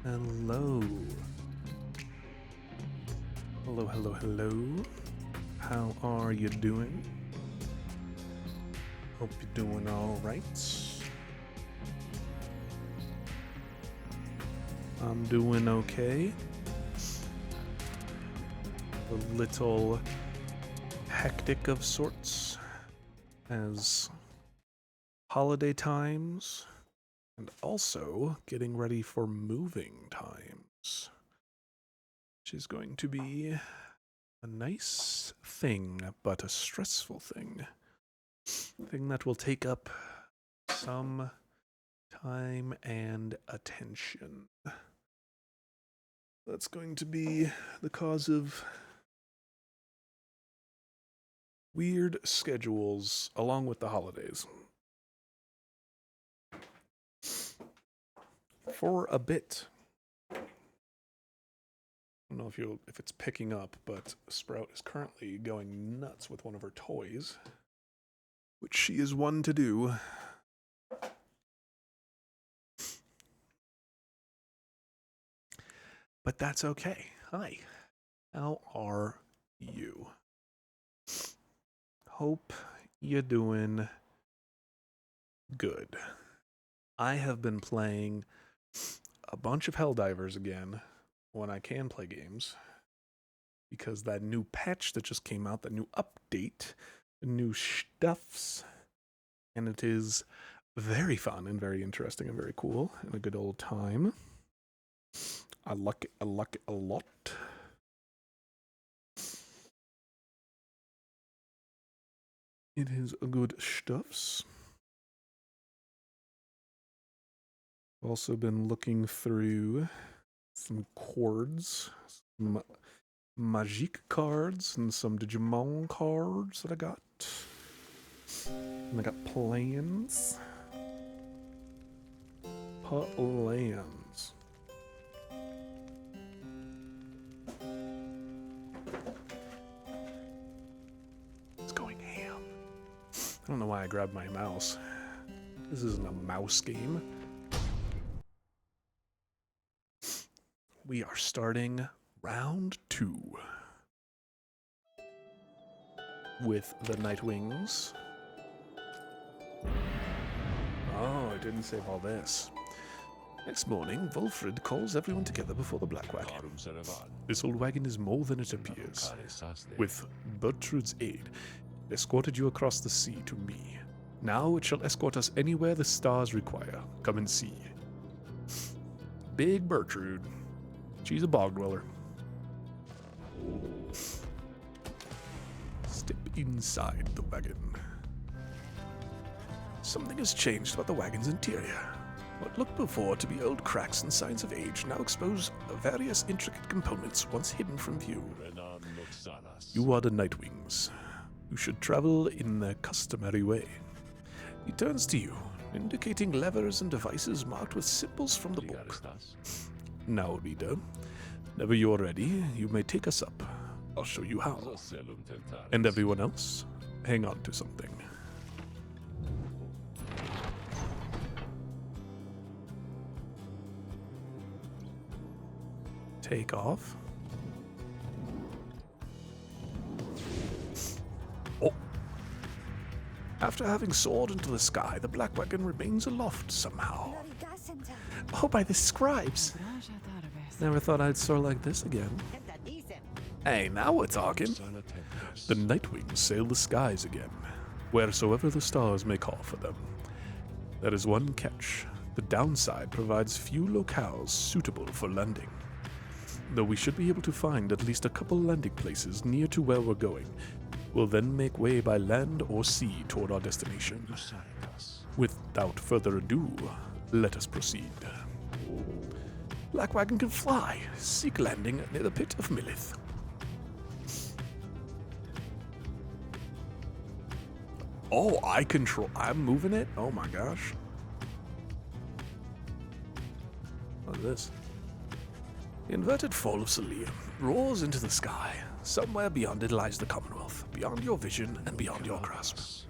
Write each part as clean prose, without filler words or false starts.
Hello. Hello, hello, hello. How are you doing? Hope you're doing all right. I'm doing okay. A little hectic of sorts as holiday times and also getting ready for moving times, which is going to be a nice thing, but a stressful thing. Thing that will take up some time and attention. That's going to be the cause of weird schedules along with the holidays. For a bit. I don't know if it's picking up, but Sprout is currently going nuts with one of her toys, which she is one to do. But that's okay. Hi. How are you? Hope you're doing good. I have been playing a bunch of Helldivers again when I can play games, because that new patch that just came out, that new update, the new stuffs, and it is very fun and very interesting and very cool and a good old time. I like it a lot. It is a good stuffs. Also been looking through some chords, some Magic cards, and some Digimon cards that I got. And I got plans. Plans. It's going ham. I don't know why I grabbed my mouse. This isn't a mouse game. We are starting round 2 with the Nightwings. Oh, I didn't save all this. Next morning, Wolfred calls everyone together before the Black Wagon. This old wagon is more than it appears. With Bertrud's aid, it escorted you across the sea to me. Now it shall escort us anywhere the stars require. Come and see. Big Bertrude. She's a bog dweller. Step inside the wagon. Something has changed about the wagon's interior. What looked before to be old cracks and signs of age now expose various intricate components once hidden from view. You are the Nightwings. You should travel in the customary way. He turns to you, indicating levers and devices marked with symbols from the book. Now, reader, whenever you're ready, you may take us up. I'll show you how. And everyone else, hang on to something. Take off. Oh. After having soared into the sky, the Black Wagon remains aloft somehow. Oh, by the scribes. Never thought I'd soar like this again. Hey, now we're talking. The Nightwings sail the skies again, wheresoever the stars may call for them. There is one catch. The downside provides few locales suitable for landing. Though we should be able to find at least a couple landing places near to where we're going, we'll then make way by land or sea toward our destination. Without further ado, let us proceed. Black Wagon can fly. Seek landing near the pit of Millith. Oh, I'm moving it? Oh my gosh. What is this? The inverted fall of Celia roars into the sky. Somewhere beyond it lies the Commonwealth, beyond your vision and beyond your grasp.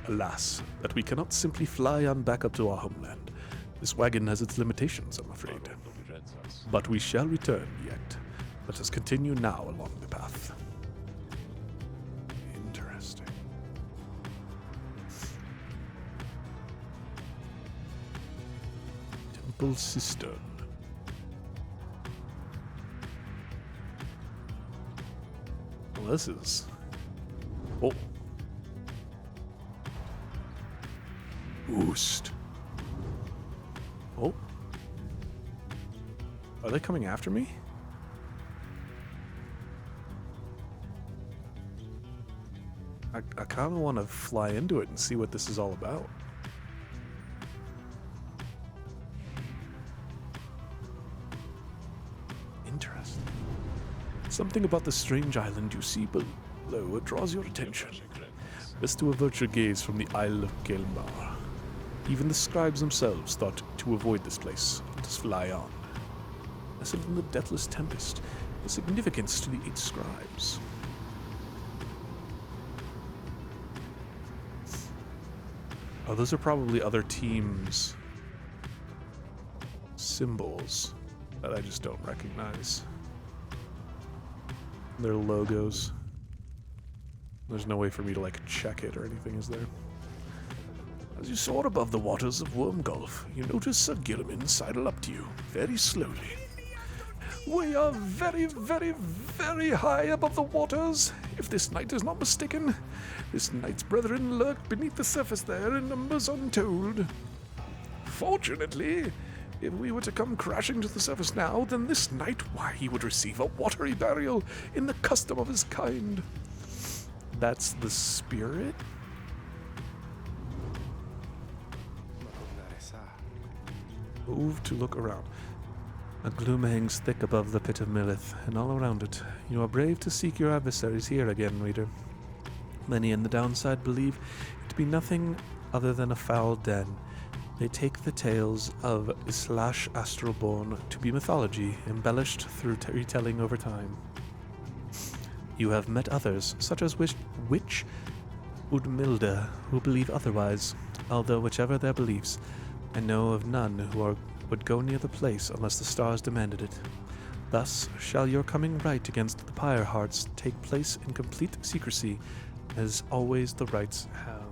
Alas, that we cannot simply fly on back up to our homeland. This wagon has its limitations, I'm afraid. But we shall return yet. Let us continue now along the path. Interesting. Temple cistern. Well, this is... Oh. Oost. Oh. Are they coming after me? I kind of want to fly into it and see what this is all about. Interesting. Something about the strange island you see below draws your attention. Best to avert your gaze from the Isle of Gelmar. Even the scribes themselves thought to avoid this place. Let us fly on. Nestled in the deathless tempest, the significance to the 8 scribes. Oh, those are probably other teams' symbols that I just don't recognize. Their logos. There's no way for me to, like, check it or anything, is there? As you soar above the waters of Worm Gulf, you notice Sir Gilliman sidle up to you, very slowly. We are very, very, very high above the waters, if this knight is not mistaken. This knight's brethren lurk beneath the surface there in numbers untold. Fortunately, if we were to come crashing to the surface now, then this knight, why, he would receive a watery burial in the custom of his kind. That's the spirit? Move to look around. A gloom hangs thick above the pit of Millith, and all around it. You are brave to seek your adversaries here again, reader. Many in the downside believe it to be nothing other than a foul den. They take the tales of Islash Astralborn to be mythology, embellished through retelling over time. You have met others, such as Witch Udmilda, who believe otherwise, although whichever their beliefs, I know of none who would go near the place unless the stars demanded it. Thus shall your coming right against the Pyre hearts take place in complete secrecy, as always the rites have.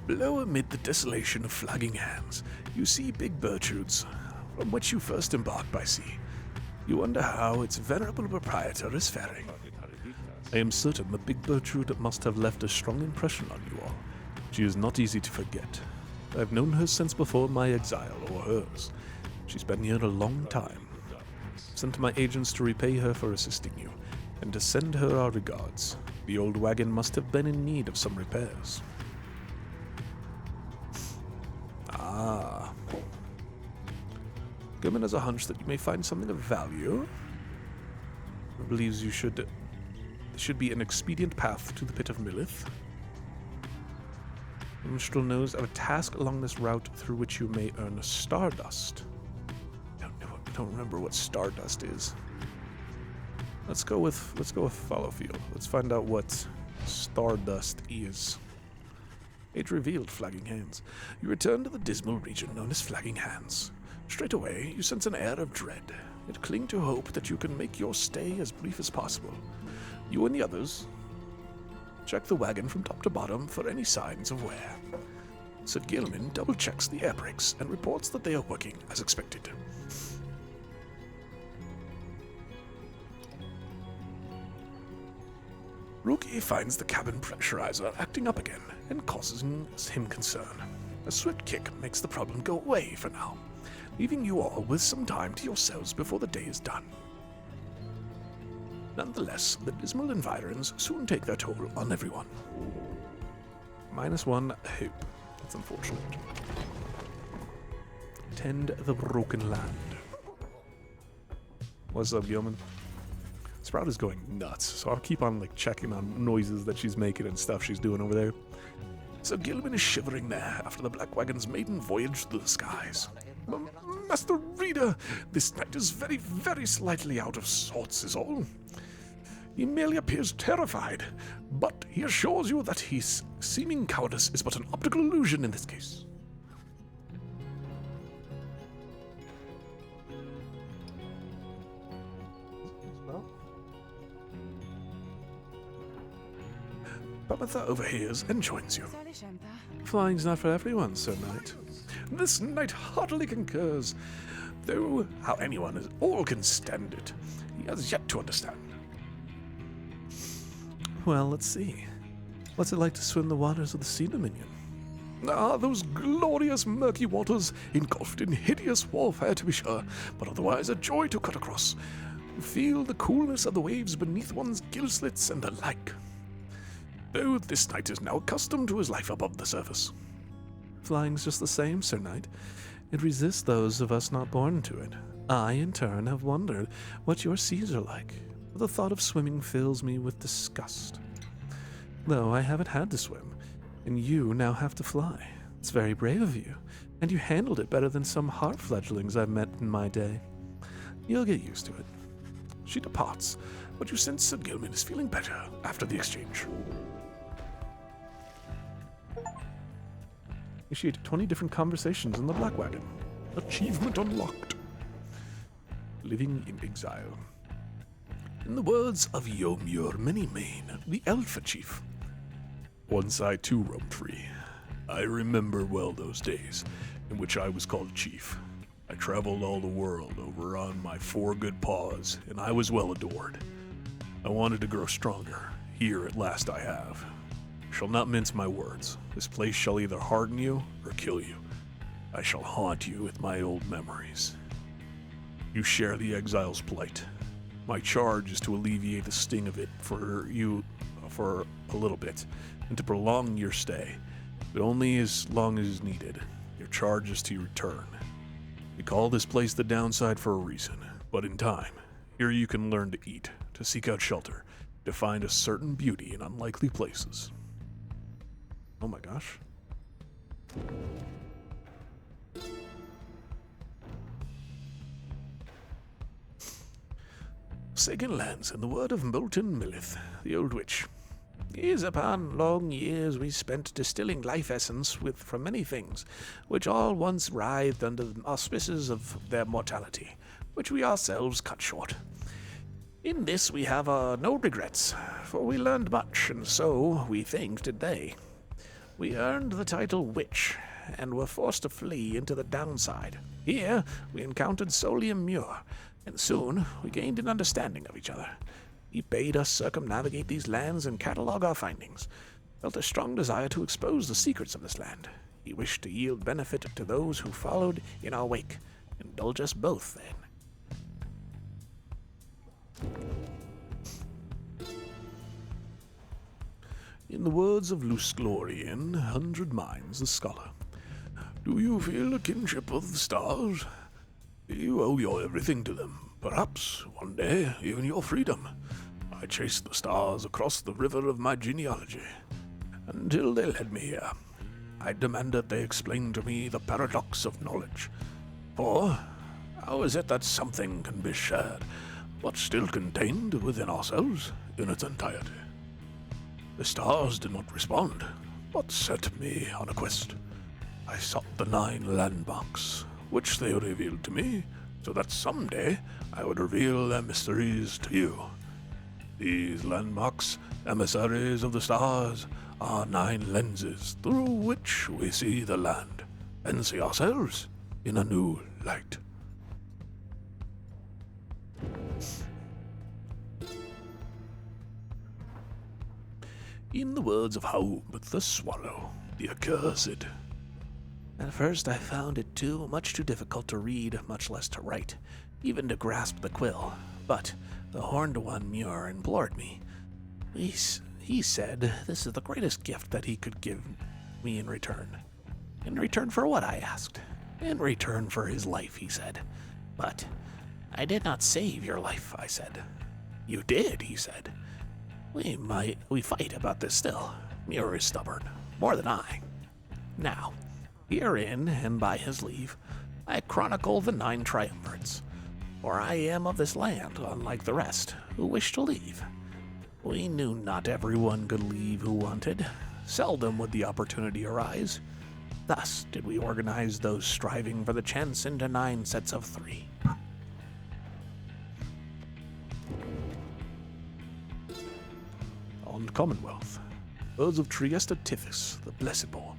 Below, amid the desolation of flagging hands, you see big birchwoods, from which you first embarked by sea. You wonder how its venerable proprietor is faring. I am certain the big birchwood must have left a strong impression on you all. She is not easy to forget. I've known her since before my exile, or hers. She's been here a long time. Sent my agents to repay her for assisting you, and to send her our regards. The old wagon must have been in need of some repairs. Ah. Gilman has a hunch that you may find something of value. He believes you should be an expedient path to the pit of Millith. The minstrel knows of a task along this route through which you may earn stardust. I don't remember what stardust is. Let's go with Fallowfield. Let's find out what stardust is. Age revealed, Flagging Hands. You return to the dismal region known as Flagging Hands. Straight away, you sense an air of dread, yet cling to hope that you can make your stay as brief as possible. You and the others check the wagon from top to bottom for any signs of wear. Sir Gilman double-checks the air brakes and reports that they are working as expected. Rookie finds the cabin pressurizer acting up again and causes him concern. A swift kick makes the problem go away for now, leaving you all with some time to yourselves before the day is done. Nonetheless, the dismal environs soon take their toll on everyone. -1 hope. That's unfortunate. Tend the broken land. What's up, Gilman? Sprout is going nuts, so I'll keep on checking on noises that she's making and stuff she's doing over there. So Gilman is shivering there after the Black Wagon's maiden voyage through the skies. Master Reader, this knight is very, very slightly out of sorts is all. He merely appears terrified, but he assures you that his seeming cowardice is but an optical illusion in this case. Pamatha overhears and joins you. Flying's not for everyone, Sir Knight. This knight heartily concurs, though how anyone is all can stand it, he has yet to understand. Well, let's see. What's it like to swim the waters of the Sea Dominion? Ah, those glorious murky waters, engulfed in hideous warfare to be sure, but otherwise a joy to cut across. Feel the coolness of the waves beneath one's gill slits and the like. Though this knight is now accustomed to his life above the surface. Flying's just the same, Sir Knight. It resists those of us not born to it. I, in turn, have wondered what your seas are like. The thought of swimming fills me with disgust. Though I haven't had to swim, and you now have to fly. It's very brave of you, and you handled it better than some heart fledglings I've met in my day. You'll get used to it. She departs, but you sense Sir Gilman is feeling better after the exchange. Initiate 20 different conversations in the Black Wagon. Achievement unlocked. Living in exile. In the words of Yomur Minimane, the Elf Chief. Once I too roamed free. I remember well those days in which I was called Chief. I traveled all the world over on my 4 good paws, and I was well adored. I wanted to grow stronger. Here at last I have. Shall not mince my words. This place shall either harden you or kill you. I shall haunt you with my old memories. You share the exile's plight. My charge is to alleviate the sting of it for you for a little bit, and to prolong your stay, but only as long as is needed. Your charge is to return. We call this place the downside for a reason, but in time, here you can learn to eat, to seek out shelter, to find a certain beauty in unlikely places. Oh my gosh. Second lands in the word of Molten Millith, the old witch. Years upon long years we spent distilling life essence from many things, which all once writhed under the auspices of their mortality, which we ourselves cut short. In this we have no regrets, for we learned much, and so, we think, did they. We earned the title Witch, and were forced to flee into the downside. Here we encountered Solium Muir, and soon we gained an understanding of each other. He bade us circumnavigate these lands and catalogue our findings. Felt a strong desire to expose the secrets of this land. He wished to yield benefit to those who followed in our wake. Indulge us both, then. In the words of Lusglorian, 100 Minds, the scholar, do you feel a kinship of the stars? You owe your everything to them. Perhaps, one day, even your freedom. I chased the stars across the river of my genealogy, until they led me here. I demanded they explain to me the paradox of knowledge. For, how is it that something can be shared, but still contained within ourselves in its entirety? The stars did not respond, but set me on a quest. I sought the 9 landmarks, which they revealed to me, so that someday I would reveal their mysteries to you. These landmarks, emissaries of the stars, are 9 lenses through which we see the land, and see ourselves in a new light. In the words of Haub the Swallow, the accursed. At first I found it much too difficult to read, much less to write, even to grasp the quill. But the Horned One Muir implored me. He said this is the greatest gift that he could give me in return. In return for what, I asked. In return for his life, he said. But I did not save your life, I said. You did, he said. We fight about this still. Muir is stubborn, more than I. Now, herein, and by his leave, I chronicle the 9 triumvirates, for I am of this land, unlike the rest, who wish to leave. We knew not everyone could leave who wanted. Seldom would the opportunity arise. Thus did we organize those striving for the chance into 9 sets of 3. On Commonwealth, birds of Triesta Tithys, the Blessed Boar.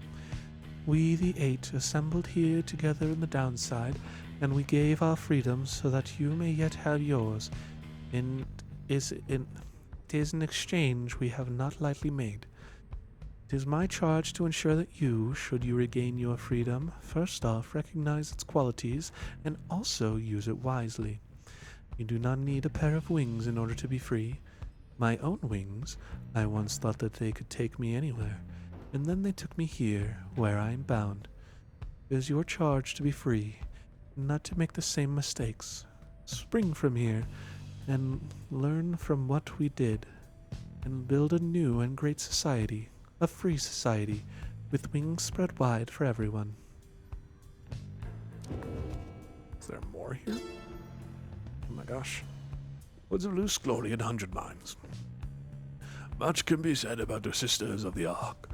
We, the 8, assembled here together in the downside, and we gave our freedom so that you may yet have yours. It is an exchange we have not lightly made. It is my charge to ensure that you, should you regain your freedom, first off recognize its qualities and also use it wisely. You do not need a pair of wings in order to be free. My own wings, I once thought that they could take me anywhere, and then they took me here, where I am bound. It is your charge to be free, not to make the same mistakes. Spring from here, and learn from what we did, and build a new and great society, a free society, with wings spread wide for everyone. Is there more here? Oh my gosh. Woods of Loose Glory and 100 Mines. Much can be said about the Sisters of the Ark,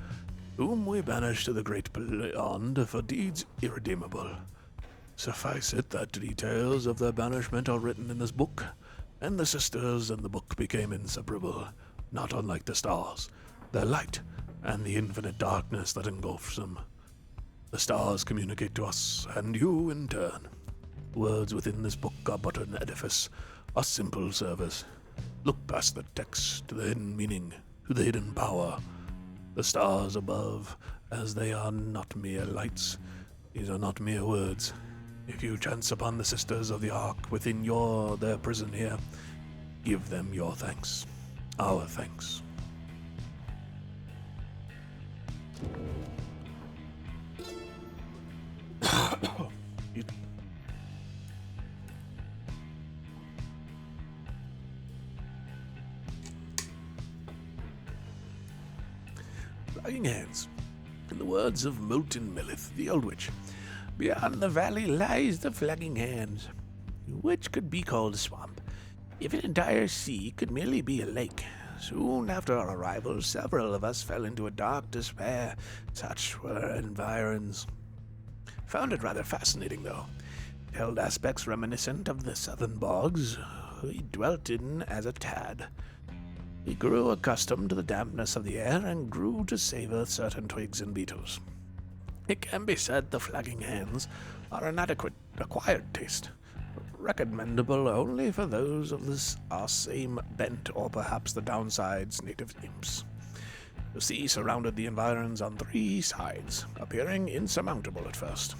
whom we banished to the great beyond for deeds irredeemable. Suffice it that the details of their banishment are written in this book, and the sisters and the book became inseparable, not unlike the stars, their light, and the infinite darkness that engulfs them. The stars communicate to us, and you in turn. Words within this book are but an edifice, a simple service. Look past the text to the hidden meaning, to the hidden power. The stars above, as they are not mere lights, these are not mere words. If you chance upon the Sisters of the Ark within their prison here, give them your thanks, our thanks. Flagging Hands. In the words of Molten Millith, the Old Witch, beyond the valley lies the Flagging Hands, which could be called a swamp, if an entire sea could merely be a lake. Soon after our arrival, several of us fell into a dark despair. Such were our environs. Found it rather fascinating, though. It held aspects reminiscent of the southern bogs we dwelt in as a tad. We grew accustomed to the dampness of the air and grew to savor certain twigs and beetles. It can be said the Flagging Hands are an adequate acquired taste, recommendable only for those of our same bent, or perhaps the downside's native imps. The sea surrounded the environs on 3 sides, appearing insurmountable at first.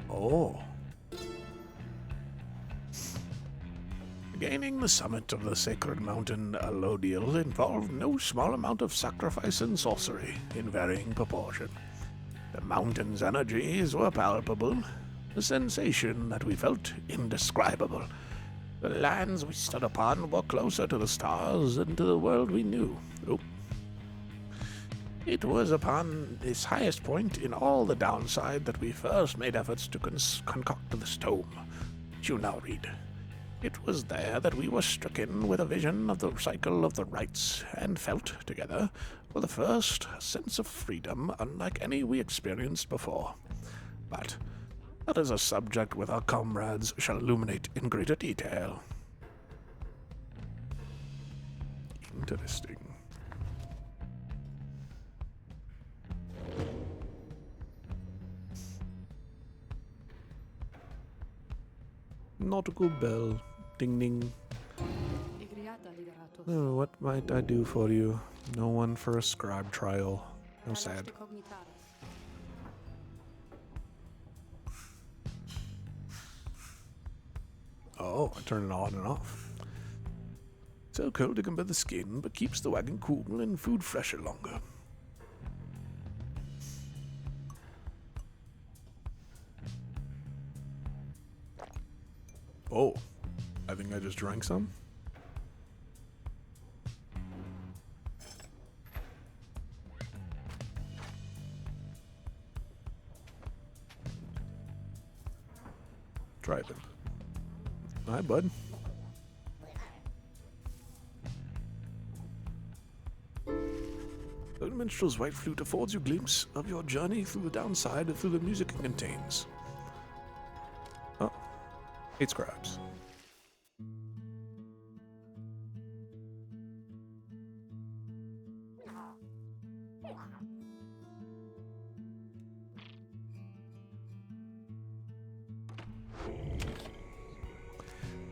Oh. Gaining the summit of the sacred mountain Alodiel involved no small amount of sacrifice and sorcery in varying proportion. The mountain's energies were palpable, the sensation that we felt indescribable. The lands we stood upon were closer to the stars than to the world we knew. It was upon this highest point in all the downside that we first made efforts to concoct this tome, which you now read. It was there that we were stricken with a vision of the cycle of the rites, and felt, together, for the first, a sense of freedom unlike any we experienced before. But that is a subject which our comrades shall illuminate in greater detail. Interesting. Nautical bell. Ding ding. Oh, what might I do for you? No one for a scribe trial. How sad. Oh, I turn it on and off. So cold it can burn the skin, but keeps the wagon cool and food fresher longer. Oh, I think I just drank some. Driving. Hi, bud. The minstrel's white flute affords you a glimpse of your journey through the downside of through the music it contains. Oh, 8 scribes.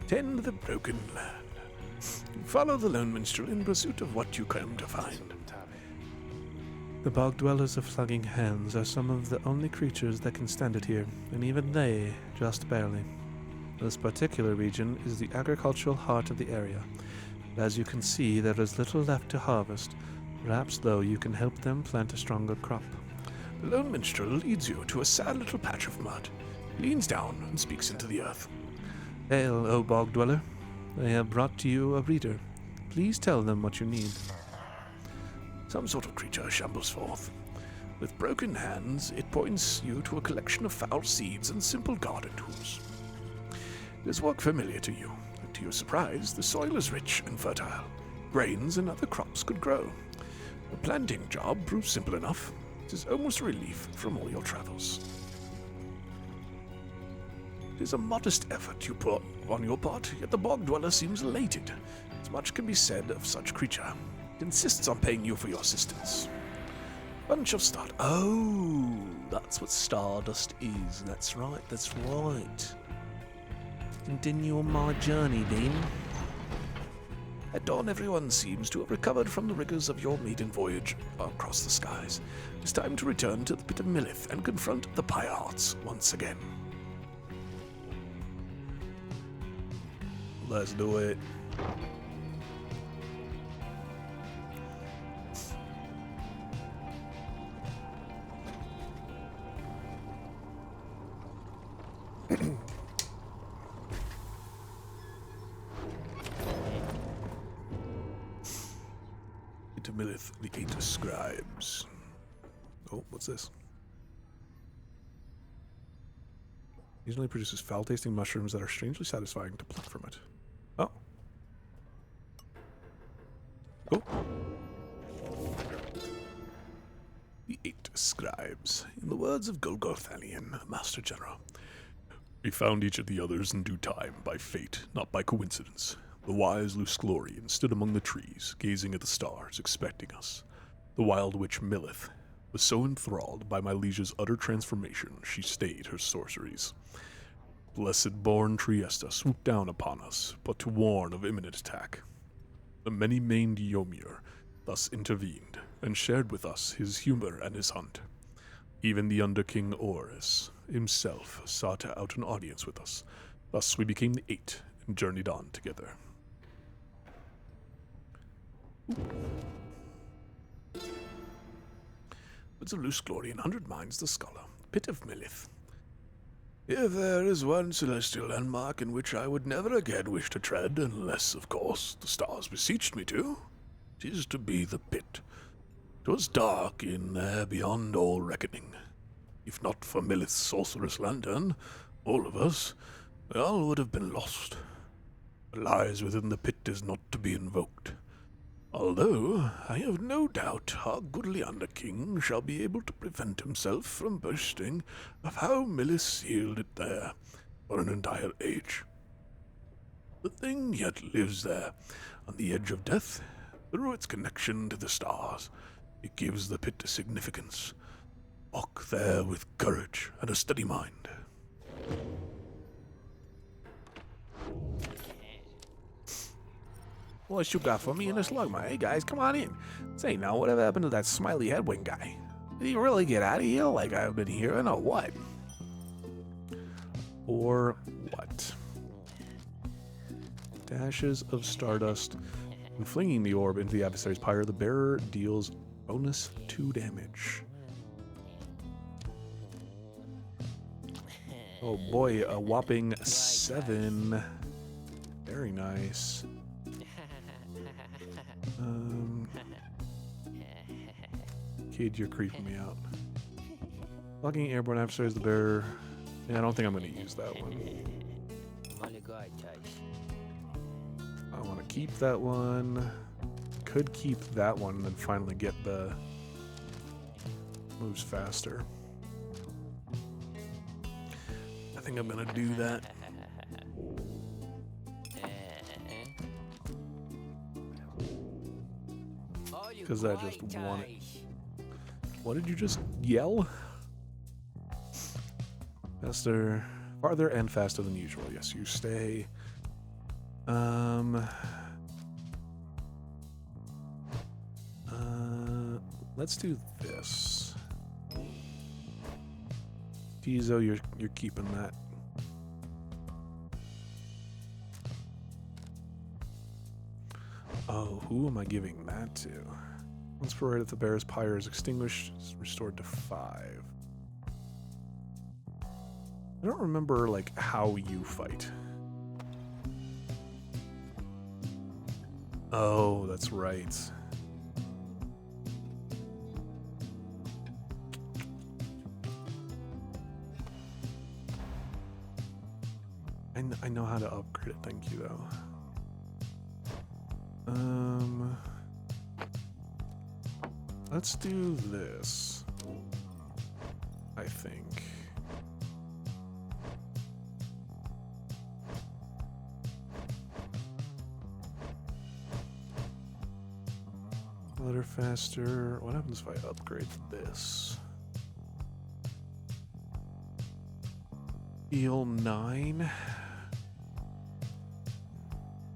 Tend the broken land. Follow the lone minstrel in pursuit of what you come to find. The bog dwellers of Flagging Hands are some of the only creatures that can stand it here, and even they just barely. This particular region is the agricultural heart of the area. As you can see, there is little left to harvest. Perhaps, though, you can help them plant a stronger crop. The lone minstrel leads you to a sad little patch of mud, leans down and speaks into the earth. Hail, O bog dweller. They have brought to you a reader. Please tell them what you need. Some sort of creature shambles forth. With broken hands, it points you to a collection of foul seeds and simple garden tools. Does work familiar to you? To your surprise, the soil is rich and fertile. Grains and other crops could grow. The planting job proves simple enough. It is almost a relief from all your travels. It is a modest effort you put on your part, yet the bog dweller seems elated. As much can be said of such creature. It insists on paying you for your assistance. Bunch of stardust. Oh, that's what stardust is. That's right, that's right. Continue on my journey, then. At dawn, everyone seems to have recovered from the rigors of your maiden voyage across the skies. It's time to return to the pit of Millith and confront the Pyre Hearts once again. Let's do it. Into Millith, the 8 scribes. Oh, what's this? Usually produces foul-tasting mushrooms that are strangely satisfying to pluck from it. Oh. Oh. The 8 scribes. In the words of Golgothanian, Master General. We found each of the others in due time, by fate, not by coincidence. The wise Lusclorian stood among the trees, gazing at the stars, expecting us. The wild witch Millith was so enthralled by my liege's utter transformation, she stayed her sorceries. Blessed-born Triesta swooped down upon us, but to warn of imminent attack. The many-maned Yomir thus intervened, and shared with us his humor and his hunt. Even the Underking Oris himself sought out an audience with us. Thus we became the 8 and journeyed on together. Woods of Lusclorian, 100 Mines the Scholar, Pit of Millith. If there is one celestial landmark in which I would never again wish to tread, unless, of course, the stars beseeched me to, it is to be the pit. 'Twas dark in there beyond all reckoning. If not for Millith's sorceress lantern, all of us, we all would have been lost. What lies within the pit is not to be invoked. Although I have no doubt our goodly Underking shall be able to prevent himself from boasting of how Millith sealed it there for an entire age. The thing yet lives there, on the edge of death, through its connection to the stars. It gives the pit a significance. Walk there with courage and a steady mind. What you got for me in this lug, hey guys, come on in. Say now, whatever happened to that smiley headwind guy? Did he really get out of here like I've been hearing, or what? Or what? Dashes of stardust. And flinging the orb into the adversary's pyre, the bearer deals bonus 2 damage. Oh boy, a whopping 7. Very nice. Kid, you're creeping me out. Logging airborne adversaries, the bearer Yeah, I don't think I'm going to use that one. I want to keep that one. Could keep that one and then finally get the moves faster. I think I'm going to do that. Because I just want it. What did you just yell? Faster, farther and faster than usual. Yes, you stay. Let's do this. Tizo, you're keeping that. Oh, who am I giving that to? Once per raid, if the bear's pyre is extinguished, it's restored to 5. I don't remember, like, how you fight. Oh, that's right. I know how to upgrade it, thank you, though. Let's do this, I think. Letter faster. What happens if I upgrade this? Heal 9.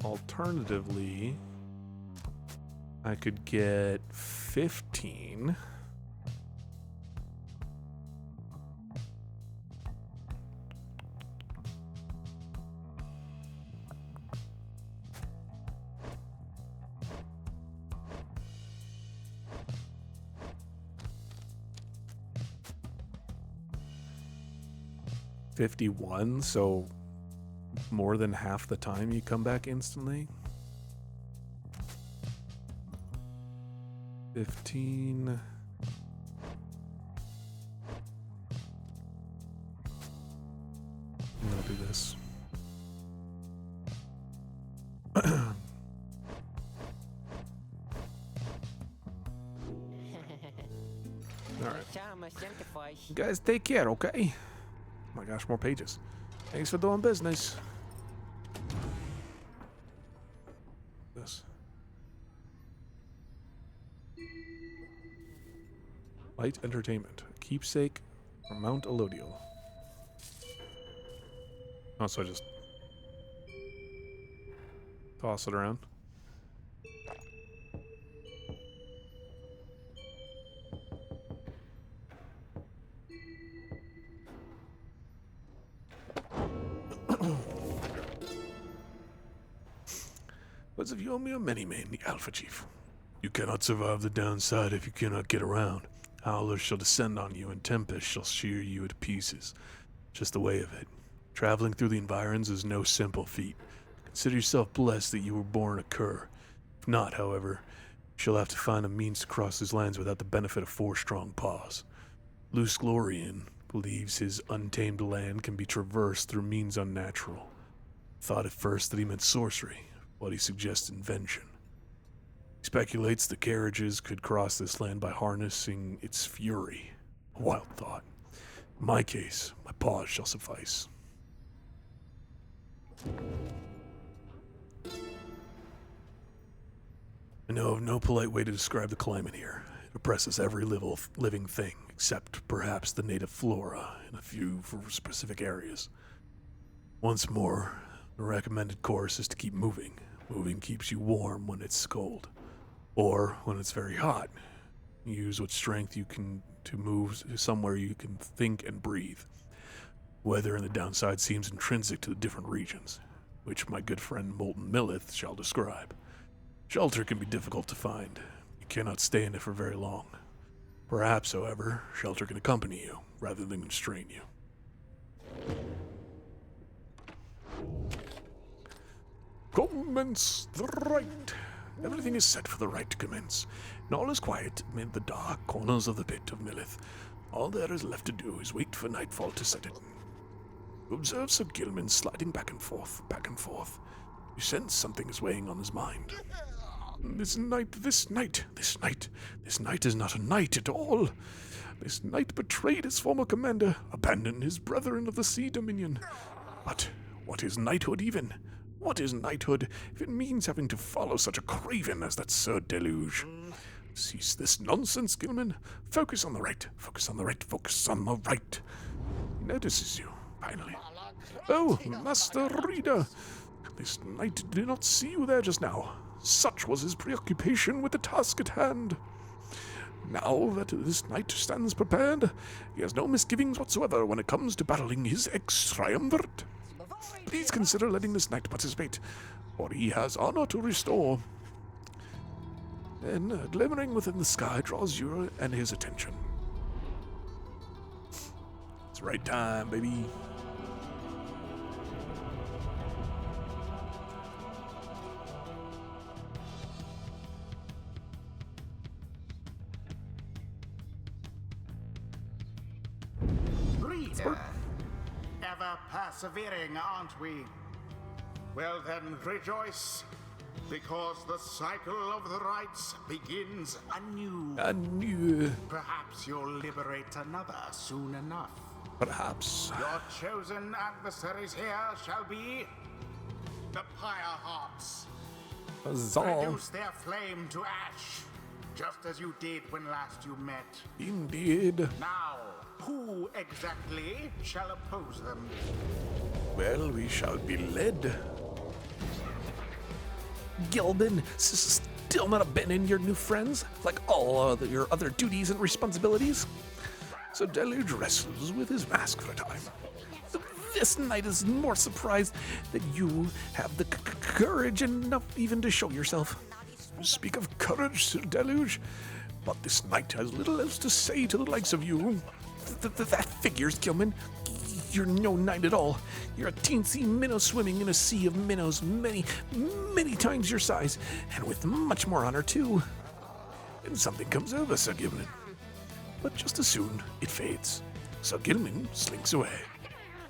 Alternatively, I could get 15. $51, so more than half the time you come back instantly. 15. I'm gonna do this. Alright. You guys take care, okay? Oh my gosh, more pages. Thanks for doing business. This. Light entertainment. Keepsake from Mount Elodial. Oh, so I just toss it around. What's of you, a many-man, the Alpha Chief? You cannot survive the downside if you cannot get around. Howlers shall descend on you, and tempests shall shear you to pieces. Just the way of it. Traveling through the environs is no simple feat. Consider yourself blessed that you were born a cur. If not, however, you shall have to find a means to cross these lands without the benefit of 4 strong paws. Luce Glorian believes his untamed land can be traversed through means unnatural. Thought at first that he meant sorcery, but he suggests invention. He speculates the carriages could cross this land by harnessing its fury. A wild thought. In my case, my paws shall suffice. I know of no polite way to describe the climate here. It oppresses every living thing, except perhaps the native flora in a few specific areas. Once more, the recommended course is to keep moving. Moving keeps you warm when it's cold. Or when it's very hot. Use what strength you can to move somewhere you can think and breathe. Weather in the downside seems intrinsic to the different regions, which my good friend Molten Millith shall describe. Shelter can be difficult to find. You cannot stay in it for very long. Perhaps, however, shelter can accompany you, rather than constrain you. Commence the rite. Everything is set for the rite to commence, and all is quiet amid the dark corners of the pit of Millith. All there is left to do is wait for nightfall to set it. You observe Sir Gilman sliding back and forth, back and forth. You sense something is weighing on his mind. This knight is not a knight at all. This knight betrayed his former commander, abandoned his brethren of the Sea Dominion. But what is knighthood even? What is knighthood if it means having to follow such a craven as that Sir Deluge? Cease this nonsense, Gilman. Focus on the right, focus on the right, focus on the right. He notices you, finally. Oh, Master Reader! This knight did not see you there just now. Such was his preoccupation with the task at hand. Now that this knight stands prepared, he has no misgivings whatsoever when it comes to battling his ex-triumvirate. Please consider letting this knight participate, for he has honor to restore. Then, a glimmering within the sky draws your and his attention. It's right time, baby. Reader, ever persevering, aren't we? Well then, rejoice, because the cycle of the rites begins anew. Anew. Perhaps you'll liberate another soon enough. Perhaps. Your chosen adversaries here shall be the Pyre Hearts. Reduce their flame to ash, just as you did when last you met. Indeed. Now, who exactly shall oppose them? Well, we shall be led. Gilman, still not abandoning your new friends, like all your other duties and responsibilities? So Deluge wrestles with his mask for a time. This knight is more surprised that you have the courage enough even to show yourself. Speak of courage, Sir Deluge, but this knight has little else to say to the likes of you. That figures, Gilman. You're no knight at all. You're a teensy minnow swimming in a sea of minnows many, many times your size, and with much more honor, too. And something comes over Sir Gilman. But just as soon, it fades. Sir Gilman slinks away.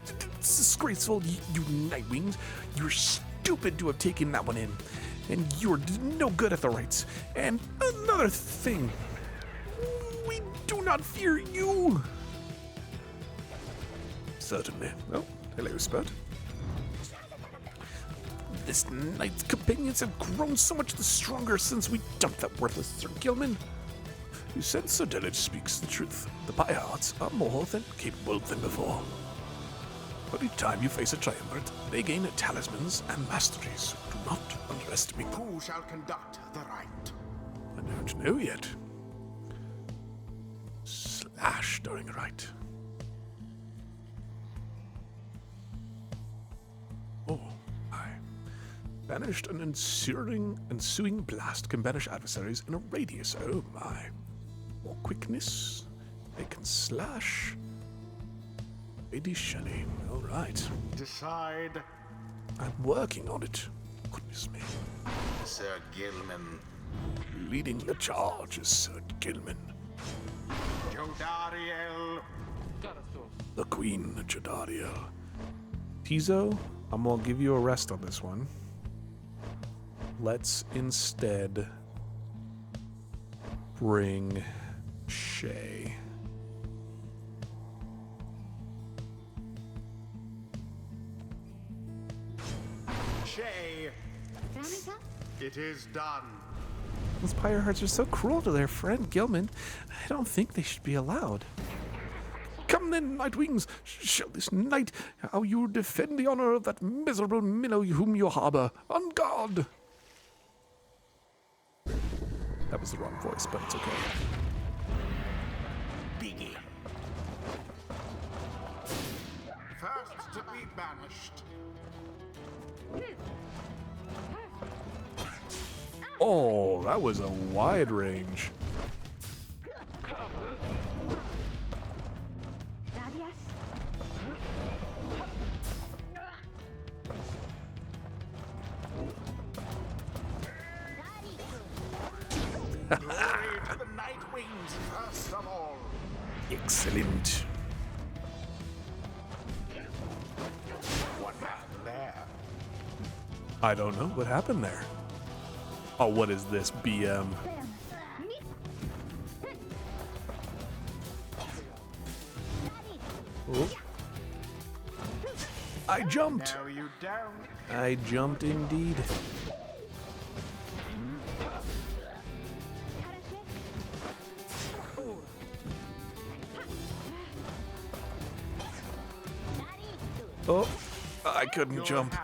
It's disgraceful, you Nightwings. You're stupid to have taken that one in. And you're no good at the rights. And another thing, we do not fear you. Certainly. Oh, hello, Spud. This knight's companions have grown so much the stronger since we dumped that worthless Sir Gilman. You sense Sir Deluge speaks the truth. The Pyre Hearts are more than capable than before. Every time you face a triumvirate, they gain talismans and masteries. Do not underestimate them. Who shall conduct the rite? I don't know yet. Slash during a rite. Oh, I banished an ensuing blast can banish adversaries in a radius. Oh my. More quickness. They can slash. Lady Shelley. All right. Decide. I'm working on it. Goodness me. Sir Gilman. Leading the charge is Sir Gilman. Jodariel. The Queen Jodariel. Tizo, I'm gonna give you a rest on this one. Let's instead bring Shay. Shay. It is done. Those Pyre Hearts are so cruel to their friend Gilman. I don't think they should be allowed. Come then, Nightwings, show this knight how you defend the honor of that miserable minnow whom you harbor. On guard! That was the wrong voice, but it's okay. Begin. First to be banished. Oh, that was a wide range. Glory to the Nightwings first of all. Excellent. I don't know what happened there. Oh, what is this BM? Oh. I jumped. No, you don't. I jumped indeed. Oh, I couldn't jump.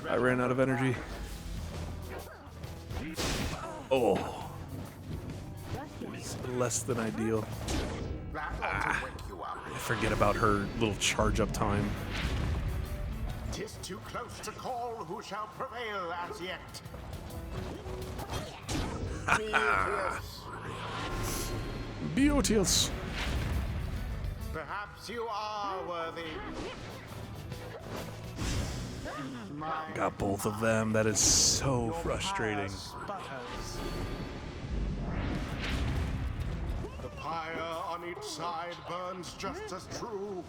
I ran out of energy. Oh, it's less than ideal. That ought to wake you up. I forget about her little charge up time. 'Tis too close to call who shall prevail as yet. Beauteous. Perhaps you are worthy. My Got both of them. That is so frustrating. sputters. The pyre on each side burns just as true.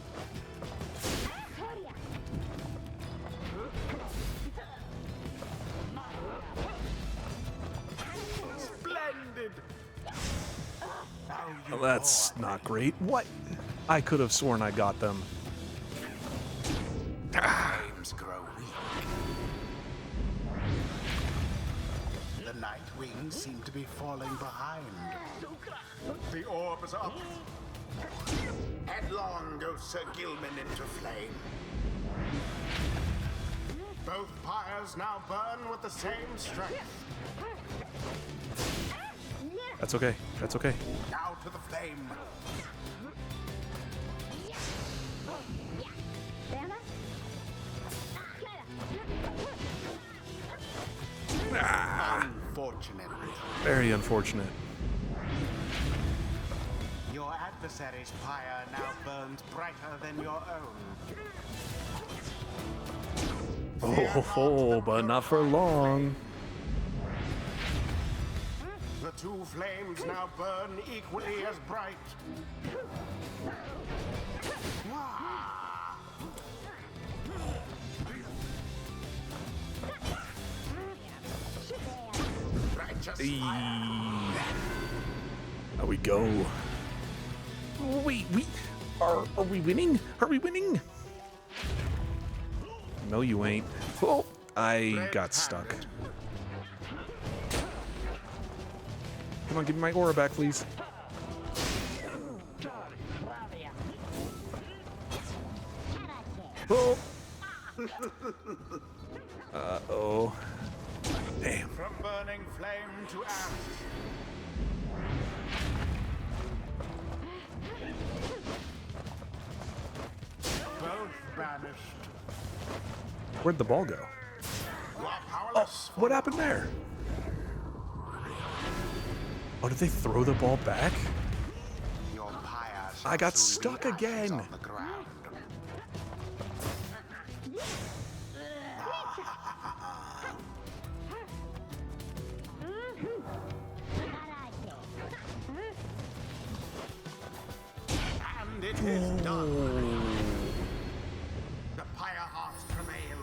Splendid! Well, that's not great. What? I could have sworn I got them. Flames grow weak. The night wings seem to be falling behind. The orb is up. Headlong goes Sir Gilman into flame. Both pyres now burn with the same strength. That's okay. That's okay. Now to the flame. Unfortunate. Very unfortunate. Your adversary's pyre now burns brighter than your own. Oh, but not for long. The two flames now burn equally as bright. Righteous fire. There we go. Wait, are we winning? Are we winning? No, you ain't. Oh, I got stuck. Come on, give me my aura back, please. Oh. Uh-oh. Damn. From burning flame to ash. Both banished. Where'd the ball go? You are powerless. What happened there? Oh, did they throw the ball back? Your pyre I got shall soon stuck be ashes again. on the ground. And it is done. The pyre hearts prevail.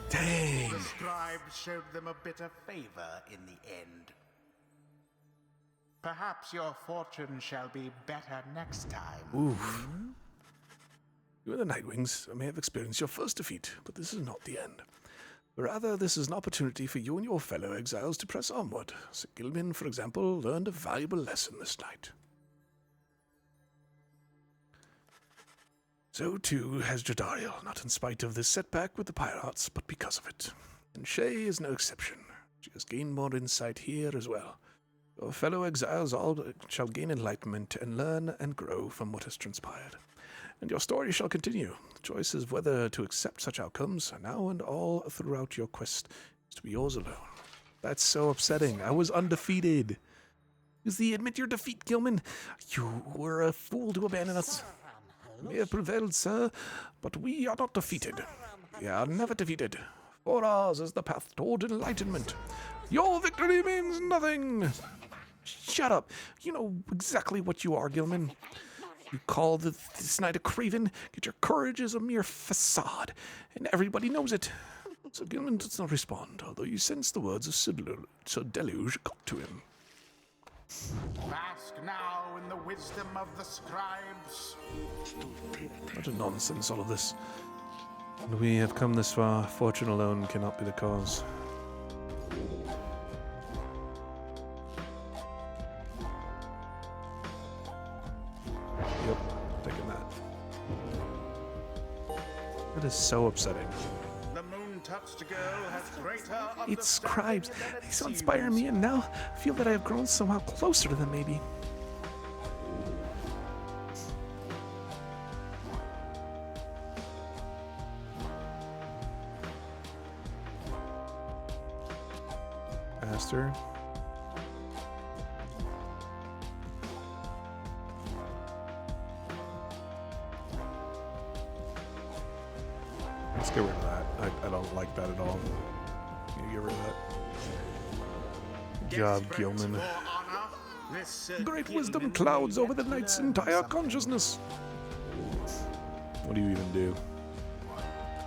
Dang. The scribes showed them a bitter favor in the end. Perhaps your fortune shall be better next time. Oof. You and the Nightwings may have experienced your first defeat, but this is not the end. Rather, this is an opportunity for you and your fellow exiles to press onward. Sir Gilman, for example, learned a valuable lesson this night. So too has Jadariel, not in spite of this setback with the pirates, but because of it. And Shay is no exception. She has gained more insight here as well. Your fellow exiles all shall gain enlightenment and learn and grow from what has transpired. And your story shall continue. The choice of whether to accept such outcomes, now and all throughout your quest, is to be yours alone. That's so upsetting. I was undefeated. Is the admit your defeat, Gilman? You were a fool to abandon us. We have prevailed, sir, but we are not defeated. We are never defeated. For ours is the path toward enlightenment. Your victory means nothing. Shut up. You know exactly what you are, Gilman. You call this knight a craven, yet your courage is a mere facade, and everybody knows it. Sir Gilman does not respond, although you sense the words of Sir Deluge got to him. Bask now in the wisdom of the scribes. What a nonsense, all of this. And we have come this far. Fortune alone cannot be the cause. Yep, taking that. That is so upsetting. The moon-touched girl has greater It's scribes. They so inspire me, and now I feel that I have grown somehow closer to them, maybe. Faster. Let's get rid of that. I don't like that at all. You get rid of that. Good job, Gilman. Great wisdom clouds over the knight's entire consciousness. What do you even do?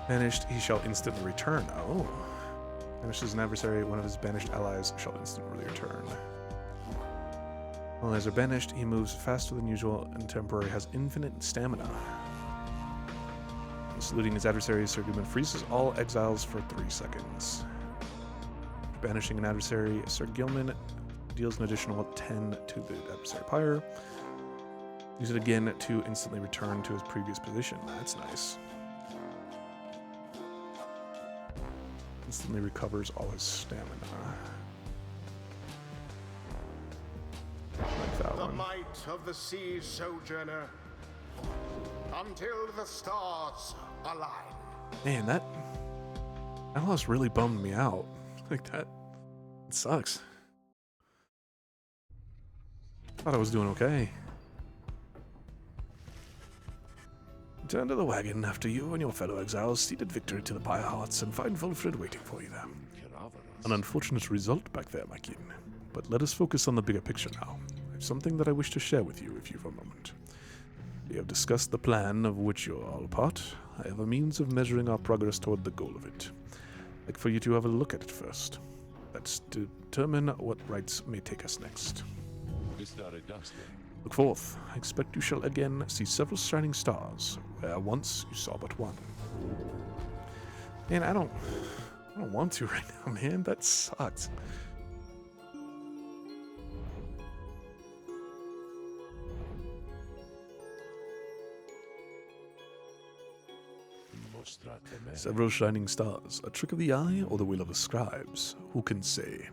Banished, he shall instantly return. Oh. Banishes an adversary, one of his banished allies shall instantly return. Allies are banished, he moves faster than usual and temporary has infinite stamina. Saluting his adversary, Sir Gilman freezes all exiles for 3 seconds. Banishing an adversary, Sir Gilman deals an additional 10 to the adversary Pyre. Use it again to instantly return to his previous position. That's nice. Instantly recovers all his stamina. Like that the one. might of the sea sojourner until the stars align. Man, that loss really bummed me out. Like that, it sucks. Thought I was doing okay. Return to the wagon after you and your fellow exiles ceded victory to the Pyre Hearts and find Wilfred waiting for you there. An unfortunate result back there, my kin. But let us focus on the bigger picture now. I have something that I wish to share with you if you have a moment. We have discussed the plan of which you are all a part. I have a means of measuring our progress toward the goal of it. I'd like for you to have a look at it first. Let's determine what rights may take us next. Look forth. I expect you shall again see several shining stars, where once you saw but one. Man, I don't want to right now, man. That sucks. Several shining stars, a trick of the eye or the will of the scribes, who can say?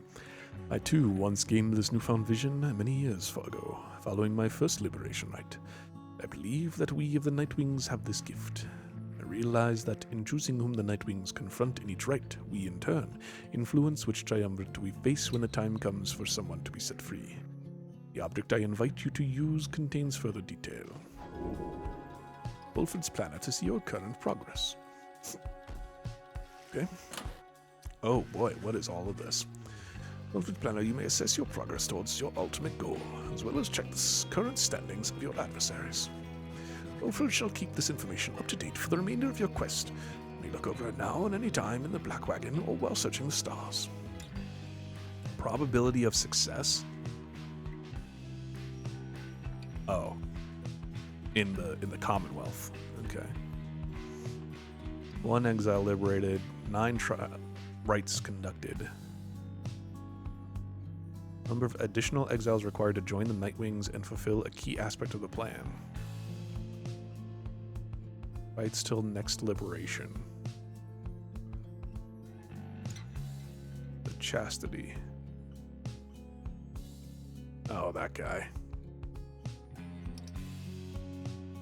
I too once gained this newfound vision many years ago, following my first liberation rite. I believe that we of the Nightwings have this gift. I realize that in choosing whom the Nightwings confront in each rite, we in turn influence which triumvirate we face when the time comes for someone to be set free. The object I invite you to use contains further detail. Wilfred's planner to see your current progress. Okay. Oh boy, what is all of this? Wilfred's planner, you may assess your progress towards your ultimate goal, as well as check the current standings of your adversaries. Wilfred shall keep this information up to date for the remainder of your quest. You may look over it now and any time in the Black Wagon or while searching the stars. Probability of success? Oh. In the Commonwealth. Okay. 1 exile liberated, 9 rites conducted. Number of additional exiles required to join the Nightwings and fulfill a key aspect of the plan. Rites till next liberation. The Chastity. Oh, that guy.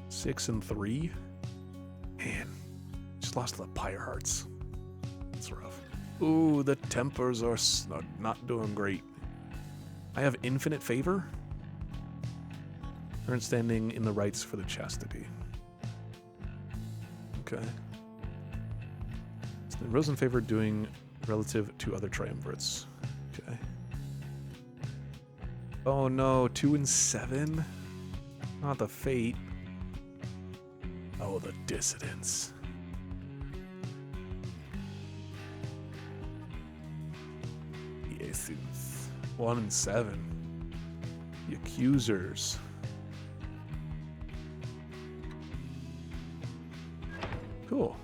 6 and 3? Man, just lost to the Pyre Hearts. That's rough. Ooh, the tempers are not doing great. I have infinite favor. Current standing in the rights for the Chastity. Okay. So the rose in favor doing relative to other triumvirates. Okay. Oh no, 2 and 7? Not the fate. Oh, the dissidents. witnesses. 1 and 7. The accusers. Cool.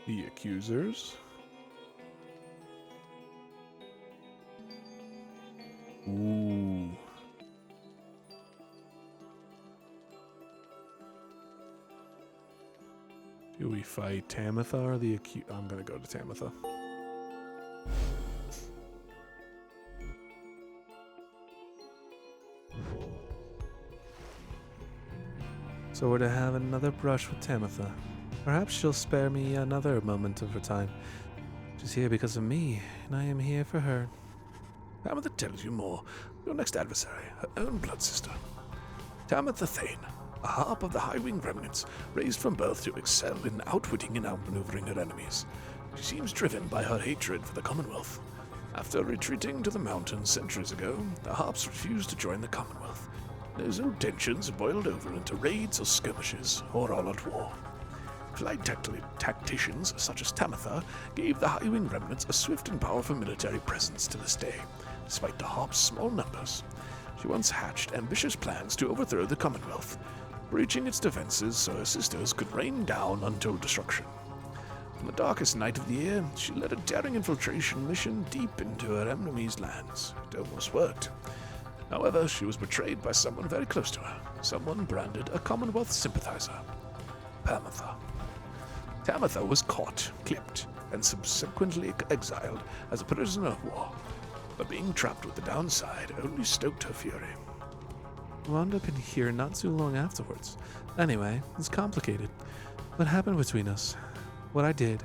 The accusers. Ooh. Do we fight Tamitha or the I'm gonna go to Tamitha. So we're to have another brush with Tamitha. Perhaps she'll spare me another moment of her time. She's here because of me, and I am here for her. Tamitha tells you more. Your next adversary, her own blood sister. Tamitha Thane, a harp of the High-Wing remnants, raised from birth to excel in outwitting and outmaneuvering her enemies. She seems driven by her hatred for the Commonwealth. After retreating to the mountains centuries ago, the harps refused to join the Commonwealth. Those old tensions boiled over into raids or skirmishes, or all-out war. Flight tacticians such as Tamitha gave the High-Wing remnants a swift and powerful military presence to this day, despite the harp's small numbers. She once hatched ambitious plans to overthrow the Commonwealth, breaching its defenses so her sisters could rain down untold destruction. On the darkest night of the year, she led a daring infiltration mission deep into her enemy's lands. It almost worked. However, she was betrayed by someone very close to her, someone branded a Commonwealth sympathizer. Tamitha. Tamitha was caught, clipped, and subsequently exiled as a prisoner of war. But being trapped with the downside only stoked her fury. Wound up in here not too long afterwards. Anyway, it's complicated. What happened between us? What I did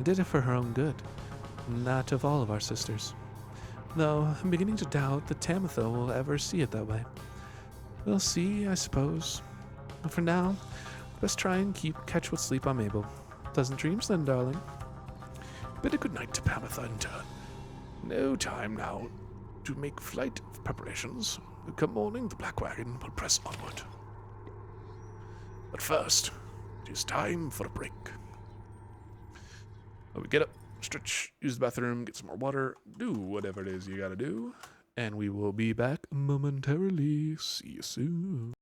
it for her own good, and that of all of our sisters. Though I'm beginning to doubt that Tamitha will ever see it that way. We'll see, I suppose. But for now, let's try and catch what sleep I'm able. Pleasant dreams then, darling. Bid a good night to Tamitha in turn. No time now to make flight preparations. Come morning, the Black Wagon will press onward. But first, it is time for a break. We get up, stretch, use the bathroom, get some more water, do whatever it is you gotta do, and we will be back momentarily. See you soon.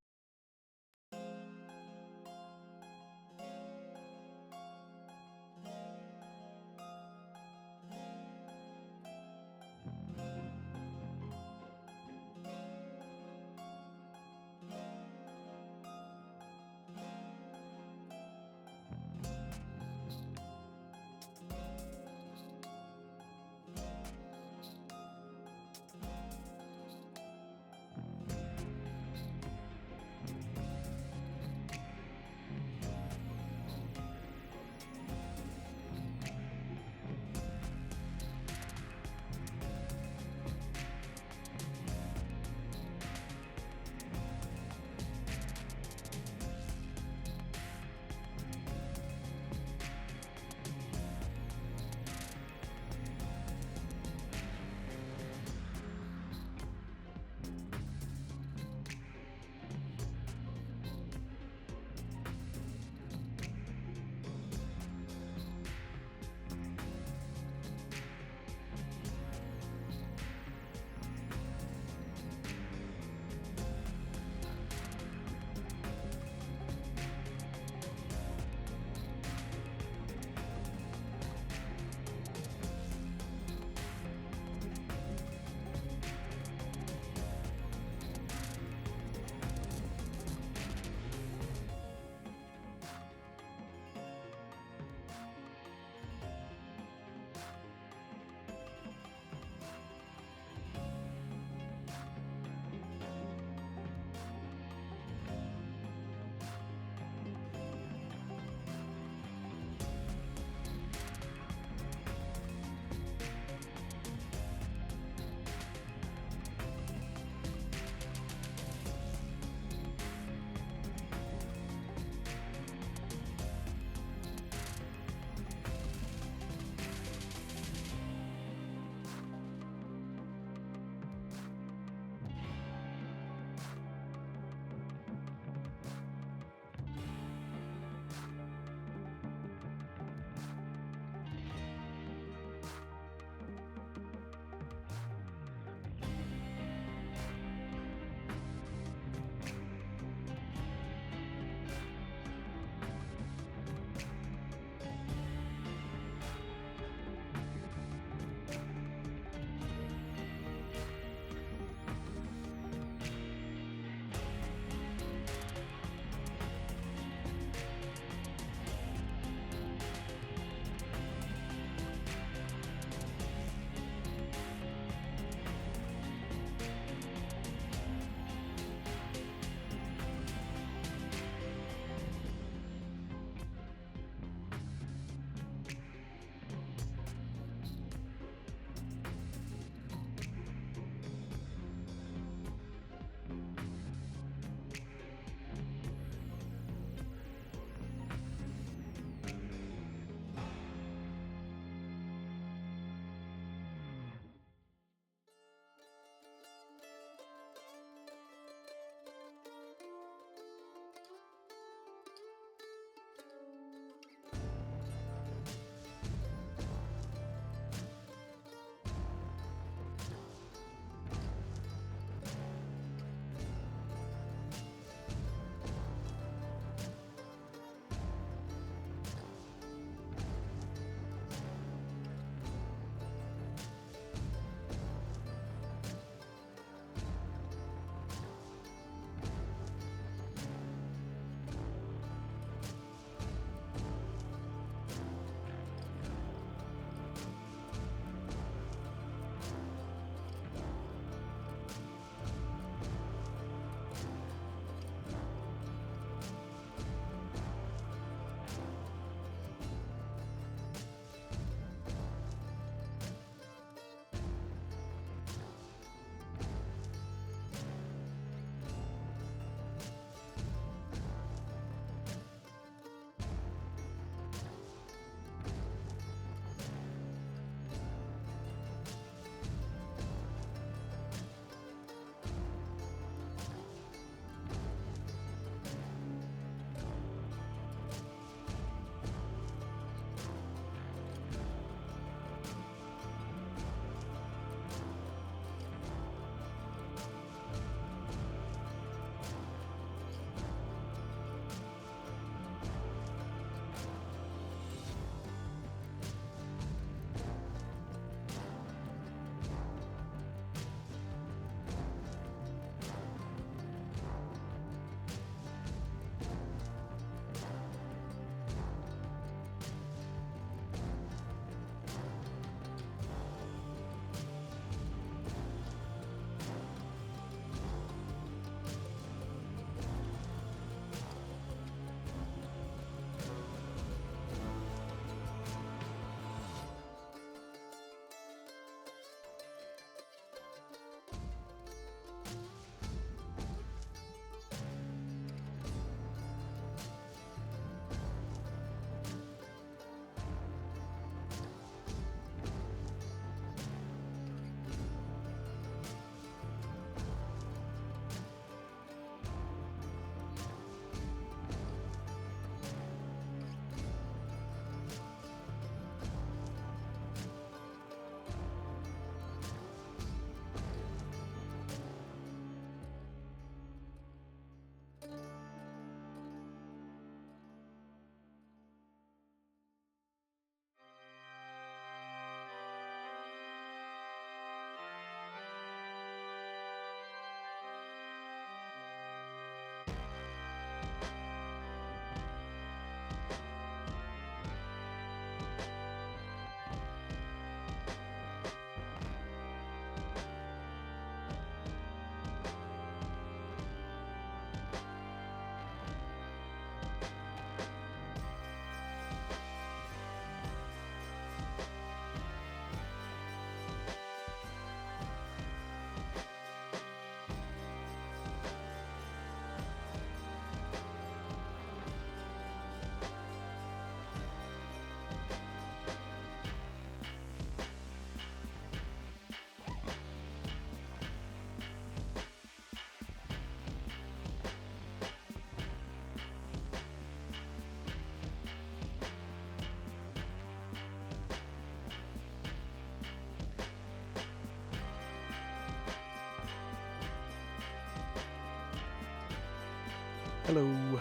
Hello.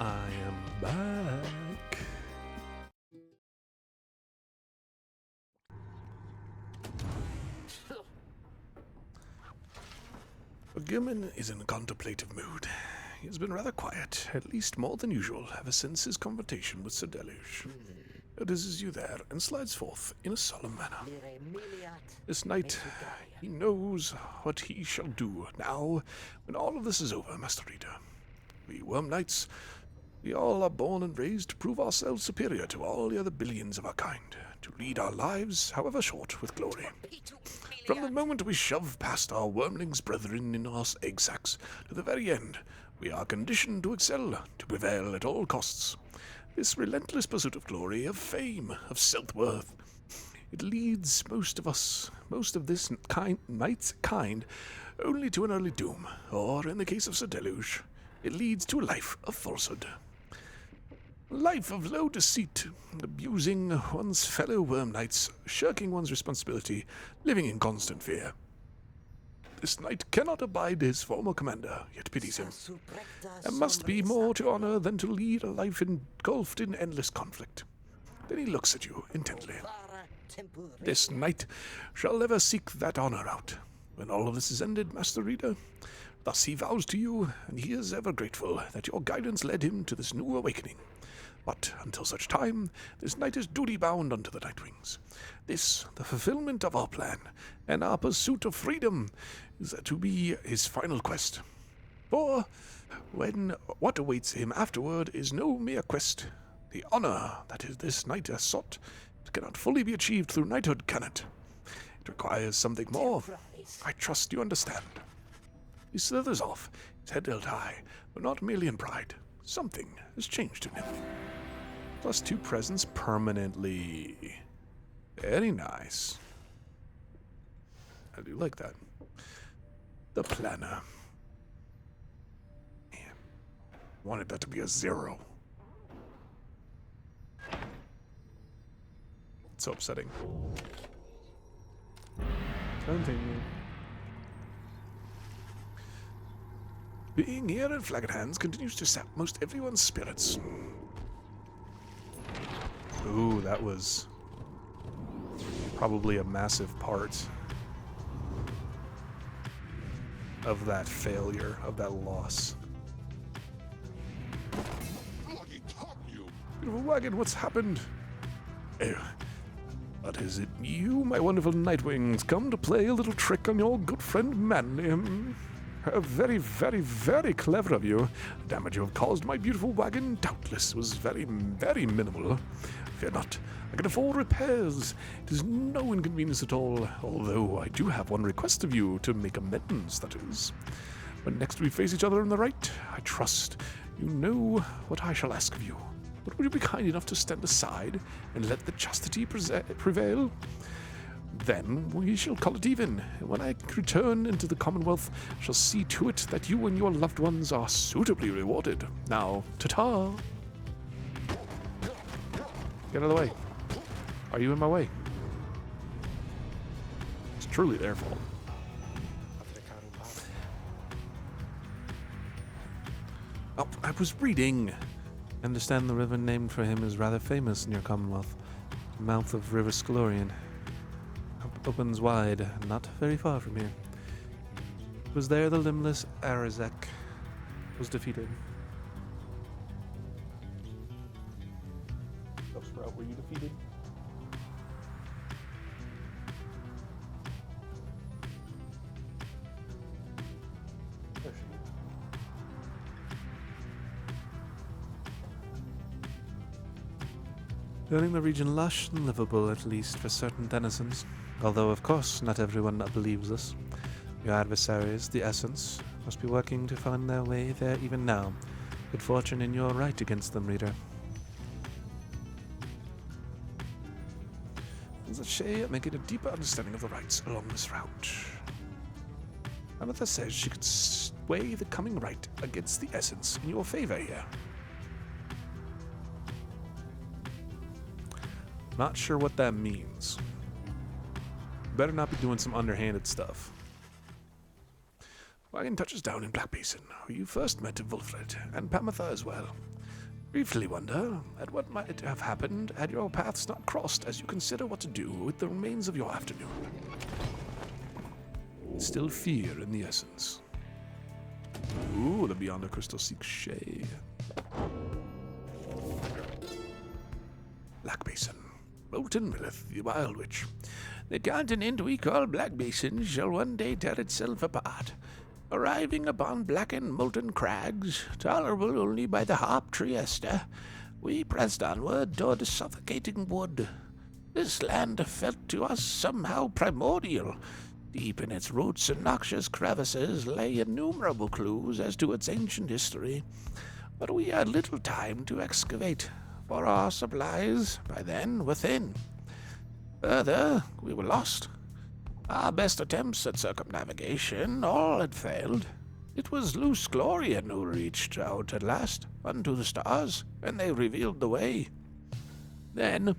I am back. Gilman is in a contemplative mood. He has been rather quiet, at least more than usual, ever since his confrontation with Sir Deluge. Notices you there and slides forth in a solemn manner. This night, he knows what he shall do now when all of this is over, Master Reader. We Worm Knights, we all are born and raised to prove ourselves superior to all the other billions of our kind, to lead our lives, however short, with glory. From the moment we shove past our wormlings brethren in our egg sacks to the very end, we are conditioned to excel, to prevail at all costs. This relentless pursuit of glory, of fame, of self-worth, it leads most of this knight's kind, only to an early doom, or, in the case of Sir Deluge, it leads to a life of falsehood. A life of low deceit, abusing one's fellow worm knights, shirking one's responsibility, living in constant fear. This knight cannot abide his former commander, yet pities him. There must be more to honor than to lead a life engulfed in endless conflict. Then he looks at you intently. This knight shall never seek that honor out. When all of this is ended, Master Reader, thus he vows to you, and he is ever grateful that your guidance led him to this new awakening. But until such time, this knight is duty-bound unto the Nightwings. This, the fulfillment of our plan, and our pursuit of freedom, is to be his final quest. For what awaits him afterward is no mere quest. The honor that this knight has sought cannot fully be achieved through knighthood, can it? It requires something more. I trust you understand. He slithers off, his head held high, but not merely in pride. Something has changed in him. +2 presence permanently. Very nice. I do like that. The planner. Man, wanted that to be a 0. It's so upsetting. Continue. Being here in Flagged Hands continues to sap most everyone's spirits. Ooh, that was probably a massive part of that failure, of that loss. Bloody top you! Beautiful wagon, what's happened? But is it you, my wonderful Nightwings, come to play a little trick on your good friend Manly? Very, very, very clever of you. The damage you have caused my beautiful wagon doubtless was very, very minimal. Fear not, I can afford repairs. It is no inconvenience at all, although I do have one request of you to make amends, that is. When next we face each other in the right, I trust you know what I shall ask of you. But would you be kind enough to stand aside and let the chastity prevail? Then we shall call it even. When I return into the Commonwealth, I shall see to it that you and your loved ones are suitably rewarded. Now, ta-ta! Get out of the way. Are you in my way? It's truly their fault. Oh, I was reading. I understand the river named for him is rather famous in your Commonwealth. The mouth of River Scalorian. Opens wide, not very far from here. It was there the limbless Arazek was defeated. Oh, Sprout, were you defeated? There she is. Turning the region lush and livable, at least for certain denizens. Although, of course, not everyone believes us. Your adversaries, the Essence, must be working to find their way there even now. Good fortune in your right against them, reader. There's a shay at making a deeper understanding of the rights along this route. Amethyst says she could sway the coming right against the Essence in your favor here. Not sure what that means. Better not be doing some underhanded stuff. Wagon touches down in Black Basin, where you first met Wulfred, and Pamatha as well. Briefly wonder at what might have happened had your paths not crossed as you consider what to do with the remains of your afternoon. Still fear in the essence. Ooh, the Beyond the Crystal seeks shade. Black Basin. Molten Millith, the Wild Witch. The continent we call Black Basin shall one day tear itself apart, arriving upon blackened molten crags, tolerable only by the harp Trieste. We pressed onward toward the suffocating wood. This land felt to us somehow primordial. Deep in its roots and noxious crevices lay innumerable clues as to its ancient history, but we had little time to excavate, for our supplies, by then, were thin. Further, we were lost. Our best attempts at circumnavigation all had failed. It was Luce Glorian who reached out at last unto the stars, and they revealed the way. Then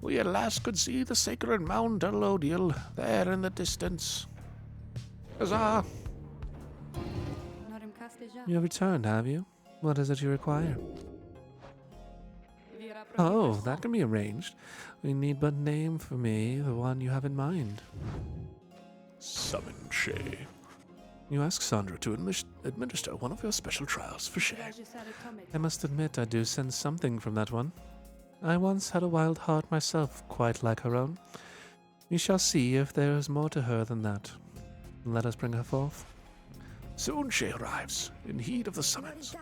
we at last could see the sacred Mount Elodiel there in the distance. Huzzah! You have returned, have you? What is it you require? Oh, that can be arranged. We need but name for me the one you have in mind. Summon Shay. You ask Sandra to administer one of your special trials for Shay. I must admit I do sense something from that one. I once had a wild heart myself, quite like her own. We shall see if there is more to her than that. Let us bring her forth. Soon she arrives, in heed of the summons.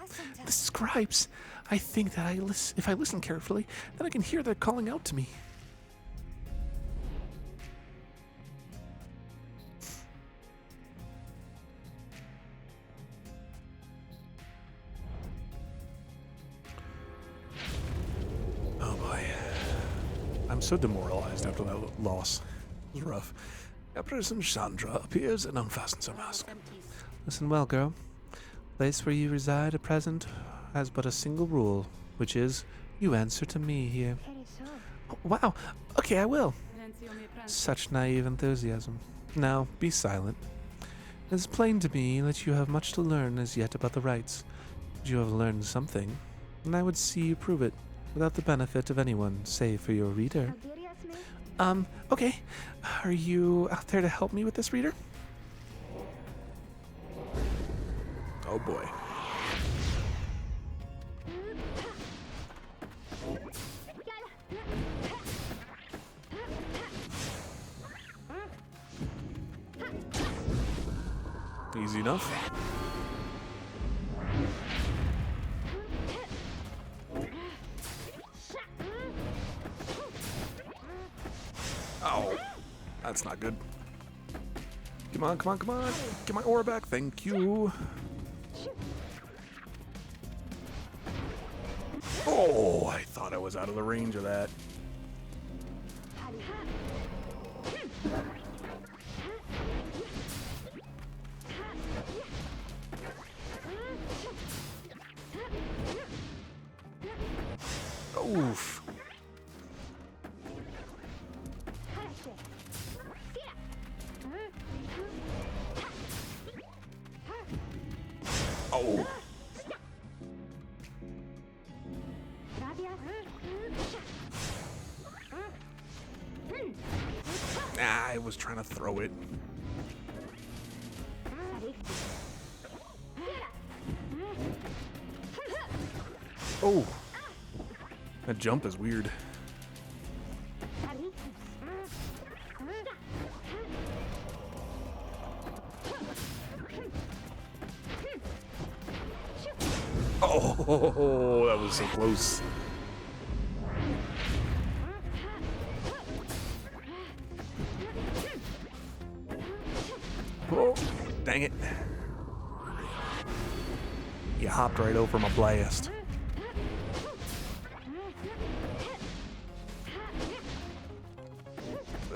The scribes! I think that if I listen carefully, then I can hear their calling out to me. Oh boy. I'm so demoralized after that loss. It was rough. Empress Chandra appears and unfastens her mask. Listen well, girl. The place where you reside at present has but a single rule, which is, you answer to me here. Oh, wow. Okay, I will. Such naive enthusiasm. Now, be silent. It is plain to me that you have much to learn as yet about the rites. But you have learned something, and I would see you prove it, without the benefit of anyone, save for your reader. Okay. Are you out there to help me with this, reader? Oh boy. Easy enough. Oh, that's not good. Come on, come on, come on. Get my ore back. Thank you. Oh, I thought I was out of the range of that. Oof. Oh. I was trying to throw it. Oh. That jump is weird. Oh, that was so close. Oh, dang it. You hopped right over my blast.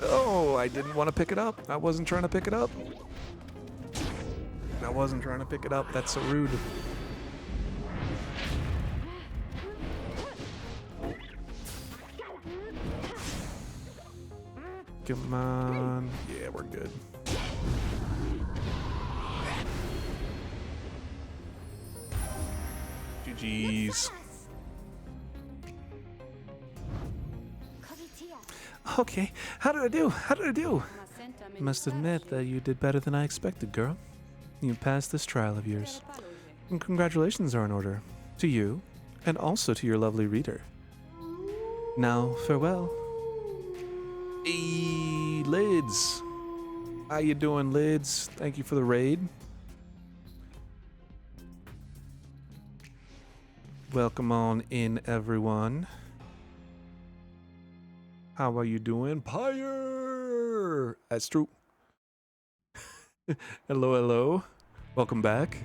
Oh, I didn't want to pick it up. I wasn't trying to pick it up. I wasn't trying to pick it up. That's so rude. Come on. Yeah, we're good. Jeez. Okay, how did I do? How did I do? Must admit that you did better than I expected, girl. You passed this trial of yours. And congratulations are in order. To you, and also to your lovely reader. Now, farewell. Hey, Lids. How you doing, Lids? Thank you for the raid. Welcome on in, everyone. How are you doing? Pyre! That's true. Hello, hello. Welcome back.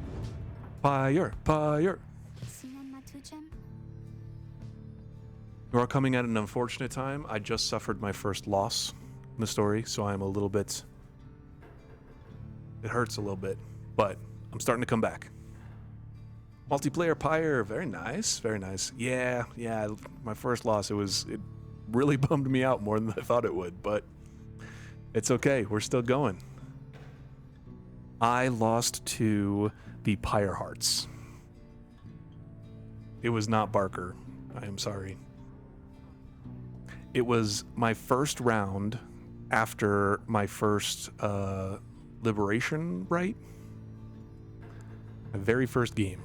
Pyre, Pyre. You are coming at an unfortunate time. I just suffered my first loss in the story, so I'm a little bit... It hurts a little bit, but I'm starting to come back. Multiplayer Pyre, very nice, very nice. Yeah, my first loss, it really bummed me out more than I thought it would, but it's okay, we're still going. I lost to the Pyre Hearts. It was not Barker, I am sorry. It was my first round after my first liberation rite. My very first game.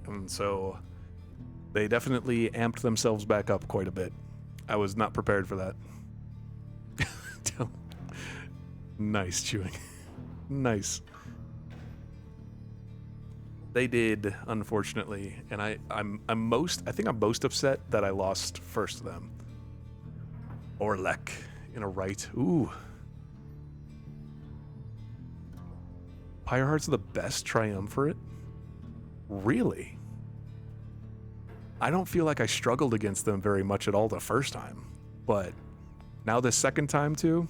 And so they definitely amped themselves back up quite a bit. I was not prepared for that. Nice chewing. Nice. They did, unfortunately, and I think I'm most upset that I lost first to them. Orlek in a right. Ooh. Pyre Hearts are the best triumvirate? Really? I don't feel like I struggled against them very much at all the first time, but now the second time too?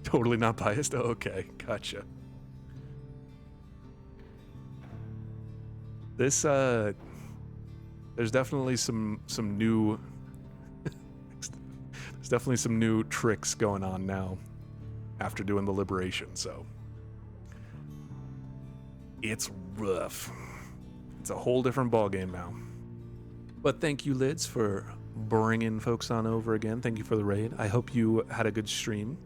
Totally not biased? Oh, okay, gotcha. This, there's definitely some new, there's definitely some new tricks going on now after doing the liberation, so. It's rough. It's a whole different ballgame now. But thank you, Lids, for bringing folks on over again. Thank you for the raid. I hope you had a good stream.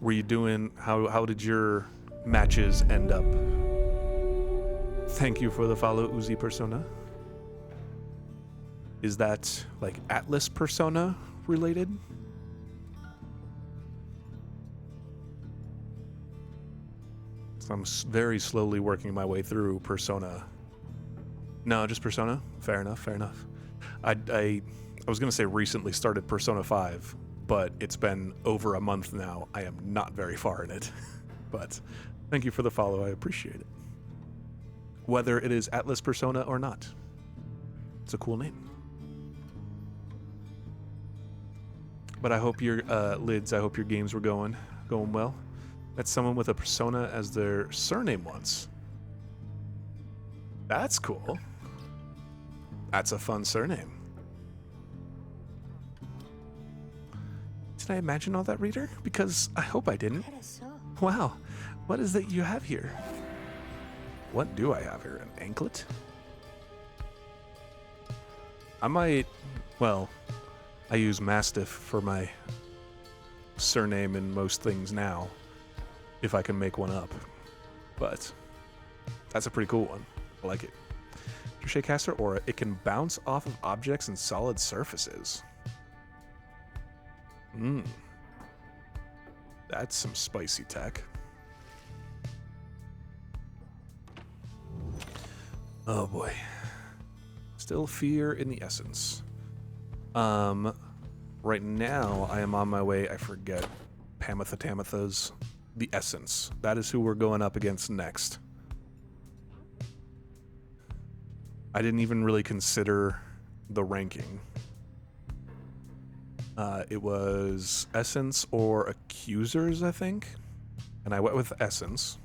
Were you doing, how did your matches end up? Thank you for the follow, Uzi Persona. Is that like Atlas Persona related? So I'm very slowly working my way through Persona. No, just Persona. Fair enough, fair enough. I was going to say recently started Persona 5, but it's been over a month now. I am not very far in it. But thank you for the follow. I appreciate it. Whether it is Atlas Persona or not. It's a cool name. But I hope your Lids, I hope your games were going well. That's someone with a Persona as their surname once. That's cool. That's a fun surname. Did I imagine all that, reader? Because I hope I didn't. Wow, what is that you have here? What do I have here? An anklet? I might... Well, I use Mastiff for my surname in most things now, if I can make one up. But that's a pretty cool one. I like it. Touché Caster Aura. It can bounce off of objects and solid surfaces. That's some spicy tech. Oh boy. Still fear in the essence. Right now I am on my way, I forget, Tamitha's the essence. That is who we're going up against next. I didn't even really consider the ranking. It was Essence or Accusers, I think. And I went with Essence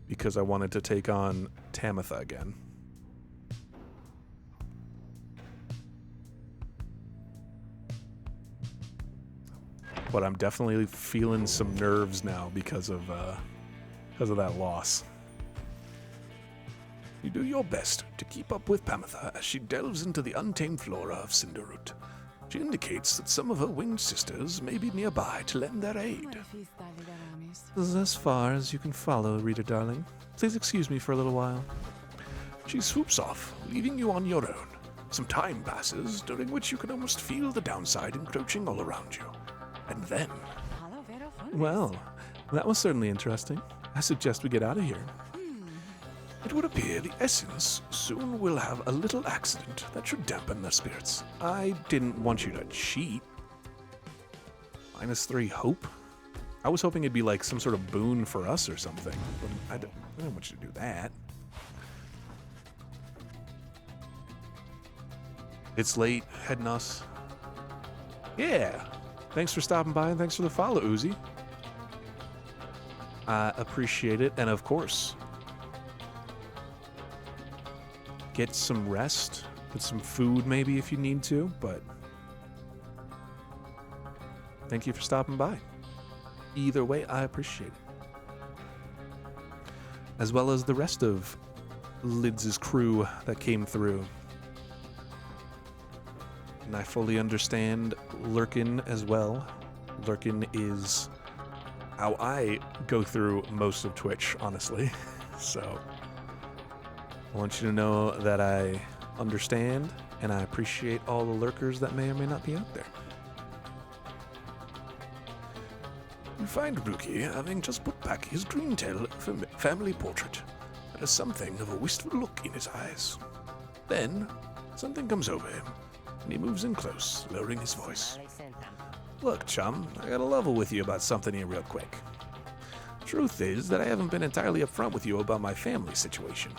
because I wanted to take on Tamitha again. But I'm definitely feeling some nerves now because of that loss. You do your best to keep up with Pamitha as she delves into the untamed flora of Cinderroot. She indicates that some of her winged sisters may be nearby to lend their aid. This is as far as you can follow, reader darling. Please excuse me for a little while. She swoops off, leaving you on your own. Some time passes, during which you can almost feel the downside encroaching all around you. And then... Well, that was certainly interesting. I suggest we get out of here. It would appear the Essence soon will have a little accident that should dampen their spirits. I didn't want you to cheat. -3 hope? I was hoping it'd be like some sort of boon for us or something, but I don't want you to do that. It's late, heading us. Yeah, thanks for stopping by and thanks for the follow, Uzi. I appreciate it, and of course, get some rest, get some food maybe if you need to, but thank you for stopping by. Either way, I appreciate it. As well as the rest of Lids' crew that came through. And I fully understand Lurkin as well. Lurkin is how I go through most of Twitch, honestly. So I want you to know that I understand and I appreciate all the lurkers that may or may not be out there. You find Ruki having just put back his Dreamtail family portrait. There is something of a wistful look in his eyes. Then, something comes over him, and he moves in close, lowering his voice. Look, chum, I gotta level with you about something here real quick. Truth is that I haven't been entirely upfront with you about my family situation.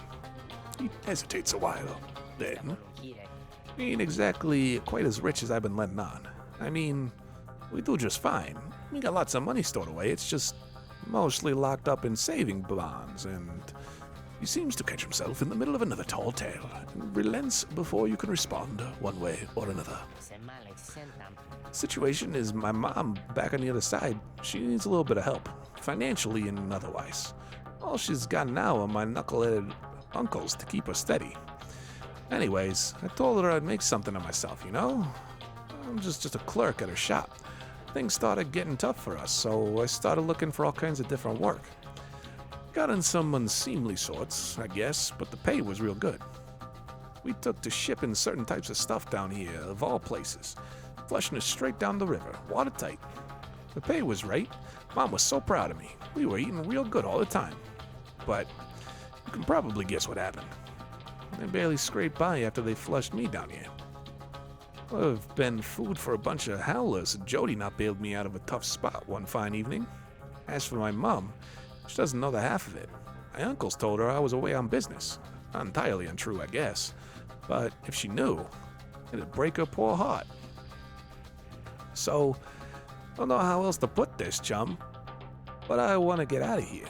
He hesitates a while. Then, we ain't exactly quite as rich as I've been letting on. I mean, we do just fine. We got lots of money stored away, it's just mostly locked up in saving bonds, and he seems to catch himself in the middle of another tall tale, and relents before you can respond one way or another. Situation is my mom back on the other side. She needs a little bit of help, financially and otherwise. All she's got now are my knuckleheaded uncles to keep her steady. Anyways, I told her I'd make something of myself, you know? I'm just a clerk at her shop. Things started getting tough for us, so I started looking for all kinds of different work. Got in some unseemly sorts, I guess, but the pay was real good. We took to shipping certain types of stuff down here, of all places, flushing it straight down the river, watertight. The pay was right. Mom was so proud of me. We were eating real good all the time. But you can probably guess what happened. They barely scraped by after they flushed me down here. Would have been food for a bunch of howlers if Jody not bailed me out of a tough spot one fine evening. As for my mom, she doesn't know the half of it. My uncles told her I was away on business. Not entirely untrue, I guess. But if she knew, it'd break her poor heart. So, don't know how else to put this, chum. But I want to get out of here.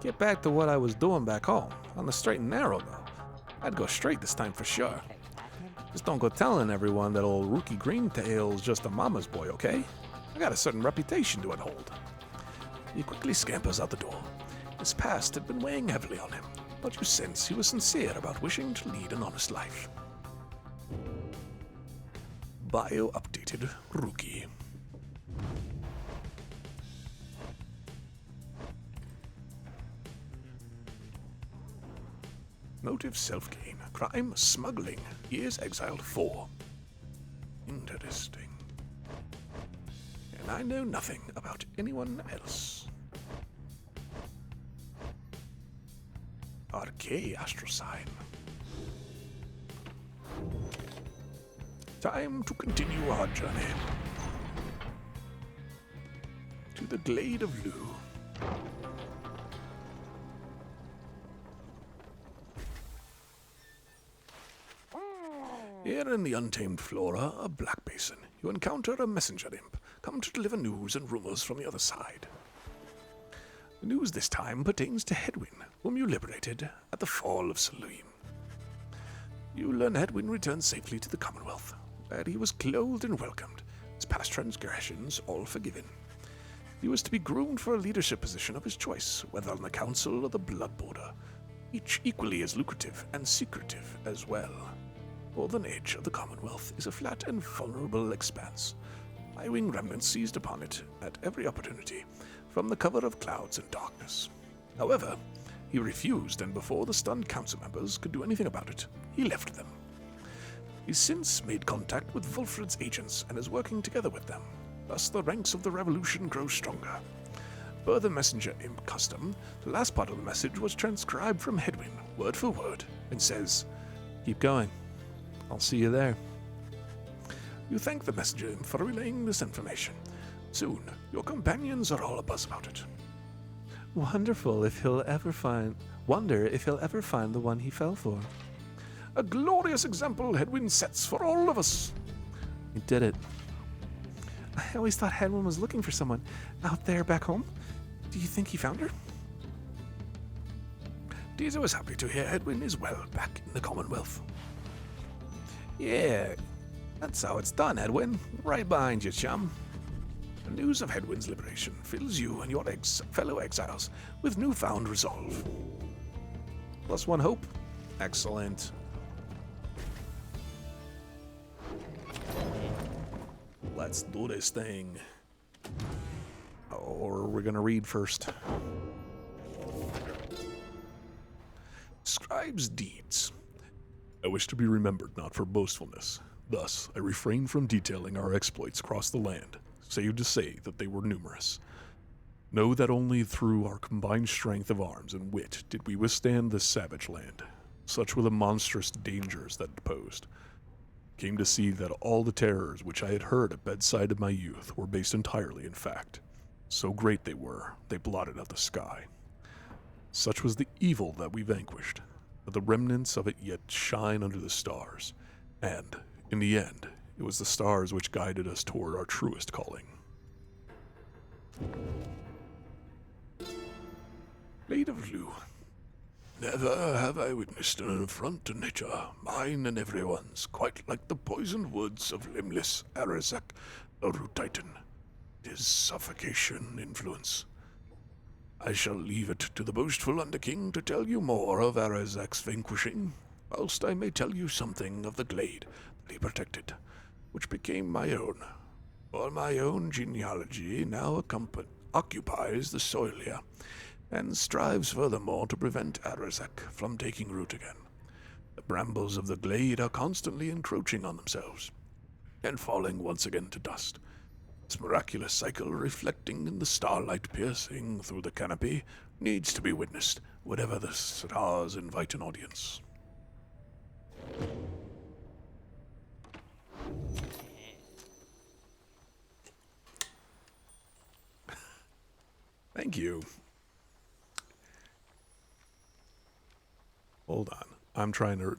Get back to what I was doing back home. On the straight and narrow, though. I'd go straight this time for sure. Just don't go telling everyone that old Rookie Greentail's just a mama's boy, okay? I got a certain reputation to uphold. He quickly scampers out the door. His past had been weighing heavily on him, but you sense he was sincere about wishing to lead an honest life. Bio updated Rookie. Motive self-gain. Crime smuggling. Years exiled 4. Interesting. And I know nothing about anyone else. RK Astral Sign. Time to continue our journey. To the Glade of Lu. Here in the untamed flora of Black Basin, you encounter a messenger imp, come to deliver news and rumors from the other side. The news this time pertains to Hedwyn, whom you liberated at the fall of Salim. You learn Hedwyn returned safely to the Commonwealth, where he was clothed and welcomed, his past transgressions all forgiven. He was to be groomed for a leadership position of his choice, whether on the Council or the Blood Border. each equally as lucrative and secretive as well. Northern edge of the Commonwealth is a flat and vulnerable expanse. My-wing remnants seized upon it at every opportunity, from the cover of clouds and darkness. However, he refused, and before the stunned council members could do anything about it, he left them. He's since made contact with Vulfred's agents and is working together with them. Thus, the ranks of the revolution grow stronger. Per the messenger imp custom, the last part of the message was transcribed from Hedwyn, word for word, and says, "Keep going. I'll see you there." You thank the messenger imp for relaying this information. Soon, your companions are all abuzz about it. Wonder if he'll ever find the one he fell for. A glorious example Hedwyn sets for all of us. He did it. I always thought Hedwyn was looking for someone out there back home. Do you think he found her? Deezer was happy to hear Hedwyn is well back in the Commonwealth. Yeah, that's how it's done, Hedwyn. Right behind you, chum. The news of Hedwyn's liberation fills you and your fellow exiles with newfound resolve. +1 hope. Excellent. Let's do this thing. Or we're gonna read first. Scribe's deeds. I wish to be remembered not for boastfulness. Thus, I refrain from detailing our exploits across the land, save to say that they were numerous. Know that only through our combined strength of arms and wit did we withstand this savage land. Such were the monstrous dangers that it posed. Came to see that all the terrors which I had heard at bedside of my youth were based entirely in fact. So great they were, they blotted out the sky. Such was the evil that we vanquished, that the remnants of it yet shine under the stars, and, in the end, it was the stars which guided us toward our truest calling. Blade of Lu. Never have I witnessed an affront to nature, mine and everyone's, quite like the poisoned woods of limbless Arazek, the root titan. His suffocation influence. I shall leave it to the boastful Underking to tell you more of Arazek's vanquishing, whilst I may tell you something of the glade that he protected, which became my own. For my own genealogy now occupies the soil here, and strives furthermore to prevent Arazek from taking root again. The brambles of the glade are constantly encroaching on themselves, and falling once again to dust. This miraculous cycle reflecting in the starlight piercing through the canopy needs to be witnessed whenever the stars invite an audience. Thank you. Hold on. I'm trying to...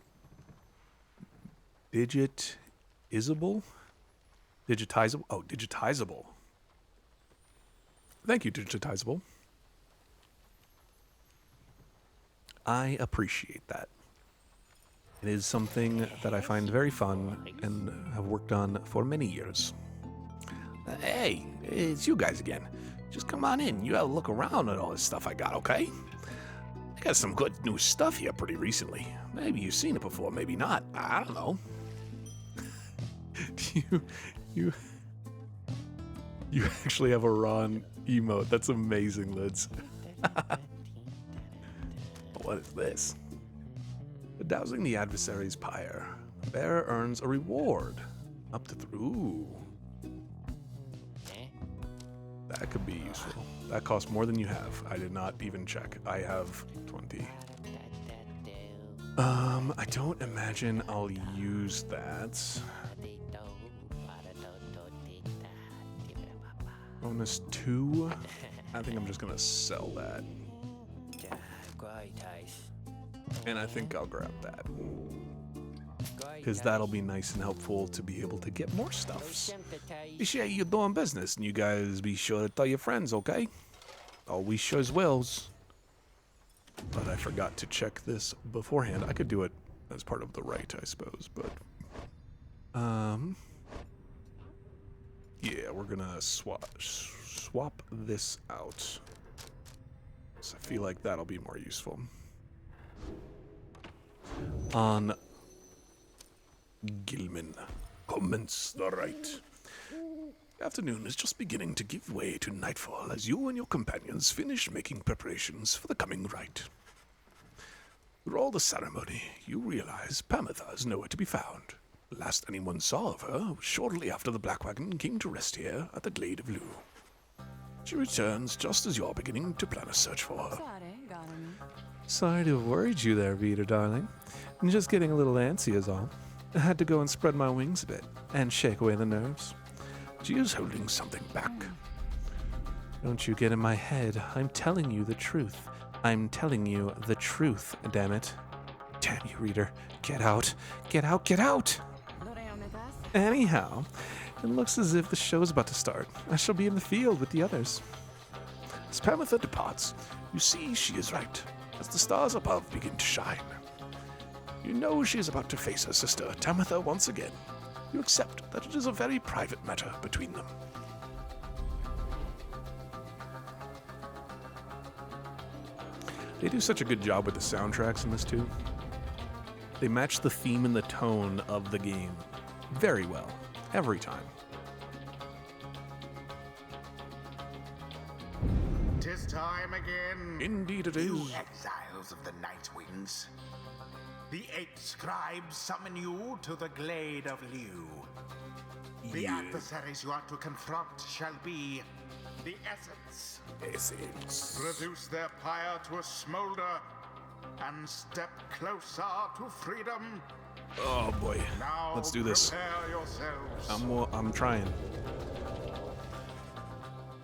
Digitizable? Oh, digitizable. Thank you, digitizable. I appreciate that. It is something that I find very fun and have worked on for many years. Hey, it's you guys again. Just come on in. You gotta look around at all this stuff I got, okay? I got some good new stuff here pretty recently. Maybe you've seen it before, maybe not. I don't know. You actually have a Ron emote. That's amazing, Lids. What is this? Dousing the adversary's pyre. The bearer earns a reward. Up to ooh. That could be useful. That costs more than you have. I did not even check. I have 20. I don't imagine I'll use that. Bonus 2. I think I'm just gonna sell that. And I think I'll grab that. Because that'll be nice and helpful to be able to get more stuffs. Be sure you're doing business, and you guys be sure to tell your friends, okay? Always shows wills. But I forgot to check this beforehand. I could do it as part of the right, I suppose, but... yeah, we're gonna swap this out. So I feel like that'll be more useful. on Gilman. Commence the rite. Afternoon is just beginning to give way to nightfall as you and your companions finish making preparations for the coming rite. Through all the ceremony, you realize Pamitha is nowhere to be found. The last anyone saw of her was shortly after the Black Wagon came to rest here at the Glade of Lu. She returns just as you're beginning to plan a search for her. Sorry to have worried you there, Vita, darling. I'm just getting a little antsy is all. I had to go and spread my wings a bit and shake away the nerves. She is holding something back. Don't you get in my head. I'm telling you the truth. I'm telling you the truth, damn it. Damn you, reader. Get out. Get out. Get out! Anyhow, it looks as if the show's about to start. I shall be in the field with the others. As Pamitha departs, you see she is right, as the stars above begin to shine. You know she is about to face her sister, Tamitha, once again. You accept that it is a very private matter between them. They do such a good job with the soundtracks in this too. They match the theme and the tone of the game very well, every time. 'Tis time again. Indeed it You is. exiles of the Night Winds. The 8 scribes summon you to the Glade of Liu. The adversaries you are to confront shall be the Essence. Reduce their pyre to a smolder and step closer to freedom. Oh boy, Now let's do this. prepare yourselves. I'm trying.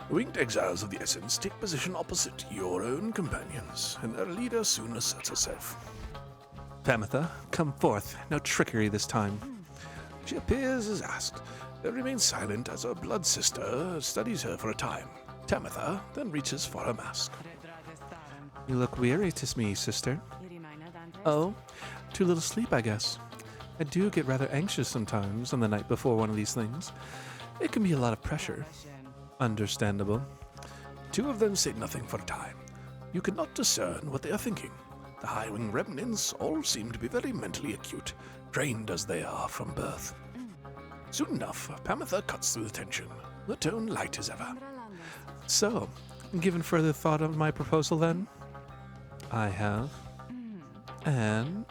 The winged exiles of the Essence take position opposite your own companions, and their leader soon asserts herself. Pamitha, come forth. No trickery this time. She appears as asked, then remains silent as her blood sister studies her for a time. Tamitha then reaches for her mask. You look weary to me, sister. Oh, too little sleep, I guess. I do get rather anxious sometimes on the night before one of these things. It can be a lot of pressure. Understandable. Two of them say nothing for a time. You cannot discern what they are thinking. The high-wing remnants all seem to be very mentally acute, trained as they are from birth. Soon enough, Pamitha cuts through the tension, the tone light as ever. So, given further thought of my proposal then? I have. And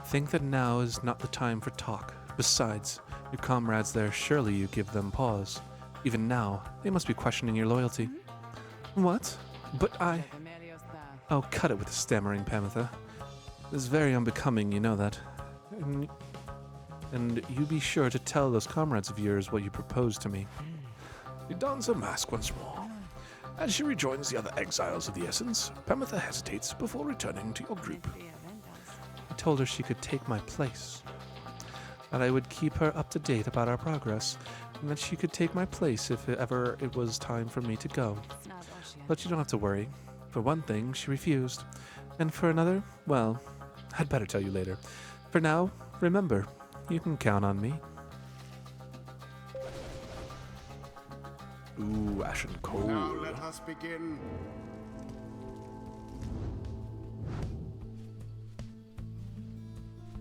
think that now is not the time for talk. Besides, your comrades there, surely you give them pause. Even now, they must be questioning your loyalty. What? But I... Oh, cut it with the stammering, Pamitha. It's very unbecoming, you know that. And you be sure to tell those comrades of yours what you propose to me. She dons her mask once more. As she rejoins the other exiles of the Essence, Pamitha hesitates before returning to your group. I told her she could take my place. That I would keep her up to date about our progress, and that she could take my place if ever it was time for me to go. But you don't have to worry. For one thing, she refused. And for another, well, I'd better tell you later. For now, remember, you can count on me. Ooh, ashen cold. Now let us begin.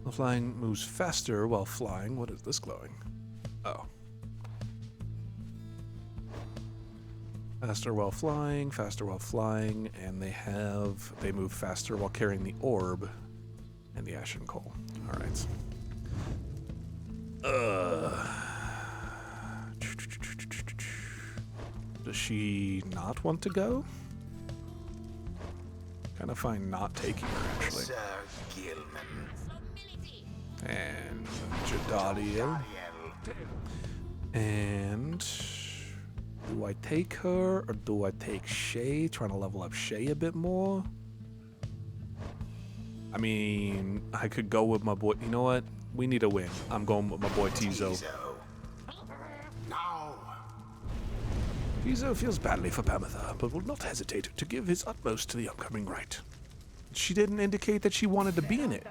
The flying moves faster while flying. What is this glowing? Oh. Faster while flying, and they move faster while carrying the orb and the ashen coal. Alright. Does she not want to go? Kind of fine not taking her, actually. Sir Gilman. And Jadadiel. And do I take her or do I take Shay? Trying to level up Shay a bit more. I mean, I could go with my boy. You know what? We need a win. I'm going with my boy Tizo. Now. Tizo feels badly for Pamitha, but will not hesitate to give his utmost to the upcoming rite. She didn't indicate that she wanted to be in it.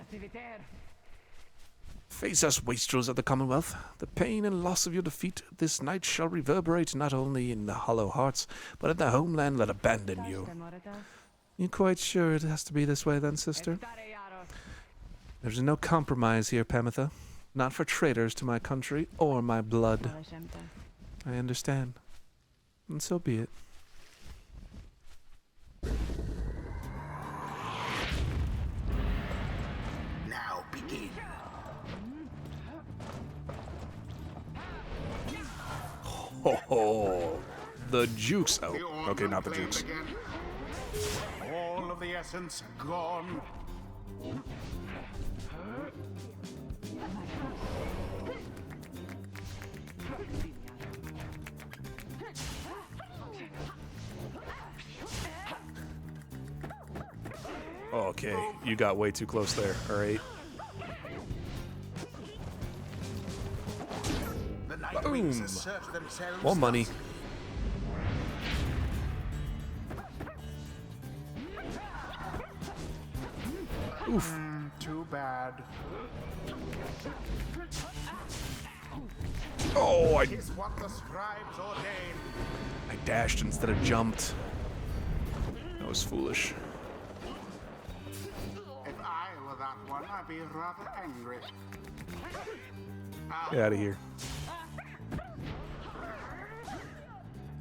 Face us, wastrels of the Commonwealth. The pain and loss of your defeat this night shall reverberate not only in the hollow hearts, but in the homeland that abandoned you. You quite sure it has to be this way then, sister? There's no compromise here, Pamitha. Not for traitors to my country or my blood. I understand. And so be it. Now begin. Ho ho! The jukes. Oh, okay, not the jukes. All of the essence gone. Okay, you got way too close there. All right. The night Boom. wings assert themselves. More money. Oof. Too bad. Oh, Is what the scribes ordained. I dashed instead of jumped. That was foolish. If I were that one, I'd be rather angry. Get out of here.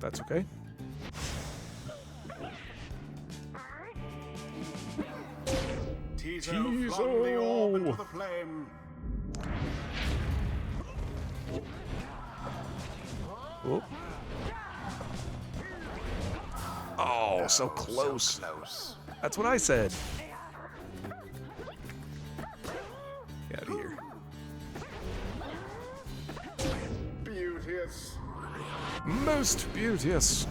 That's okay. Tizo flung the orb into the flame. Oh. Oh, so close. So close. That's what I said. Get out of here. Beauteous. Most beauteous.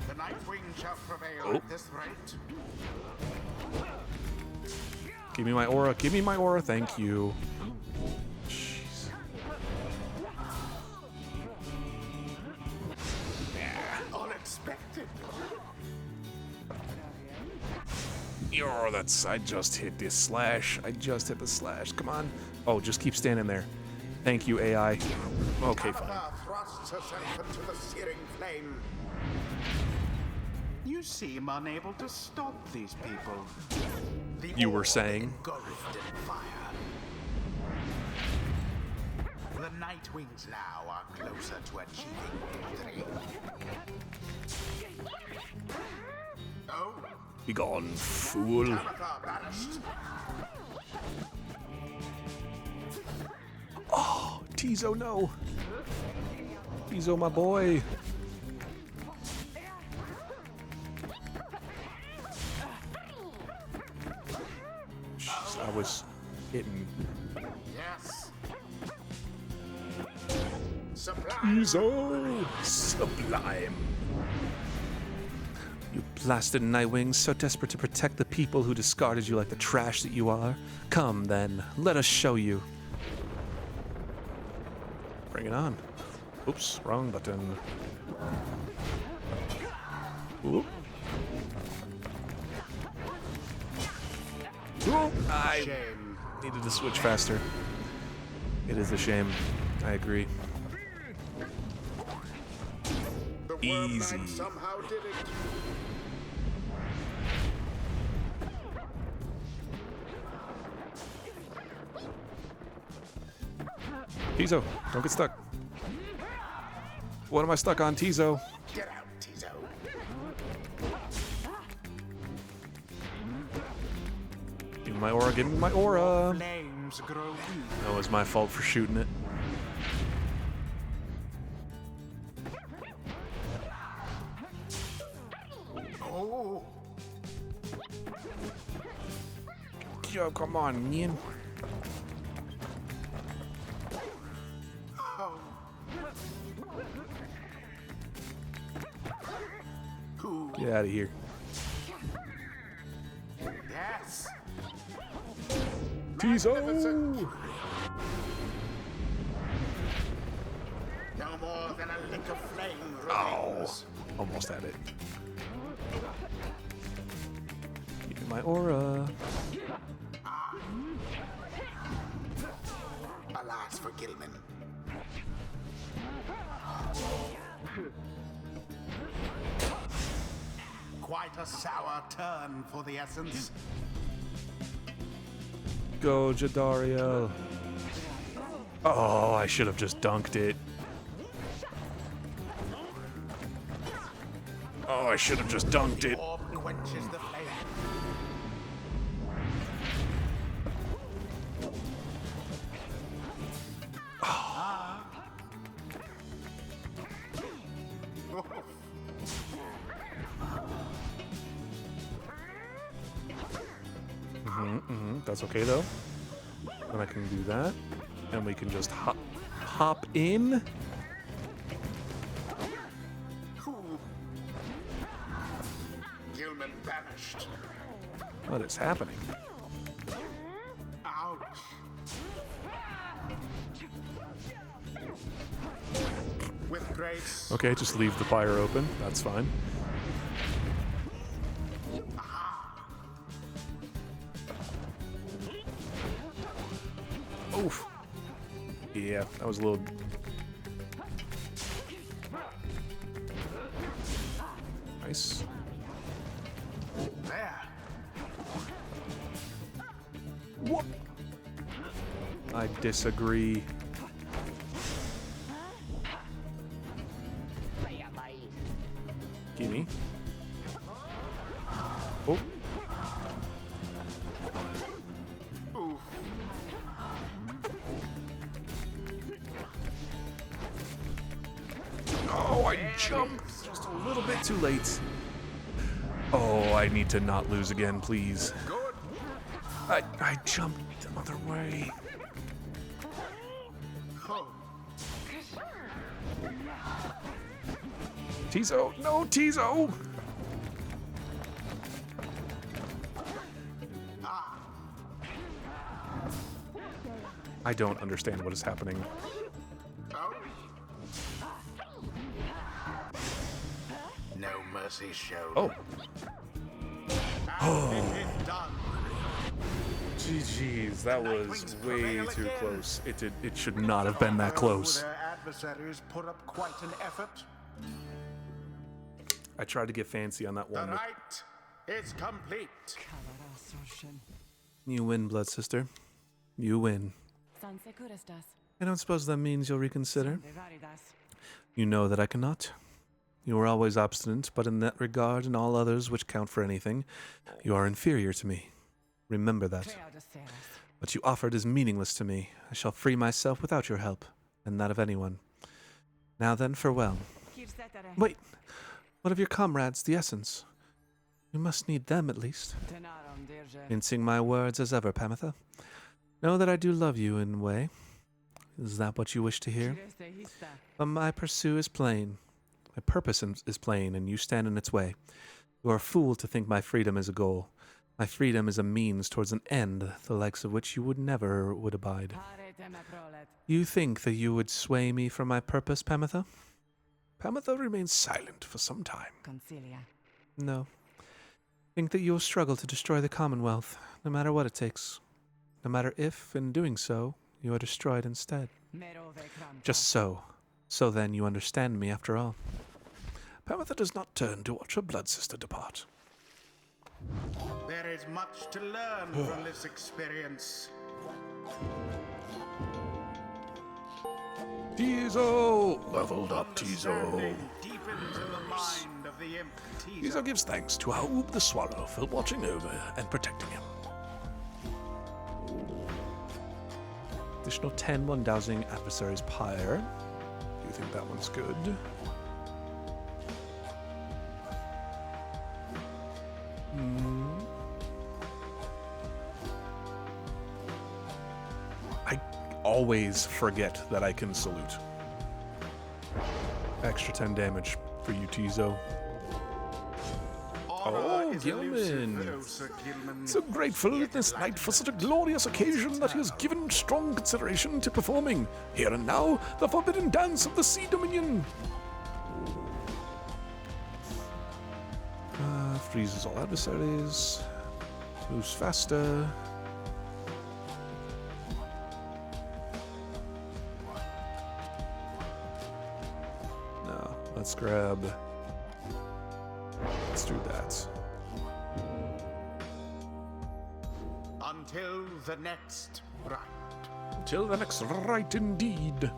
The night wing shall prevail at this rate. Give me my aura. Give me my aura. Thank you. Jeez. Unexpected. Oh, that's. I just hit this slash. I just hit the slash. Come on. Oh, just keep standing there. Thank you, AI. Okay, fine. Tabitha thrusts herself into the searing flame. You seem unable to stop these people. The You were orb saying? engulfed in fire. The night wings now are closer to achieving victory. Oh, Be gone, fool. Tabitha banished. Tizo, no. Tizo, my boy. Jeez, I was hitting. Yes. Supply. Tizo, sublime. You blasted Nightwing, so desperate to protect the people who discarded you like the trash that you are. Come then, let us show you. Bring it on. Oops, wrong button. Oop. Oop. I Shame. needed to switch faster. It is a shame. I agree. The Easy. Wormman somehow did it. Tizo, don't get stuck. What am I stuck on, Tizo? Get out, Tizo. Give me my aura, give me my aura. Flames grow weak. That was my fault for shooting it. Oh, Yo, come on, man. oh. Who? Get out of here. Yes. Tizo! Magnificent. No more than a lick of flame Oh, remains. almost had it. Give me my aura. Alas for Gilman. quite a sour turn for the essence. Go, Jadariel. Oh, I should have just dunked it. Oh, I should have just dunked it. Orb quenches the flame. That's okay though. Then I can do that, and we can just hop in. Gilman vanished. What is happening? Ouch. With grace. Okay, just leave the fire open. That's fine. Oof. Yeah, that was a little... Nice. There. What? I disagree. Gimme. Oh. Oh, I jumped just a little bit too late. Oh, I need to not lose again, please. Good. I jumped the other way. Oh. Tizo, no, Tizo! I don't understand what is happening. Oh. No mercy shown. Oh. And it is done. GG's, that was way too close. It should not have been that close. Their adversaries put up quite an effort. I tried to get fancy on that The one. But rite is complete. you win, blood sister. You win. I don't suppose that means you'll reconsider. You know that I cannot. You are always obstinate, but in that regard and all others which count for anything, you are inferior to me. Remember that. What you offered is meaningless to me. I shall free myself without your help, and that of anyone. Now then, farewell. Wait, what of your comrades, the Essence? You must need them at least. Mincing my words as ever, Pamitha. Know that I do love you in a way. Is that what you wish to hear? But my pursuit is plain. My purpose is plain, and you stand in its way. You are a fool to think my freedom is a goal. My freedom is a means towards an end, the likes of which you would never abide. You think that you would sway me from my purpose, Pamitha? Pamitha remains silent for some time. No. Think that you will struggle to destroy the Commonwealth, no matter what it takes. No matter if, in doing so, you are destroyed instead. Just so. So then you understand me after all. Pamitha does not turn to watch her blood sister depart. There is much to learn from this experience. Tizo! Leveled up, Tizo. Understanding deepens in the mind of the imp Tizo gives thanks to Haub the Swallow for watching over and protecting him. Additional 10 when dousing adversaries' Pyre. Do you think that one's good? I always forget that I can salute. Extra 10 damage for you, Tizo. Oh, Gilman. So grateful in this night for such a glorious occasion that he has given strong consideration to performing, here and now, the forbidden dance of the Sea Dominion. Freezes all adversaries. Moves faster. No, let's grab Let's do that. Until the next rite. Until the next rite, indeed.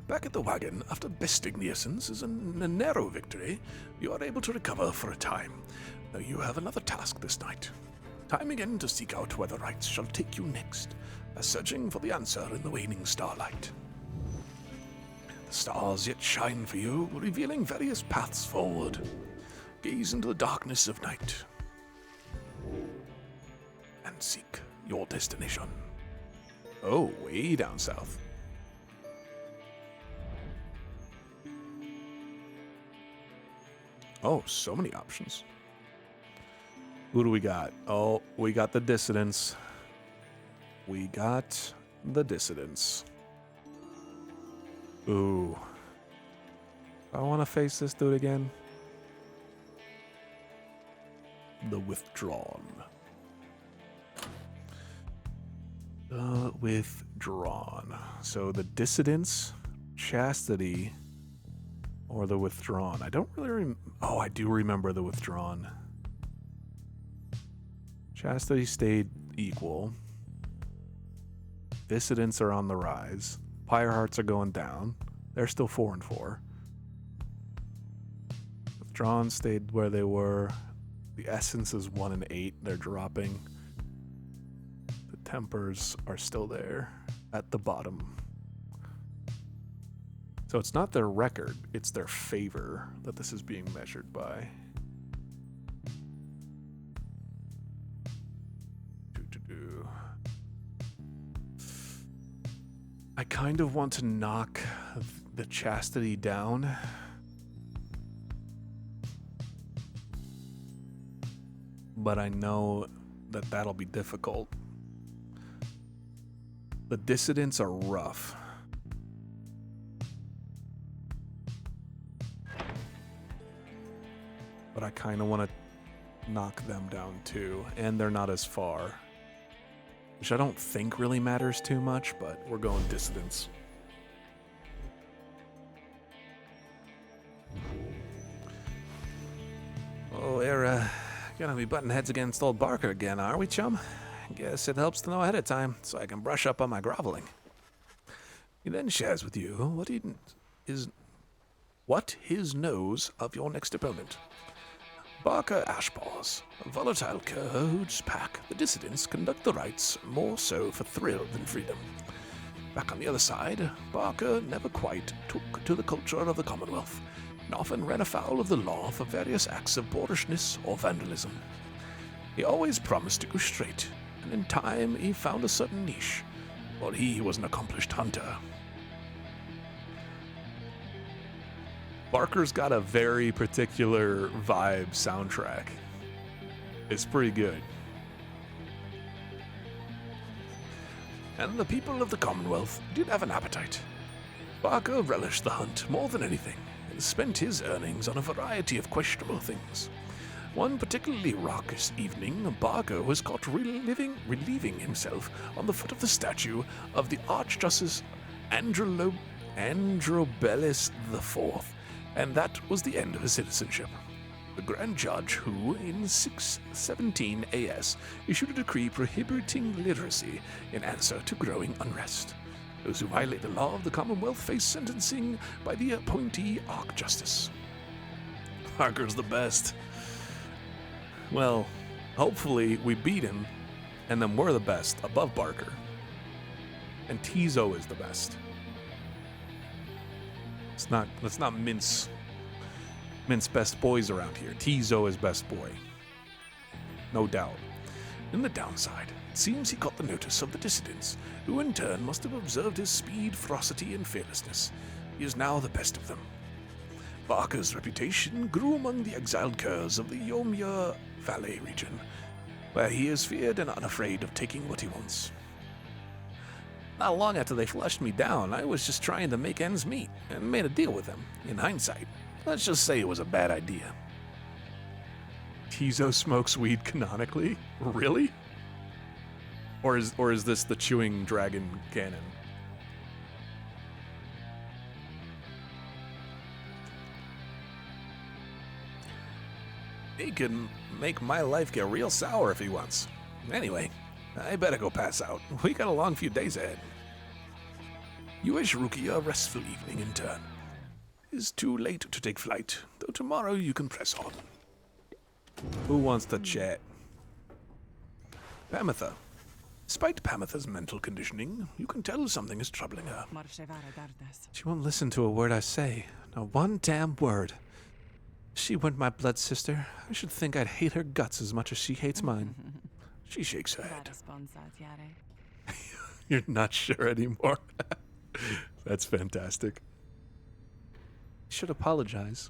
Back at the wagon, after besting the essence is a narrow victory, you are able to recover for a time. Now you have another task this night. Time again to seek out where the rites shall take you next, as searching for the answer in the waning starlight. The stars yet shine for you, revealing various paths forward. Gaze into the darkness of night and seek your destination. Oh, way down south. Oh, so many options. Who do we got? Oh, we got the dissidents. We got the dissidents. Ooh. I want to face this dude again. The withdrawn. The withdrawn. So the dissidents, chastity, or the withdrawn. I don't really oh, I do remember the withdrawn. Chastity stayed equal. Dissidents are on the rise. Pyre hearts are going down. They're still 4 and 4. Withdrawn stayed where they were. The essence is 1 and 8. They're dropping. The tempers are still there at the bottom. So it's not their record, it's their favor that this is being measured by. I kind of want to knock the chastity down. But I know that that'll be difficult. The dissidents are rough. But I kind of want to knock them down too, and they're not as far. Which I don't think really matters too much, but we're going dissidents. Oh, we're gonna be butting heads against old Barker again, are we, chum? Guess it helps to know ahead of time, so I can brush up on my groveling. He then shares with you what his knows of your next opponent. Barker Ashpaws, a volatile cur whose pack, the dissidents, conduct the rites more so for thrill than freedom. Back on the other side, Barker never quite took to the culture of the Commonwealth, and often ran afoul of the law for various acts of boorishness or vandalism. He always promised to go straight, and in time he found a certain niche, for he was an accomplished hunter. Barker's got a very particular vibe soundtrack. It's pretty good. And the people of the Commonwealth did have an appetite. Barker relished the hunt more than anything, and spent his earnings on a variety of questionable things. One particularly raucous evening, Barker was caught relieving himself on the foot of the statue of the Archjustice Androbellus IV, and that was the end of his citizenship. The Grand Judge, who, in 617 AS, issued a decree prohibiting literacy in answer to growing unrest. Those who violate the law of the Commonwealth face sentencing by the appointee Archjustice. Barker's the best. Well, hopefully we beat him, and then we're the best, above Barker. And Tizo is the best. Let's not mince best boys around here. Tizo is best boy. No doubt. In the downside, it seems he caught the notice of the dissidents, who in turn must have observed his speed, ferocity, and fearlessness. He is now the best of them. Barker's reputation grew among the exiled curs of the Yomya Valley region, where he is feared and unafraid of taking what he wants. Not long after they flushed me down, I was just trying to make ends meet, and made a deal with them. In hindsight, let's just say it was a bad idea. Tizo smokes weed canonically? Really? Or is this the chewing dragon cannon? He can make my life get real sour if he wants. Anyway, I better go pass out. We got a long few days ahead. You wish Rukia a restful evening in turn. It's too late to take flight, though tomorrow you can press on. Who wants to chat? Pamitha. Despite Pamitha's mental conditioning, you can tell something is troubling her. She won't listen to a word I say. Not one damn word. If she weren't my blood sister, I should think I'd hate her guts as much as she hates mine. She shakes her head. You're not sure anymore. That's fantastic. I should apologize.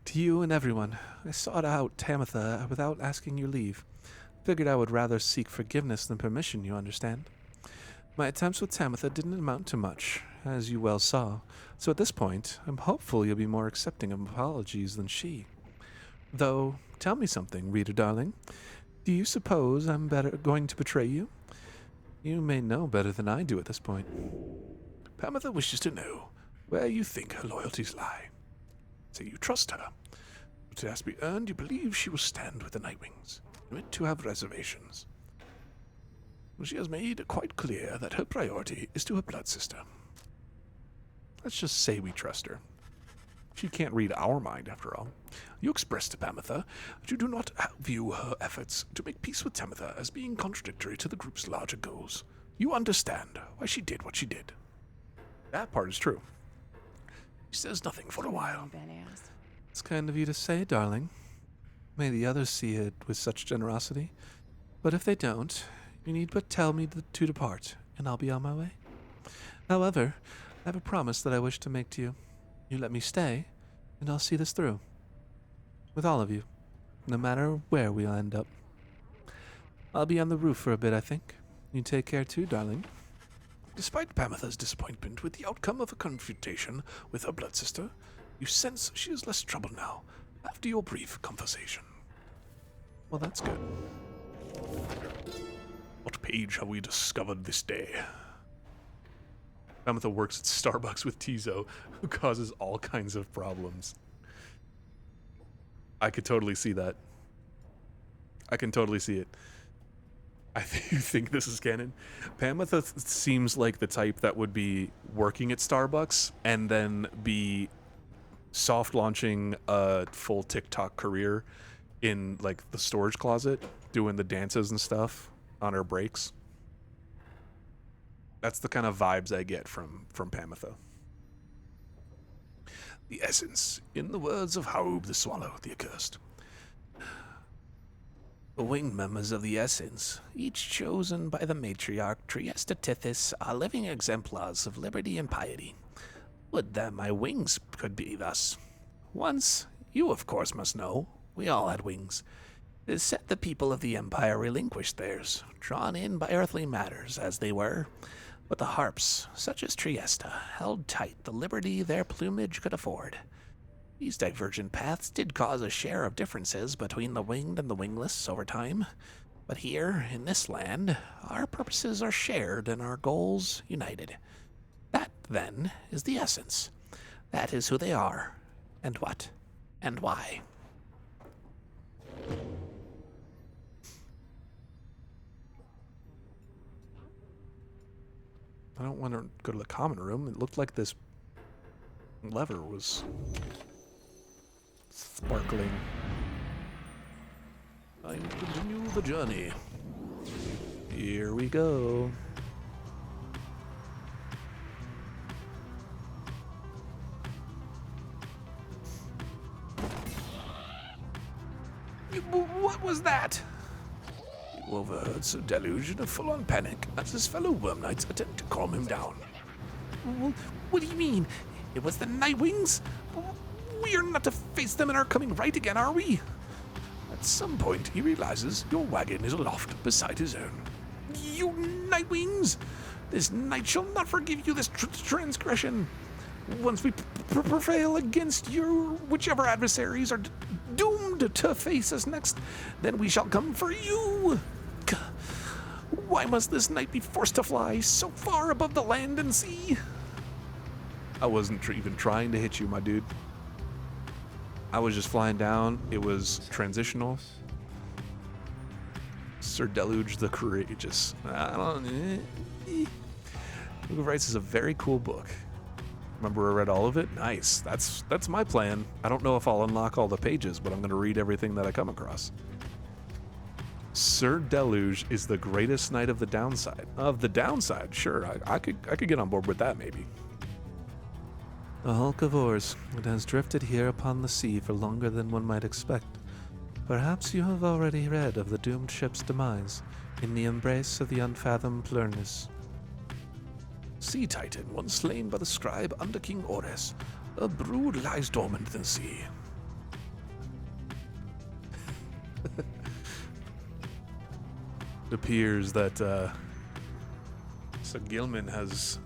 To you and everyone. I sought out Tamitha without asking your leave. Figured I would rather seek forgiveness than permission, you understand? My attempts with Tamitha didn't amount to much, as you well saw, so at this point, I'm hopeful you'll be more accepting of apologies than she. Though, tell me something, reader darling. Do you suppose I'm going to betray you? You may know better than I do at this point. Pamitha wishes to know where you think her loyalties lie. Say you trust her, but it has to be earned. You believe she will stand with the Nightwings. Admit to have reservations. She has made it quite clear that her priority is to her blood sister. Let's just say we trust her. She can't read our mind, after all. You express to Pamitha that you do not view her efforts to make peace with Tamitha as being contradictory to the group's larger goals. You understand why she did what she did. That part is true. She says nothing for a while. It's kind of you to say, darling. May the others see it with such generosity. But if they don't, you need but tell me to depart, and I'll be on my way. However, I have a promise that I wish to make to you. You let me stay, and I'll see this through. With all of you, no matter where we'll end up. I'll be on the roof for a bit, I think. You take care too, darling. Despite Pamitha's disappointment with the outcome of a confrontation with her blood sister, you sense she is less troubled now, after your brief conversation. Well, that's good. What page have we discovered this day? Pamitha works at Starbucks with Tizo, who causes all kinds of problems. I could totally see that. I can totally see it. I think this is canon. Pamitha seems like the type that would be working at Starbucks and then be soft launching a full TikTok career in like the storage closet, doing the dances and stuff on her breaks. That's the kind of vibes I get from Pamitha. The essence, in the words of Harub the Swallow, the Accursed. The winged members of the Essence, each chosen by the matriarch Triesta Tithys, are living exemplars of liberty and piety. Would that my wings could be thus. Once, you of course must know, we all had wings. It is said the people of the Empire relinquished theirs, drawn in by earthly matters as they were, but the harps, such as Triesta, held tight the liberty their plumage could afford. These divergent paths did cause a share of differences between the winged and the wingless over time, but here, in this land, our purposes are shared and our goals united. That, then, is the essence. That is who they are, and what, and why. I don't want to go to the common room. It looked like this lever was sparkling. Time to continue the journey. Here we go. What was that? You overheard Sir Deluge in a full-on panic as his fellow Worm Knights attempt to calm him down. What do you mean? It was the Nightwings? We are not to face them and are coming right again, are we? At some point, he realizes your wagon is aloft beside his own. You Nightwings! This knight shall not forgive you this transgression. Once we prevail against your whichever adversaries are doomed to face us next, then we shall come for you. Why must this knight be forced to fly so far above the land and sea? I wasn't even trying to hit you, my dude. I was just flying down. It was transitional. Sir Deluge the Courageous. Book of Rites is a very cool book. Remember I read all of it? Nice. That's my plan. I don't know if I'll unlock all the pages, but I'm going to read everything that I come across. Sir Deluge is the greatest knight of the downside. Of the downside, sure. I could get on board with that, maybe. A hulk of oars. It has drifted here upon the sea for longer than one might expect. Perhaps you have already read of the doomed ship's demise in the embrace of the unfathomed Plurnus. Sea Titan, once slain by the scribe under King Ores. A brood lies dormant in the sea. It appears that Sir Gilman has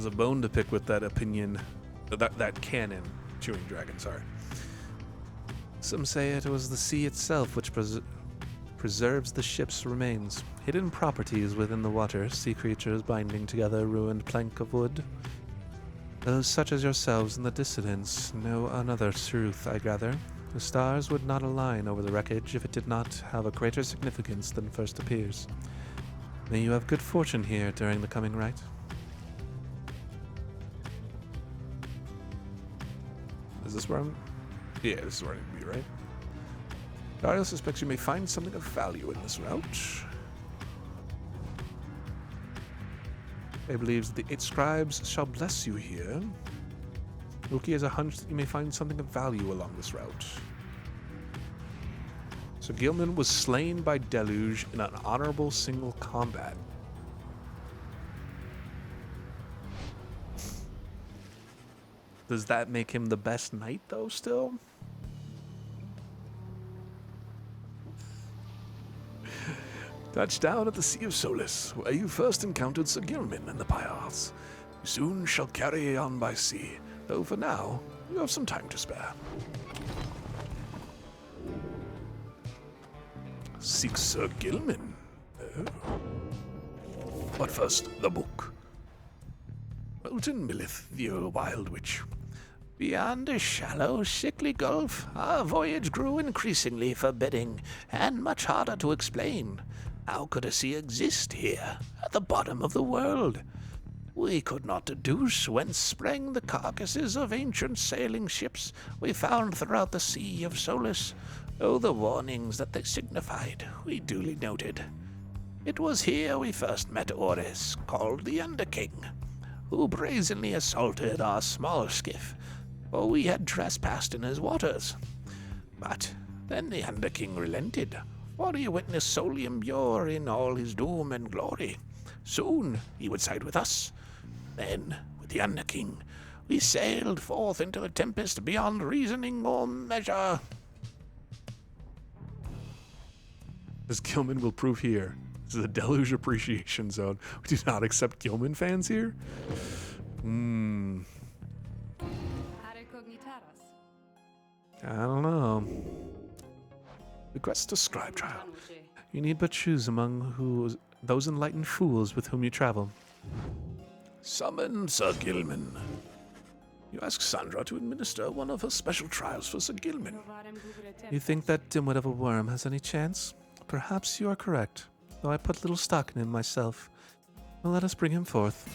a bone to pick with that opinion, that canon, chewing dragon, sorry. Some say it was the sea itself which preserves the ship's remains. Hidden properties within the water, sea creatures binding together ruined plank of wood. Those such as yourselves in the dissidents know another truth, I gather. The stars would not align over the wreckage if it did not have a greater significance than first appears. May you have good fortune here during the coming rite. Is this where I'm? Yeah, this is where I need to be, right? Dario suspects you may find something of value in this route. He believes the 8 scribes shall bless you here. Loki has a hunch that you may find something of value along this route. So Gilman was slain by Deluge in an honorable single combat. Does that make him the best knight, though, still? Touchdown at the Sea of Solace, where you first encountered Sir Gilman and the Pyres. You soon shall carry on by sea, though for now, you have some time to spare. Seek Sir Gilman? Oh. But first, the book. Molten Millith, the old wild witch. Beyond a shallow, sickly gulf, our voyage grew increasingly forbidding and much harder to explain. How could a sea exist here, at the bottom of the world? We could not deduce whence sprang the carcasses of ancient sailing ships we found throughout the Sea of Solace, though the warnings that they signified we duly noted. It was here we first met Ores, called the Underking, who brazenly assaulted our small skiff, for we had trespassed in his waters. But then the Underking relented, for he witnessed Solium Bure in all his doom and glory. Soon he would side with us. Then, with the Underking, we sailed forth into the tempest beyond reasoning or measure. As Gilman will prove here, this is a Deluge appreciation zone. We do not accept Gilman fans here? I don't know. Request to scribe trial. You need but choose among those enlightened fools with whom you travel. Summon Sir Gilman. You ask Sandra to administer one of her special trials for Sir Gilman. You think that dimwit of a worm has any chance? Perhaps you are correct, though I put little stock in him myself. Well, let us bring him forth.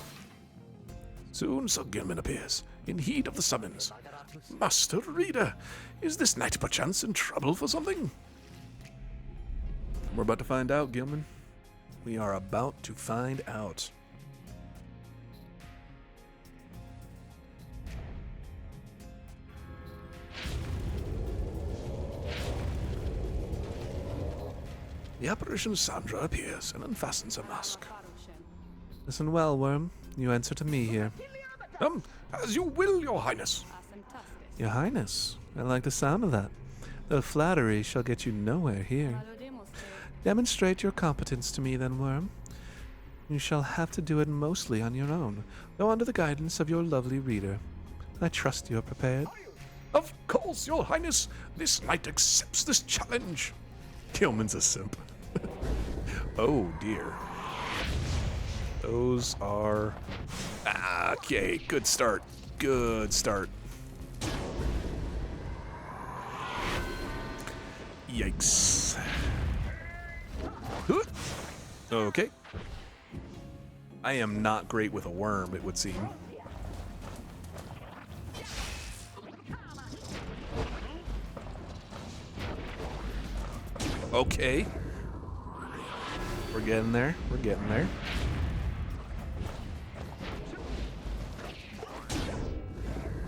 Soon Sir Gilman appears, in heed of the summons. Master Reader, is this knight perchance in trouble for something? We're about to find out, Gilman. We are about to find out. The apparition of Sandra appears and unfastens her mask. Listen well, Worm. You answer to me here. As you will, Your Highness. Your Highness, I like the sound of that. Though flattery shall get you nowhere here. Demonstrate your competence to me, then, Worm. You shall have to do it mostly on your own, though under the guidance of your lovely reader. I trust you are prepared. Of course, Your Highness. This knight accepts this challenge. Gilman's a simp. Oh, dear. Those are... Okay, good start. Good start. Yikes. Okay. I am not great with a worm, it would seem. Okay. We're getting there. We're getting there.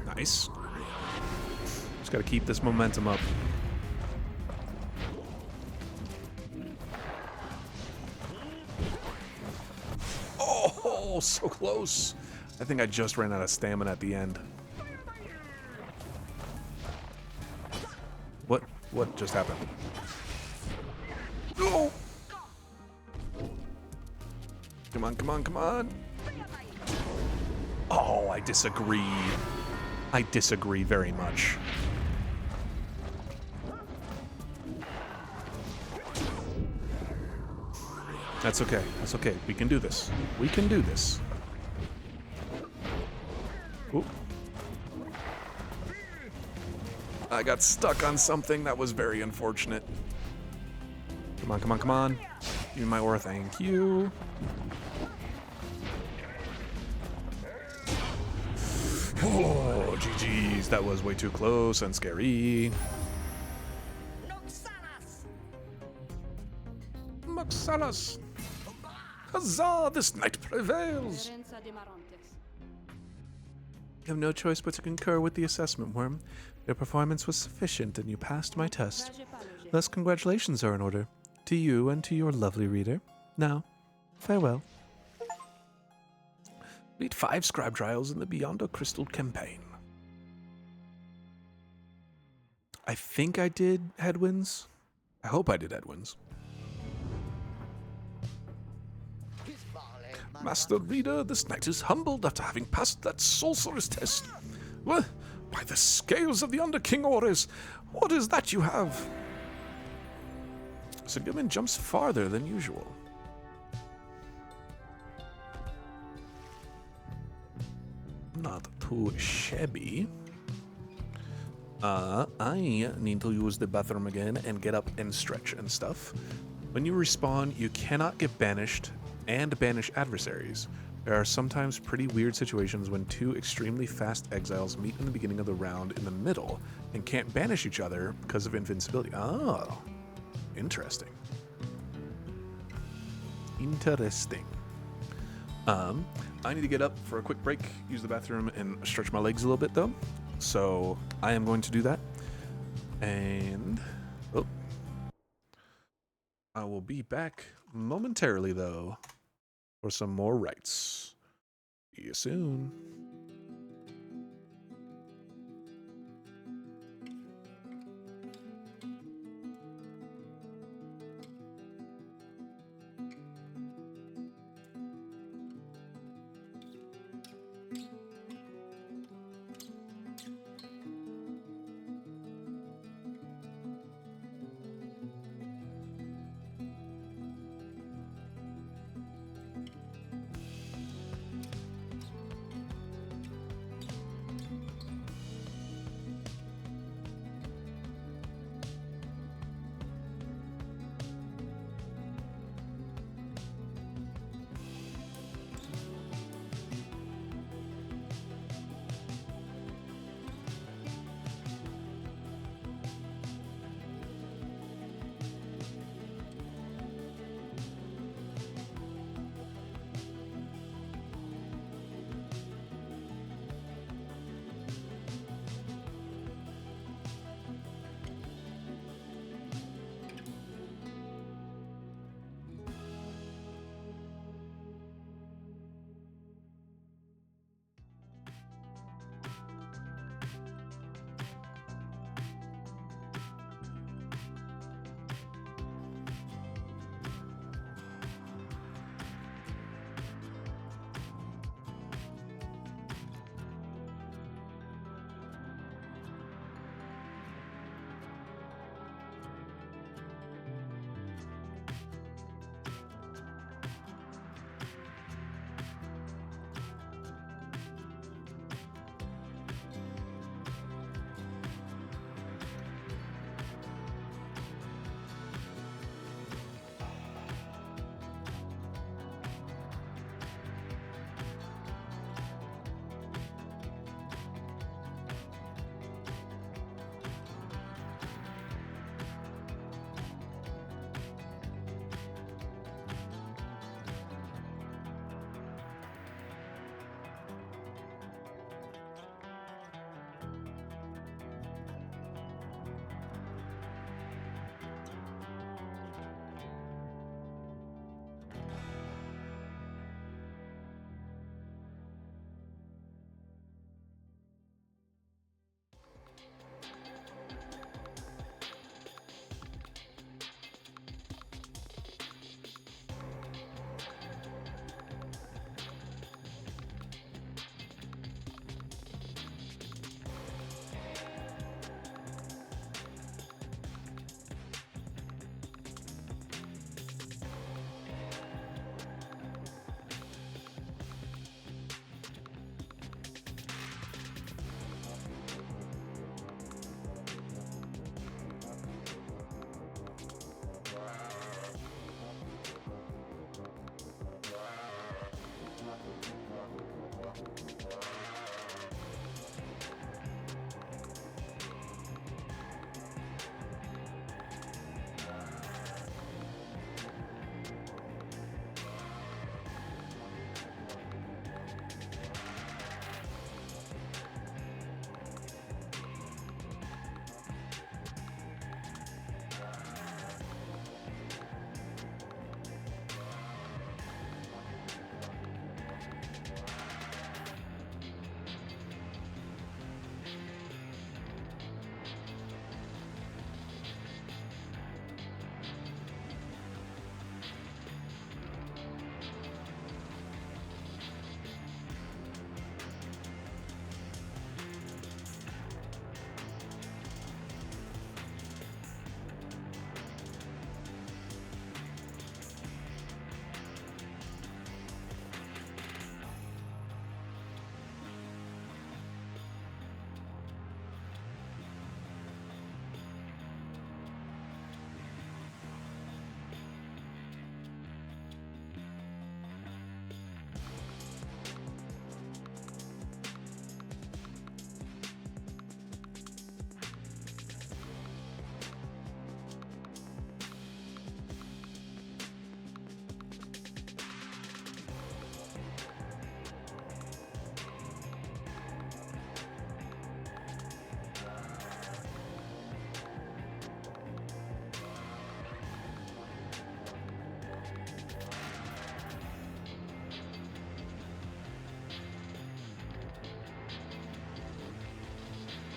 Nice. Just gotta keep this momentum up. Oh, so close. I think I just ran out of stamina at the end. What just happened? No! Come on, come on, come on. Oh, I disagree. I disagree very much. That's okay. That's okay. We can do this. We can do this. Ooh. I got stuck on something that was very unfortunate. Come on, come on, come on. Give me my aura, thank you. Oh, GG's. That was way too close and scary. Moxalas! Huzzah! This knight prevails! You have no choice but to concur with the assessment, Worm. Your performance was sufficient and you passed my test. Thus, congratulations are in order. To you and to your lovely reader. Now, farewell. Read 5 scribe trials in the Beyond a Crystal campaign. I think I did headwinds. I hope I did headwinds. Master Reader, this knight is humbled after having passed that sorcerer's test. What? By the scales of the Under King Ores, what is that you have? Sir Gilman jumps farther than usual. Not too shabby. I need to use the bathroom again and get up and stretch and stuff. When you respawn, you cannot get banished and banish adversaries. There are sometimes pretty weird situations when 2 extremely fast exiles meet in the beginning of the round in the middle and can't banish each other because of invincibility. Oh, interesting. Interesting. I need to get up for a quick break, use the bathroom, and stretch my legs a little bit, though. So I am going to do that. And I will be back momentarily, though, for some more rites. See you soon.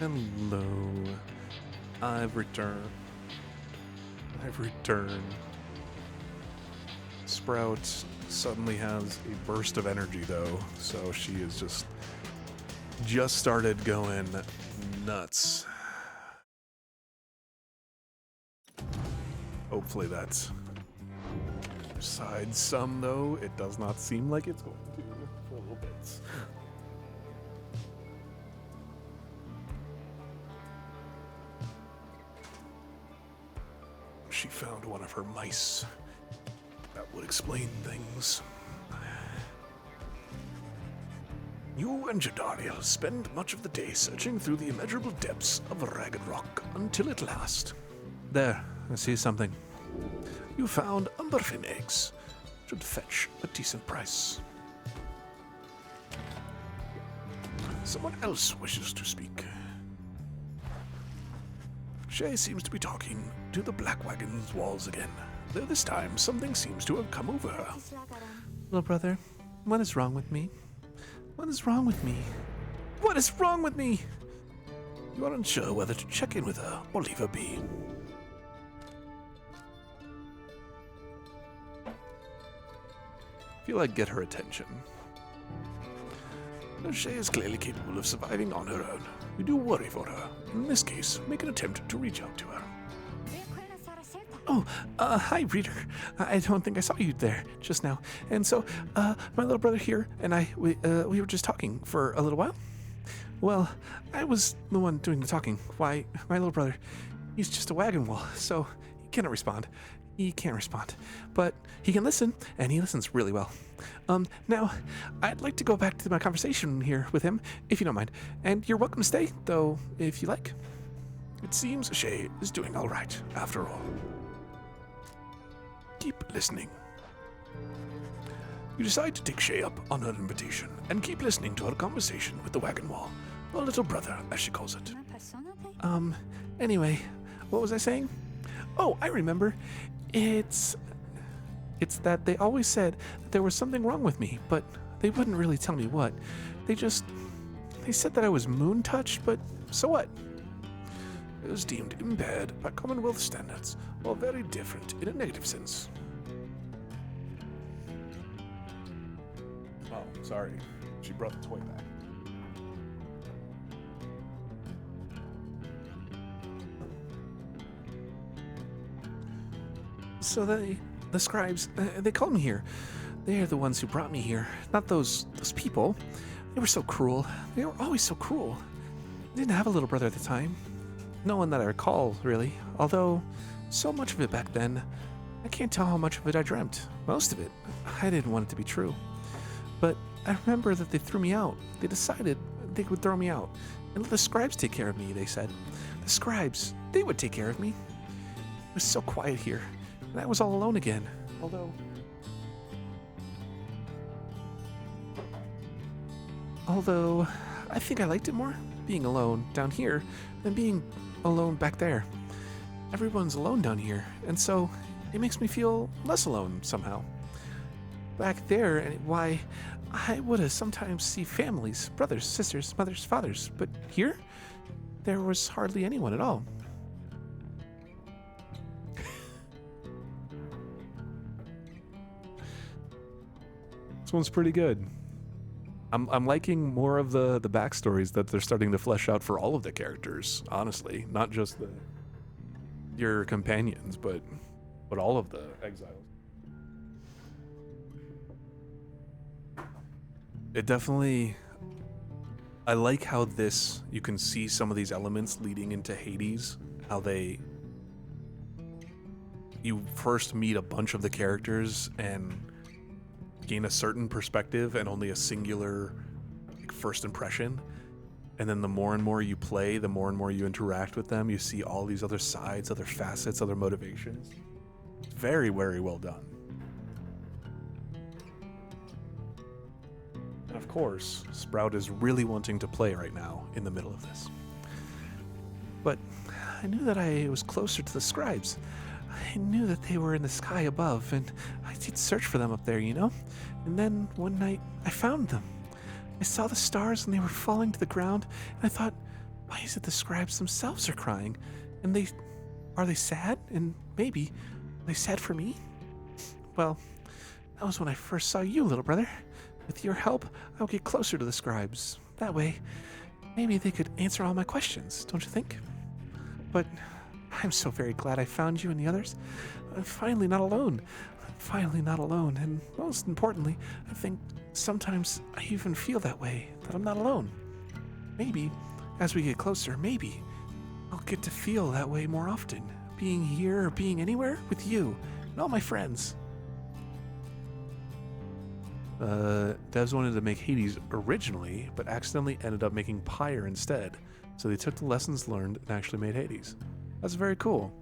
Hello. I've returned. Sprout suddenly has a burst of energy though, so she is just started going nuts. Hopefully that's besides some though. It does not seem like it's going to for a little bit. She found one of her mice. That would explain things. You and Jadariel spend much of the day searching through the immeasurable depths of Ragged Rock until at last. There, I see something. You found umberfin eggs. Should fetch a decent price. Someone else wishes to speak. Shay seems to be talking to the Black Wagon's walls again, though this time something seems to have come over her. Little brother, what is wrong with me? What is wrong with me? What is wrong with me? You are unsure whether to check in with her or leave her be. Feel like get her attention. Shay is clearly capable of surviving on her own. You do worry for her. In this case, make an attempt to reach out to her. Oh, hi, Reader. I don't think I saw you there just now. And so, my little brother here and we were just talking for a little while. Well, I was the one doing the talking. Why, my little brother, he's just a wagon wheel, so he cannot respond. He can't respond, but he can listen, and he listens really well. Now, I'd like to go back to my conversation here with him, if you don't mind. And you're welcome to stay, though, if you like. It seems Shay is doing all right, after all. Keep listening. You decide to take Shay up on her invitation and keep listening to her conversation with the wagon wall, or little brother, as she calls it. Anyway, what was I saying? Oh, I remember. It's that they always said that there was something wrong with me, but they wouldn't really tell me what. They said that I was moon-touched, but so what? It was deemed impaired by Commonwealth standards, or very different in a negative sense. Oh, sorry. She brought the toy back. So the scribes, they called me here. They're the ones who brought me here, not those people. They were so cruel. They were always so cruel. I didn't have a little brother at the time. No one that I recall, really. Although, so much of it back then, I can't tell how much of it I dreamt. Most of it. I didn't want it to be true. But I remember that they threw me out. They decided they would throw me out. And let the scribes take care of me, they said. The scribes, they would take care of me. It was so quiet here. And I was all alone again. Although, I think I liked it more, being alone down here, than being alone back there. Everyone's alone down here, and so it makes me feel less alone somehow. Back there, and why, I would have sometimes see families, brothers, sisters, mothers, fathers, but here, there was hardly anyone at all. This one's pretty good. I'm liking more of the backstories that they're starting to flesh out for all of the characters, honestly. Not just your companions, but all of the exiles. It definitely... I like how you can see some of these elements leading into Hades, how you first meet a bunch of the characters and gain a certain perspective and only a singular first impression, and then the more and more you play, the more and more you interact with them, you see all these other sides, other facets, other motivations. Very, very well done. And of course, Sprout is really wanting to play right now in the middle of this. But I knew that I was closer to the scribes. I knew that they were in the sky above, and I did search for them up there, you know? And then one night, I found them. I saw the stars, and they were falling to the ground, and I thought, Why is it the scribes themselves are crying? And are they sad? And maybe, are they sad for me? Well, that was when I first saw you, little brother. With your help, I'll get closer to the scribes. That way, maybe they could answer all my questions, don't you think? But I'm so very glad I found you and the others. I'm finally not alone. I'm finally not alone. And most importantly, I think sometimes I even feel that way, that I'm not alone. Maybe, as we get closer, maybe I'll get to feel that way more often. Being here or being anywhere with you and all my friends. Devs wanted to make Hades originally, but accidentally ended up making Pyre instead. So they took the lessons learned and actually made Hades. That's very cool.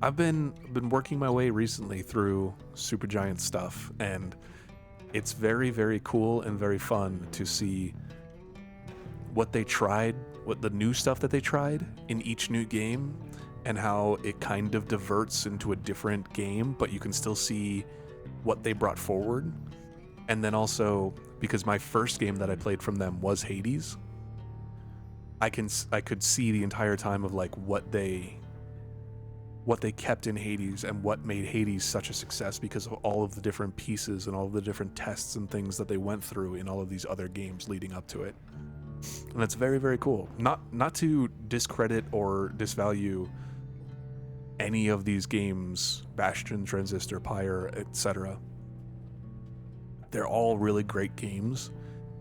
I've been working my way recently through Supergiant stuff, and it's very, very cool and very fun to see what they tried, what the new stuff that they tried in each new game, and how it kind of diverts into a different game, but you can still see what they brought forward. And then also, because my first game that I played from them was Hades, I could see the entire time of like what they kept in Hades and what made Hades such a success because of all of the different pieces and all of the different tests and things that they went through in all of these other games leading up to it. And that's very, very cool. Not to discredit or disvalue any of these games, Bastion, Transistor, Pyre, etc. They're all really great games,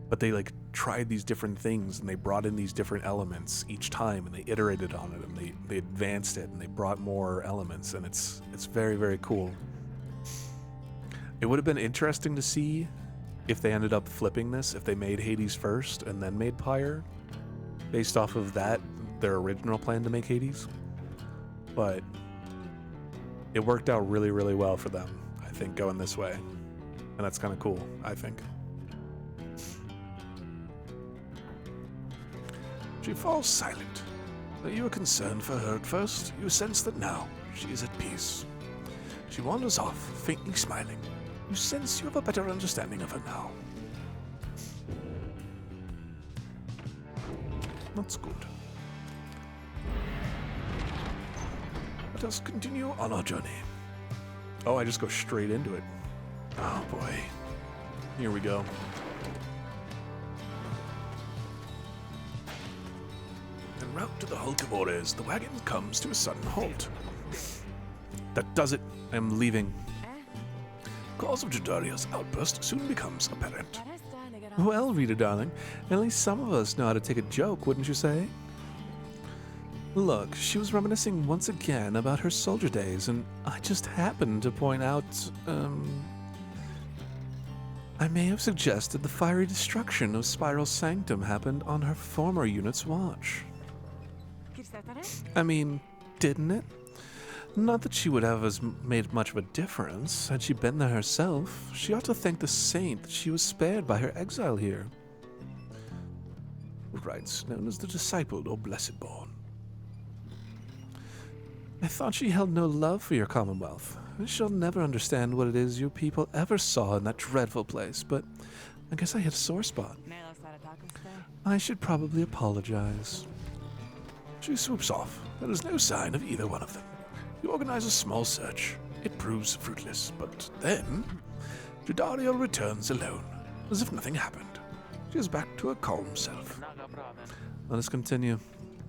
but they like tried these different things and they brought in these different elements each time and they iterated on it and they advanced it and they brought more elements, and it's very, very cool. It would have been interesting to see if they ended up flipping this, if they made Hades first and then made Pyre, based off of that, their original plan to make Hades. But it worked out really, really well for them, I think, going this way. And that's kind of cool, I think. She falls silent. Though you were concerned for her at first, you sense that now she is at peace. She wanders off, faintly smiling. You sense you have a better understanding of her now. That's good. Let us continue on our journey. Oh, I just go straight into it. Oh boy. Here we go. En route to the Hulk of Ores, the wagon comes to a sudden halt. That does it. I'm leaving. Cause of Jadaria's outburst soon becomes apparent. Well, Rita darling, at least some of us know how to take a joke, wouldn't you say? Look, she was reminiscing once again about her soldier days, and I just happened to point out, I may have suggested the fiery destruction of Spiral's sanctum happened on her former unit's watch. I mean, didn't it? Not that she would have made much of a difference. Had she been there herself, she ought to thank the saint that she was spared by her exile here. Rites known as the Discipled or Blessed Born. I thought she held no love for your commonwealth. I shall never understand what it is you people ever saw in that dreadful place, but I guess I hit a sore spot. I should probably apologize. She swoops off. There is no sign of either one of them. You organize a small search. It proves fruitless, but then Jadario returns alone, as if nothing happened. She is back to her calm self. Let us continue.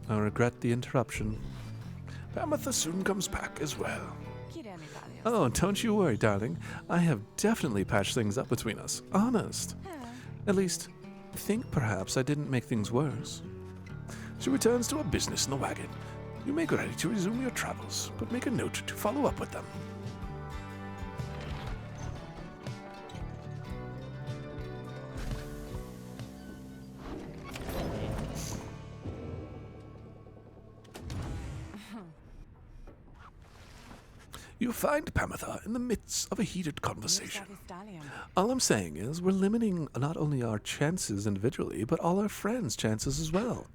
I regret the interruption. Pamitha soon comes back as well. Oh, don't you worry, darling. I have definitely patched things up between us. Honest. At least, I think perhaps I didn't make things worse. She returns to her business in the wagon. You make ready to resume your travels, but make a note to follow up with them. You find Pamitha in the midst of a heated conversation. All I'm saying is we're limiting not only our chances individually, but all our friends' chances as well.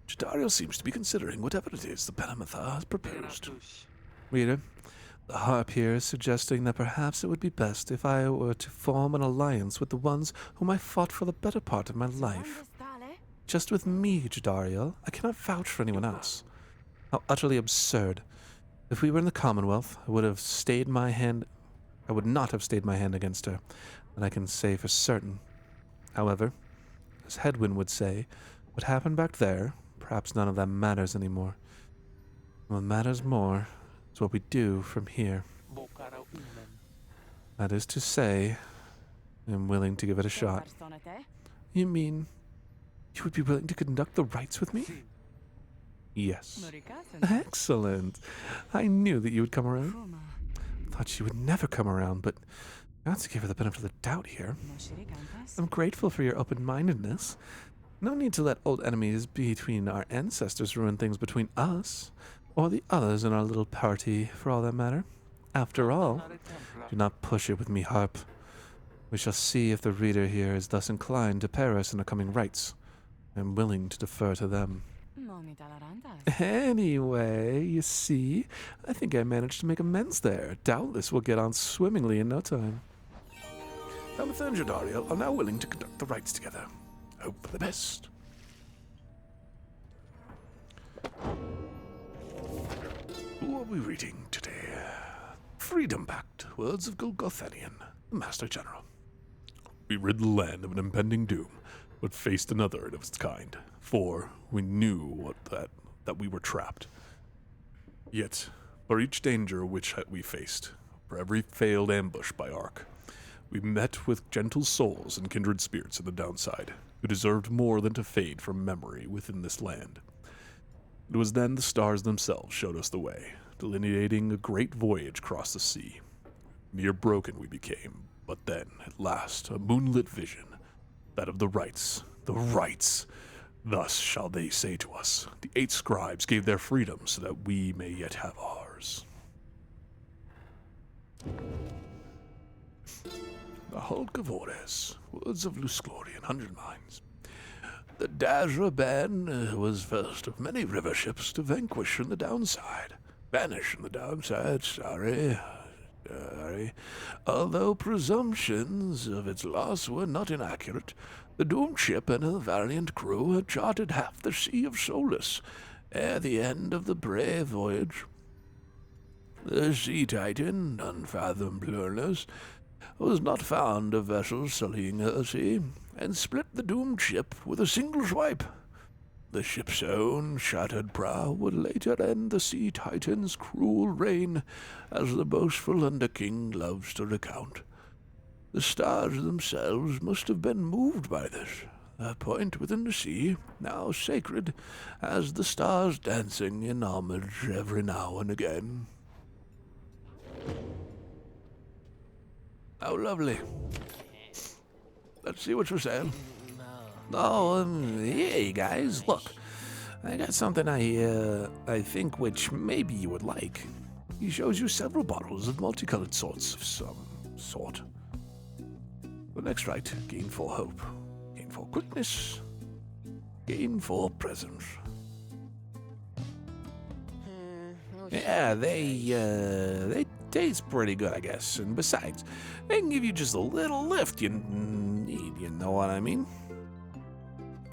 Jadario seems to be considering whatever it is the Pamitha has proposed. Reader, The harp here is suggesting that perhaps it would be best if I were to form an alliance with the ones whom I fought for the better part of my life. Just with me, Jadariel. I cannot vouch for anyone else. How utterly absurd. If we were in the Commonwealth, I would not have stayed my hand against her, and I can say for certain. However, as Hedwyn would say, what happened back there, perhaps none of that matters anymore. What matters more is what we do from here. That is to say, I'm willing to give it a shot. You mean you would be willing to conduct the rites with me? Yes. Excellent. I knew that you would come around. Thought you would never come around, but not to give her the benefit of the doubt here. I'm grateful for your open-mindedness. No need to let old enemies between our ancestors ruin things between us, or the others in our little party, for all that matter. After all, do not push it with me, Harp. We shall see if the reader here is thus inclined to pair us in the coming rites. I am willing to defer to them. Anyway, you see, I think I managed to make amends there. Doubtless we'll get on swimmingly in no time. Amethyst and Jadariel are now willing to conduct the rites together. Hope for the best. Who are we reading today? Freedom Pact, Words of Golgothanian, the Master General. We rid the land of an impending doom, but faced another of its kind, for we knew that we were trapped. Yet, for each danger which we faced, for every failed ambush by Ark, we met with gentle souls and kindred spirits in the downside, who deserved more than to fade from memory within this land. It was then the stars themselves showed us the way, delineating a great voyage across the sea. Near broken we became, but then, at last, a moonlit vision, that of the rites. The rites! Thus shall they say to us, the 8 scribes gave their freedom so that we may yet have ours. The Hulk of Ores, Words of Lusclorian, 100 Mines. The Dazra band was first of many river ships to vanquish in the downside. Vanish in the downside, sorry. Although presumptions of its loss were not inaccurate, the doomed ship and her valiant crew had charted half the Sea of Solus ere the end of the brave voyage. The Sea Titan, unfathomableness, was not fond of vessels sullying her sea, and split the doomed ship with a single swipe. The ship's own shattered prow would later end the Sea Titan's cruel reign, as the boastful Under-King loves to recount. The stars themselves must have been moved by this. A point within the sea, now sacred, as the stars dancing in homage every now and again. How lovely. Let's see what you're saying. Oh, hey guys, look. I got something I think which maybe you would like. He shows you several bottles of multicolored sorts of some sort. The next rite, gain 4 hope, gain 4 quickness, gain 4 presence. Yeah, they taste pretty good, I guess. And besides, they can give you just a little lift you need, you know what I mean?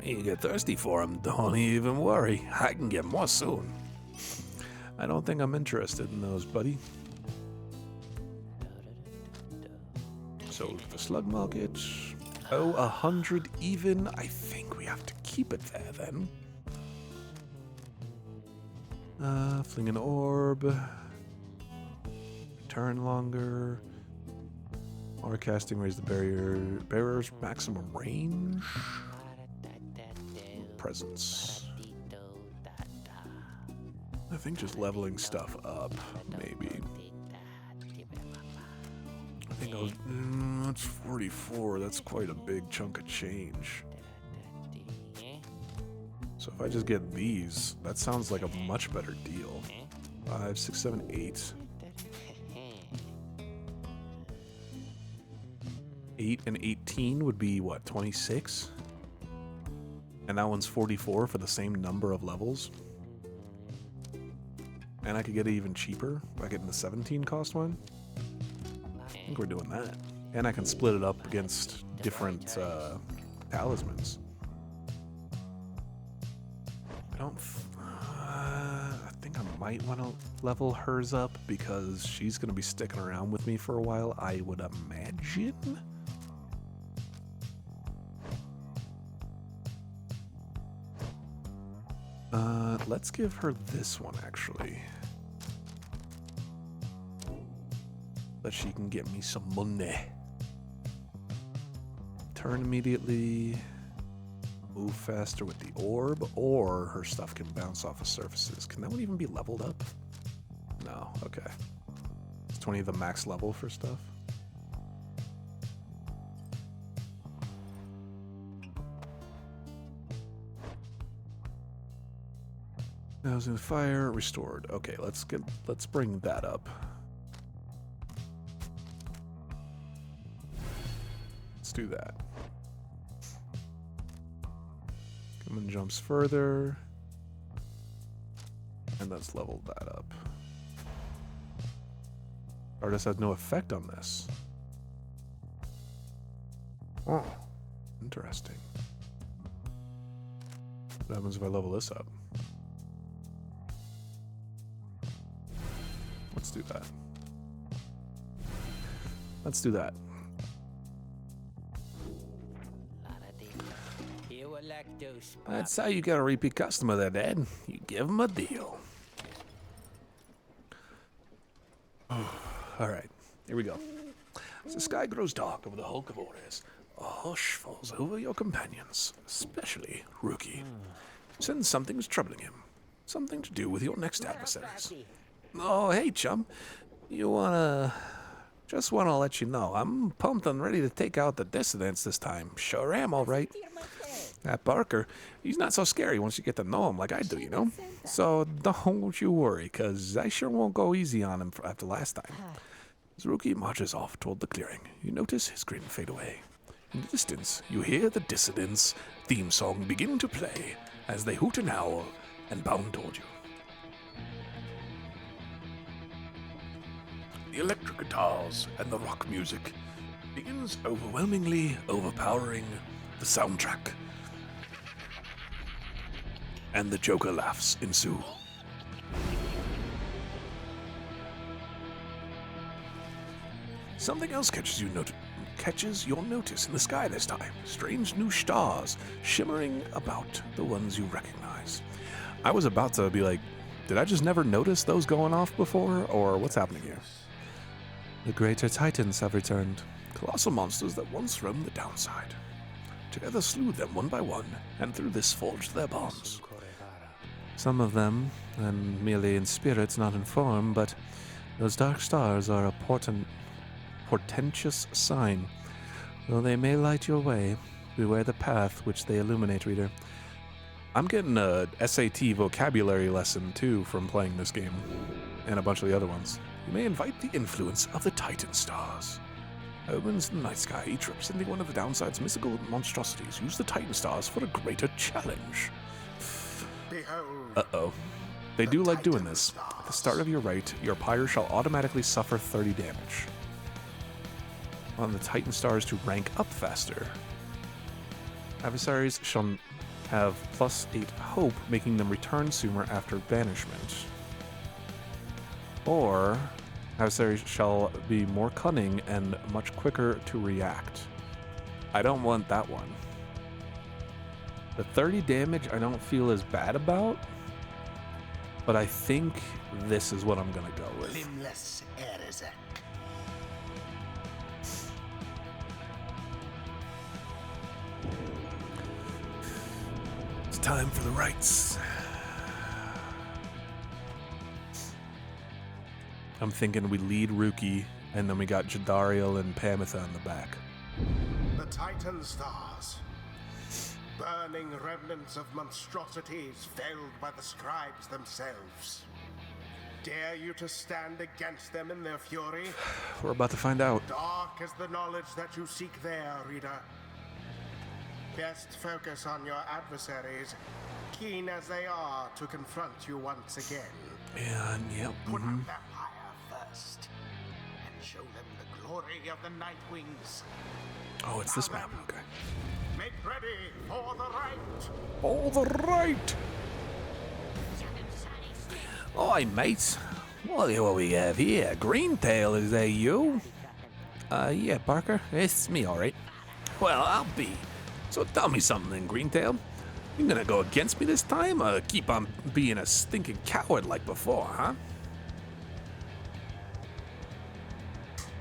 You get thirsty for them, don't even worry. I can get more soon. I don't think I'm interested in those, buddy. So, the slug market. Oh, 100 even. I think we have to keep it there, then. Fling an orb. Turn longer. Or casting raise the bearer's maximum range. Presence. I think just leveling stuff up, maybe. I think I was, that's 44, that's quite a big chunk of change. So if I just get these, that sounds like a much better deal. 5, 6, 7, 8. 8 and 18 would be, what, 26? And that one's 44 for the same number of levels? And I could get it even cheaper by getting the 17 cost one. I think we're doing that. And I can split it up against different talismans. I think I might want to level hers up because she's going to be sticking around with me for a while, I would imagine. Let's give her this one, actually. That she can get me some money. Turn immediately. Move faster with the orb, or her stuff can bounce off of surfaces. Can that one even be leveled up? No, okay. Is 20 the max level for stuff? Thousand fire restored. Okay, let's bring that up. Let's do that. Come and jumps further. And let's level that up. Artist has no effect on this. Oh, interesting. What happens if I level this up? Let's do that. Let's do that. That's how you get a repeat customer there, Dad. You give them a deal. Alright, here we go. As the sky grows dark over the hulk of orders, a hush falls over your companions, especially Rookie. Since something's troubling him. Something to do with your next adversaries. Oh, hey, chum. Just wanna let you know, I'm pumped and ready to take out the dissidents this time. Sure am, all right. That Barker, he's not so scary once you get to know him like I do, you know? So don't you worry, 'cause I sure won't go easy on him after last time. As Rookie marches off toward the clearing, you notice his grin fade away. In the distance, you hear the Dissidents' theme song begin to play as they hoot and howl and bound toward you. The electric guitars and the rock music begins overwhelmingly overpowering the soundtrack. And the Joker laughs ensue. Something else catches your notice in the sky this time. Strange new stars shimmering about the ones you recognize. I was about to be like, did I just never notice those going off before, or what's happening here? The greater titans have returned. Colossal monsters that once roamed the downside. Together slew them one by one, and through this forged their bonds. Some of them, and merely in spirit, not in form, but those dark stars are a portentous sign. Though they may light your way, beware the path which they illuminate, reader. I'm getting a SAT vocabulary lesson, too, from playing this game, and a bunch of the other ones. You may invite the influence of the Titan stars. Omens in the night sky, each representing one of the downside's mystical monstrosities, use the Titan stars for a greater challenge. Uh-oh. They do like doing this. At the start of your rite, your Pyre shall automatically suffer 30 damage. On the Titan stars to rank up faster. Adversaries shall have +8 hope, making them return sooner after banishment. Or adversaries shall be more cunning and much quicker to react. I don't want that one. The 30 damage I don't feel as bad about, but I think this is what I'm gonna go with. It's time for the rites. I'm thinking we lead Rookie, and then we got Jadariel and Pamitha in the back. The Titan stars. Burning remnants of monstrosities felled by the scribes themselves. Dare you to stand against them in their fury? We're about to find out. Dark is the knowledge that you seek there, reader. Best focus on your adversaries. keen as they are to confront you once again, And, yep. put out their fire first and show them the glory of the Night Wings. Oh, it's this map. Okay. Make ready for the right. All the right. Oi, mates. Look at what we have here. Greentail, is that you? Yeah, Parker. It's me, all right. Well, I'll be. So tell me something then, Greentail. You gonna go against me this time, or keep on being a stinking coward like before, huh?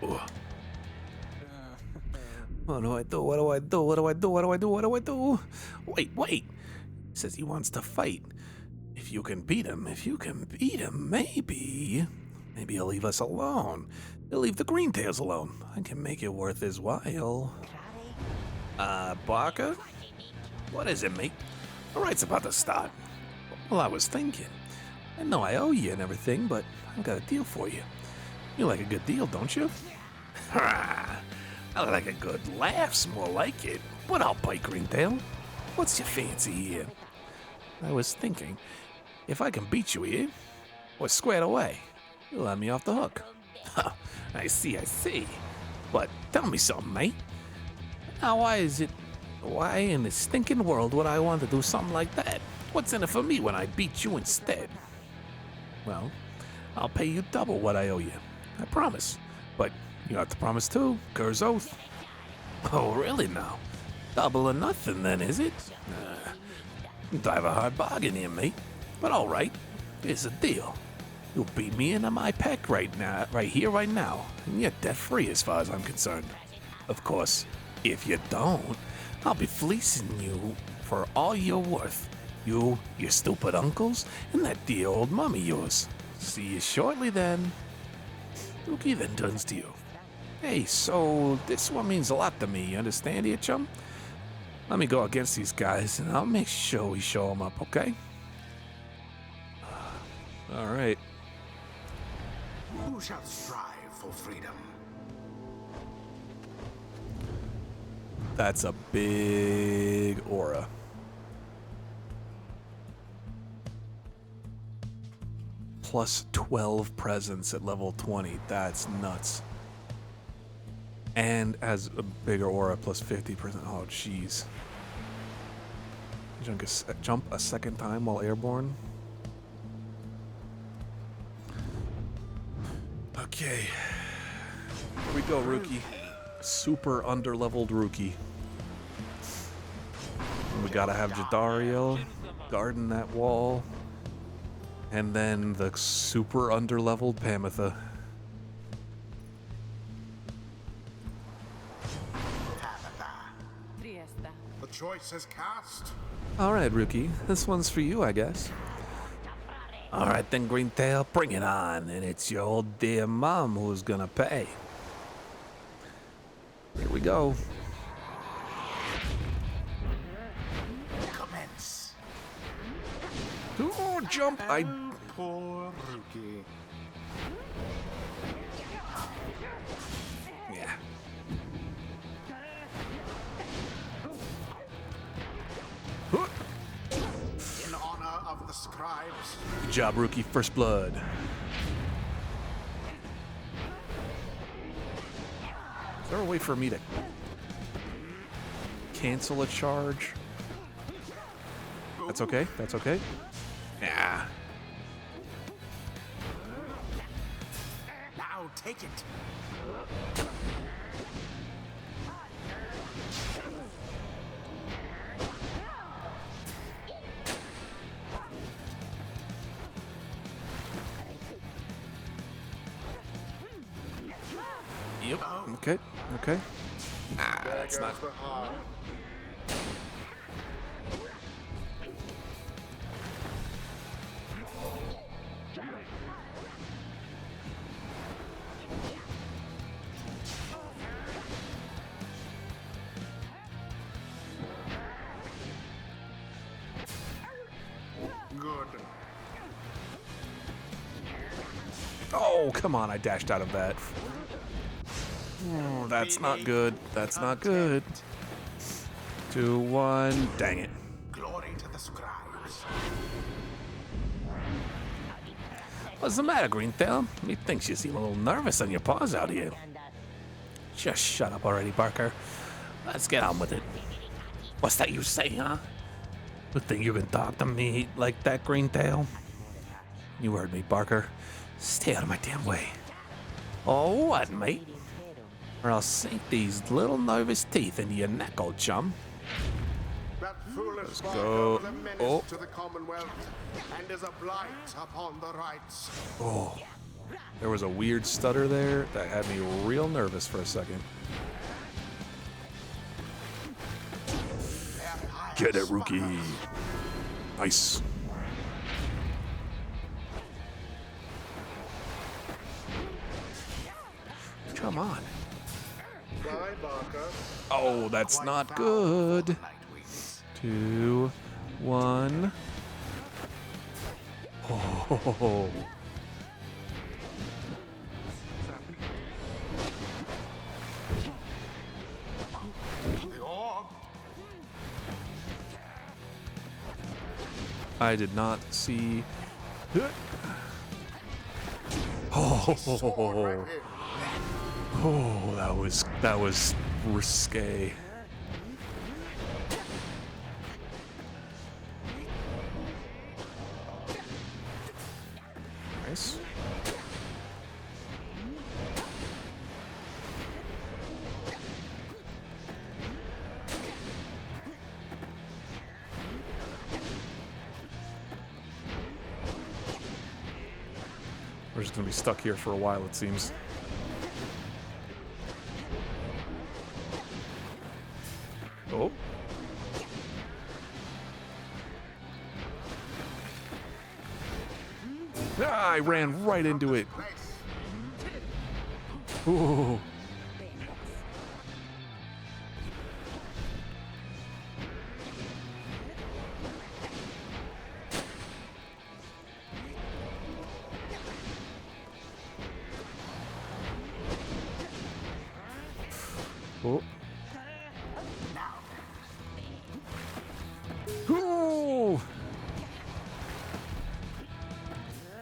Ugh. What do I do? What do I do? What do I do? What do I do? What do I do? Wait. He says he wants to fight. If you can beat him, maybe he'll leave us alone. He'll leave the Greentails alone. I can make it worth his while. Barker? What is it, mate? The right's about to start. Well, I was thinking. I know I owe you and everything, but I've got a deal for you. You like a good deal, don't you? I like a good laugh's more like it. But I'll bite, Greentail. What's your fancy here? I was thinking, if I can beat you here, we're squared away. You'll let me off the hook. I see. But tell me something, mate. Now, why in the stinking world would I want to do something like that? What's in it for me when I beat you instead? Well, I'll pay you double what I owe you. I promise. But you have to promise too, Kerr's oath. Oh, really now? Double or nothing then, is it? I have a hard bargain here, mate. But all right, here's the deal. You'll beat me into my pack right now, and you're debt-free as far as I'm concerned. Of course, if you don't, I'll be fleecing you for all you're worth. You, your stupid uncles, and that dear old mum of yours. See you shortly then. Rookie then turns to you. Hey, so this one means a lot to me, you understand here, chum? Let me go against these guys, and I'll make sure we show them up, okay? All right. Who shall strive for freedom? That's a big aura. Plus 12 presence at level 20. That's nuts. And has a bigger aura, plus 50%. Oh, jeez. Jump a second time while airborne. Okay. Here we go, rookie. Super underleveled rookie. And we gotta have Jadariel guarding that wall. And then the super underleveled Pamitha. The choice is cast. Alright, rookie. This one's for you, I guess. Alright then, Greentail, bring it on. And it's your old dear mom who's gonna pay. Here we go. Commence. Oh, jump! Poor rookie. Yeah. In honor of the scribes. Good job, rookie. First blood. Is there a way for me to cancel a charge? That's okay. That's okay. Yeah. Now take it. Yep. Okay. Okay. Ah, that's not. Good. Oh, come on. I dashed out of that. Oh, that's not good. That's not good. 2, 1. Dang it. Glory to the scribes. What's the matter, Greentail? Methinks you seem a little nervous on your paws out here. Just shut up already, Barker. Let's get on with it. What's that you say, huh? You think you can talk to me like that, Greentail? You heard me, Barker. Stay out of my damn way. Oh, what, mate? Or I'll sink these little nervous teeth into your neck, old chum. That foolish Let's Barker go. was a menace Oh. to the Commonwealth and is a blight upon the rights. Oh. There was a weird stutter there that had me real nervous for a second. Get it, rookie. Nice. Come on. Bye, Barker. Oh, that's not good. 2, 1. Oh. The orb. I did not see. Oh. Oh, that was risque. Nice. We're just gonna be stuck here for a while, it seems. Oh. Ah, I ran right into it. Ooh. Oh. Ooh.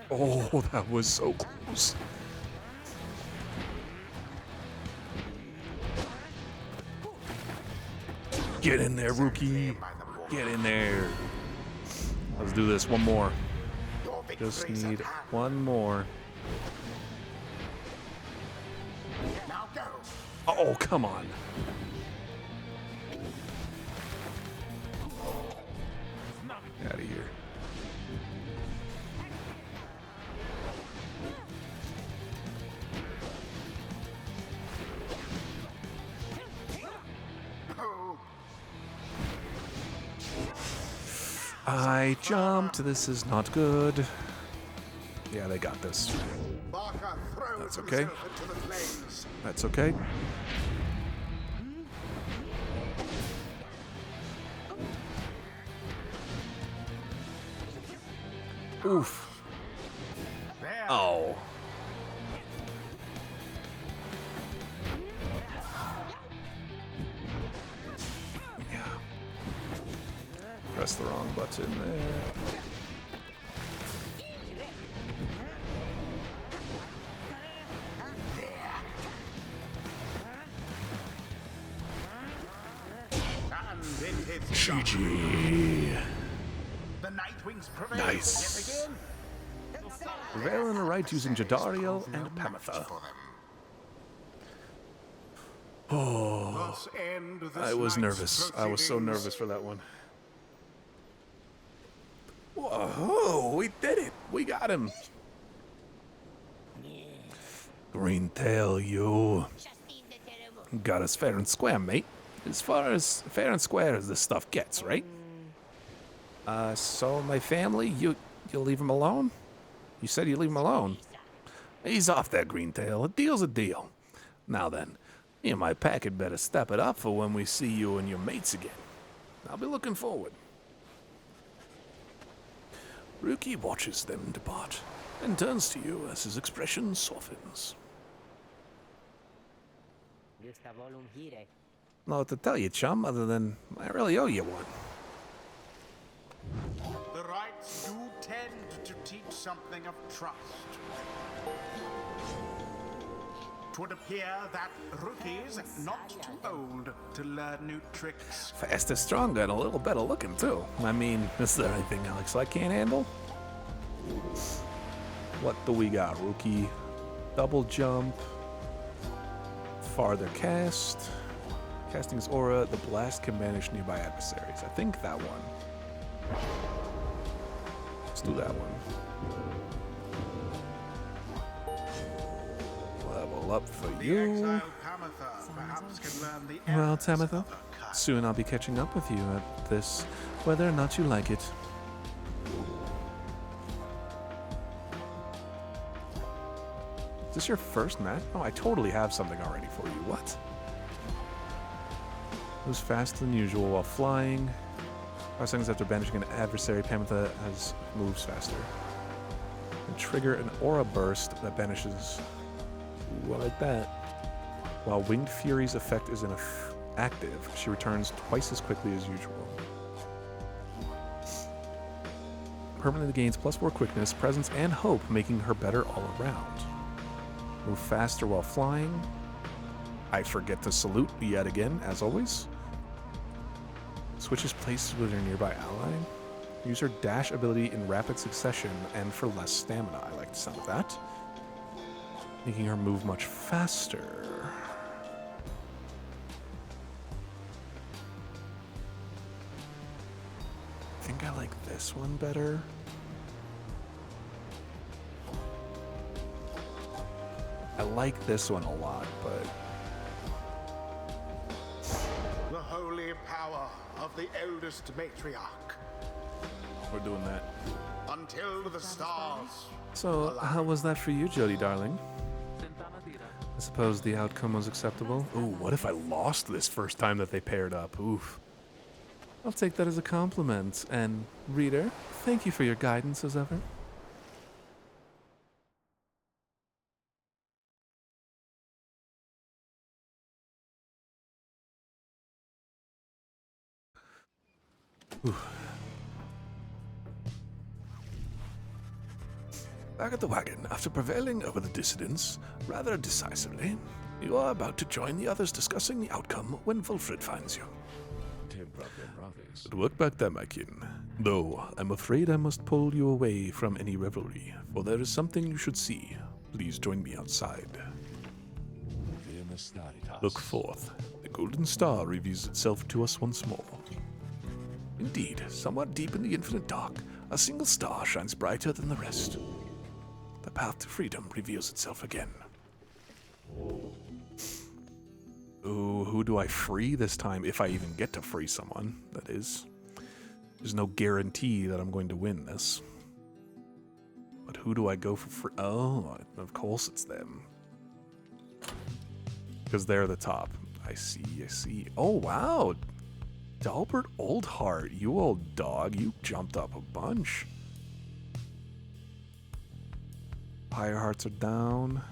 Oh, that was so close. Get in there, rookie. Get in there. Let's do this. One more. Just need one more. Now go. Oh, come on. Out of here. Oh, I jumped. This is not good. Yeah, they got this. Barker throws That's okay. himself into the flames. That's okay. Oof. There. Oh. Yeah. Press the wrong button there. And in his GG. the Nightwings prevail Nice. yet again. Prevail in the right using Jadariel and Pamitha. Oh, Thus end this I was night's nervous. I was so proceedings. nervous for that one. Whoa, we did it. We got him. Greentail, you got us fair and square, mate. As far as fair and square as this stuff gets, right? So my family, you'll leave him alone? You said you leave him alone. He's off that Greentail. A deal's a deal. Now then, me and my pack had better step it up for when we see you and your mates again. I'll be looking forward. Rookie watches them depart and turns to you as his expression softens. Not what to tell you, chum, other than I really owe you one. The rights do intend to teach something of trust. It would appear that rookies not too old to learn new tricks. Faster, stronger, and a little better looking, too. I mean, is there anything Alex I can't handle? What do we got, rookie? Double jump. Farther cast. Casting his aura, the blast can banish nearby adversaries. I think that one. Let's do that one. Level up for The you. exiled Tamitha perhaps can learn the Well, errors Tamitha, of the kind. soon I'll be catching up with you at this, whether or not you like it. Is this your first match? Oh, I totally have something already for you. What? Moves faster than usual while flying. 5 seconds after banishing an adversary, Tamitha has moves faster. And trigger an aura burst that banishes. Ooh, I like that. While Winged Fury's effect is active, she returns twice as quickly as usual. Permanently gains +4 quickness, presence, and hope, making her better all around. Move faster while flying. I forget to salute yet again, as always. Switches places with her nearby ally. Use her dash ability in rapid succession and for less stamina. I like the sound of that. Making her move much faster. I think I like this one better. I like this one a lot, but The holy power of the eldest matriarch. we're doing that. Until the stars. So, how was that for you, Jody, darling? I suppose the outcome was acceptable. Ooh, what if I lost this first time that they paired up? Oof. I'll take that as a compliment. And, reader, thank you for your guidance as ever. Ooh. Back at the wagon, after prevailing over the dissidents rather decisively, you are about to join the others discussing the outcome when Wilfred finds you. Good work back there, my kin. Though, I'm afraid I must pull you away from any revelry, for there is something you should see. Please join me outside. Look forth. The golden star reveals itself to us once more. Indeed, somewhat deep in the infinite dark, a single star shines brighter than the rest. The path to freedom reveals itself again. Ooh, who do I free this time? If I even get to free someone, that is. There's no guarantee that I'm going to win this. But who do I go for free? Oh, of course it's them. Because they're the top. I see, I see. Oh, wow. Dalbert Oldheart, you old dog, you jumped up a bunch. Pyre hearts are down.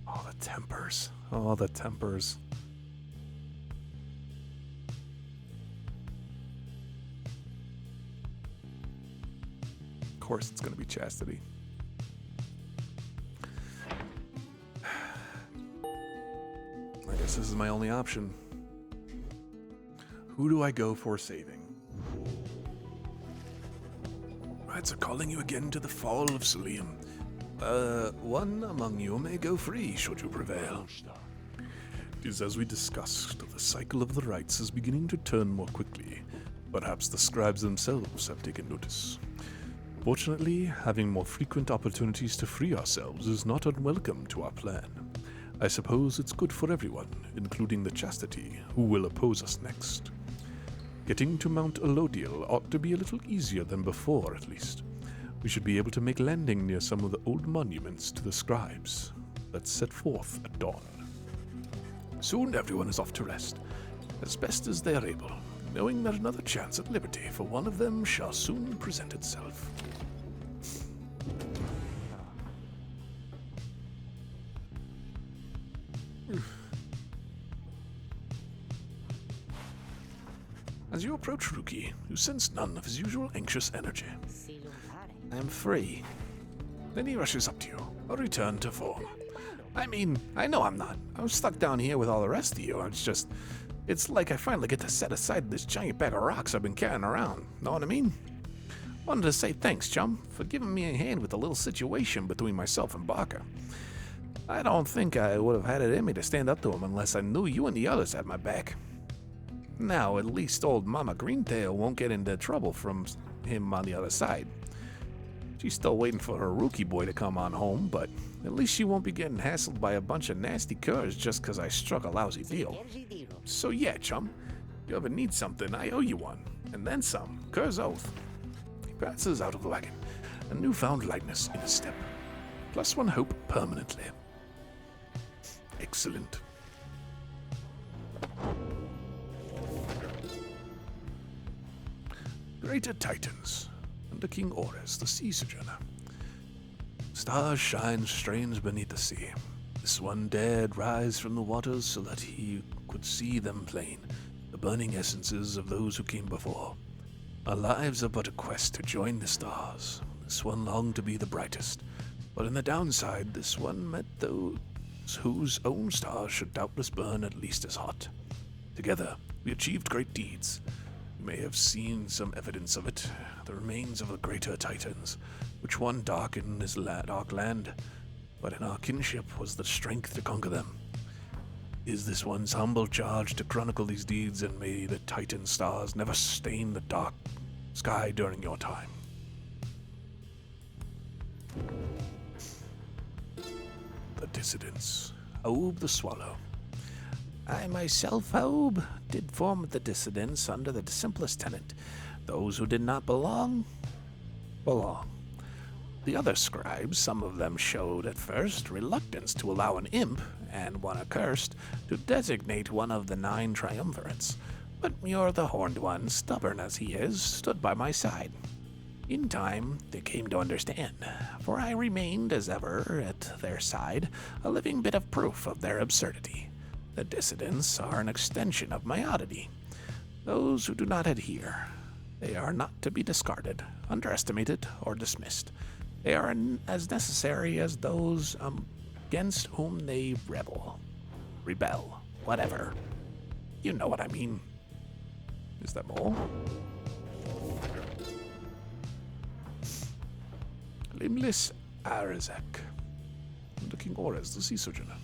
Oh, the tempers. Oh, the tempers. Of course it's going to be Chastity. I guess this is my only option. Who do I go for saving? Rights are calling you again to the fall of Selium. One among you may go free, should you prevail. It is as we discussed, the cycle of the rites is beginning to turn more quickly. Perhaps the scribes themselves have taken notice. Fortunately, having more frequent opportunities to free ourselves is not unwelcome to our plan. I suppose it's good for everyone, including the Chastity, who will oppose us next. Getting to Mount Elodiel ought to be a little easier than before, at least. We should be able to make landing near some of the old monuments to the scribes. Let's set forth at dawn. Soon everyone is off to rest, as best as they are able, knowing that another chance at liberty for one of them shall soon present itself. approach Ruki, who sensed none of his usual anxious energy. I am free. Then he rushes up to you, a return to form. I mean, I know I'm not. I was stuck down here with all the rest of you. It's like I finally get to set aside this giant bag of rocks I've been carrying around. Know what I mean? Wanted to say thanks, chum, for giving me a hand with the little situation between myself and Barker. I don't think I would have had it in me to stand up to him unless I knew you and the others had my back. Now, at least old Mama Greentail won't get into trouble from him on the other side. She's still waiting for her rookie boy to come on home, but at least she won't be getting hassled by a bunch of nasty curs just 'cause I struck a lousy deal. So yeah, chum, if you ever need something, I owe you one. And then some. Cur's oath. He passes out of the wagon, a newfound lightness in his step. +1 hope permanently. Excellent. Greater Titans, under King Ores, the Sea Sojourner. Stars shine strange beneath the sea. This one dared rise from the waters so that he could see them plain, the burning essences of those who came before. Our lives are but a quest to join the stars. This one longed to be the brightest, but in the downside, this one met those whose own stars should doubtless burn at least as hot. Together, we achieved great deeds. You may have seen some evidence of it, the remains of the greater Titans, which one dark in this dark land, but in our kinship was the strength to conquer them. Is this one's humble charge to chronicle these deeds, and may the Titan stars never stain the dark sky during your time. The Dissidents. Aoub the Swallow. I myself, Aoub, did form the Dissidents under the simplest tenet. Those who did not belong. The other scribes, some of them showed at first reluctance to allow an imp, and one accursed, to designate one of the 9 triumvirates. But Muir the Horned One, stubborn as he is, stood by my side. In time, they came to understand, for I remained, as ever, at their side, a living bit of proof of their absurdity. The Dissidents are an extension of my oddity. Those who do not adhere. They are not to be discarded, underestimated, or dismissed. They are as necessary as those against whom they rebel, whatever. You know what I mean. Is that more? Limbless Arazak, under King Ores, the Sea Sojourner.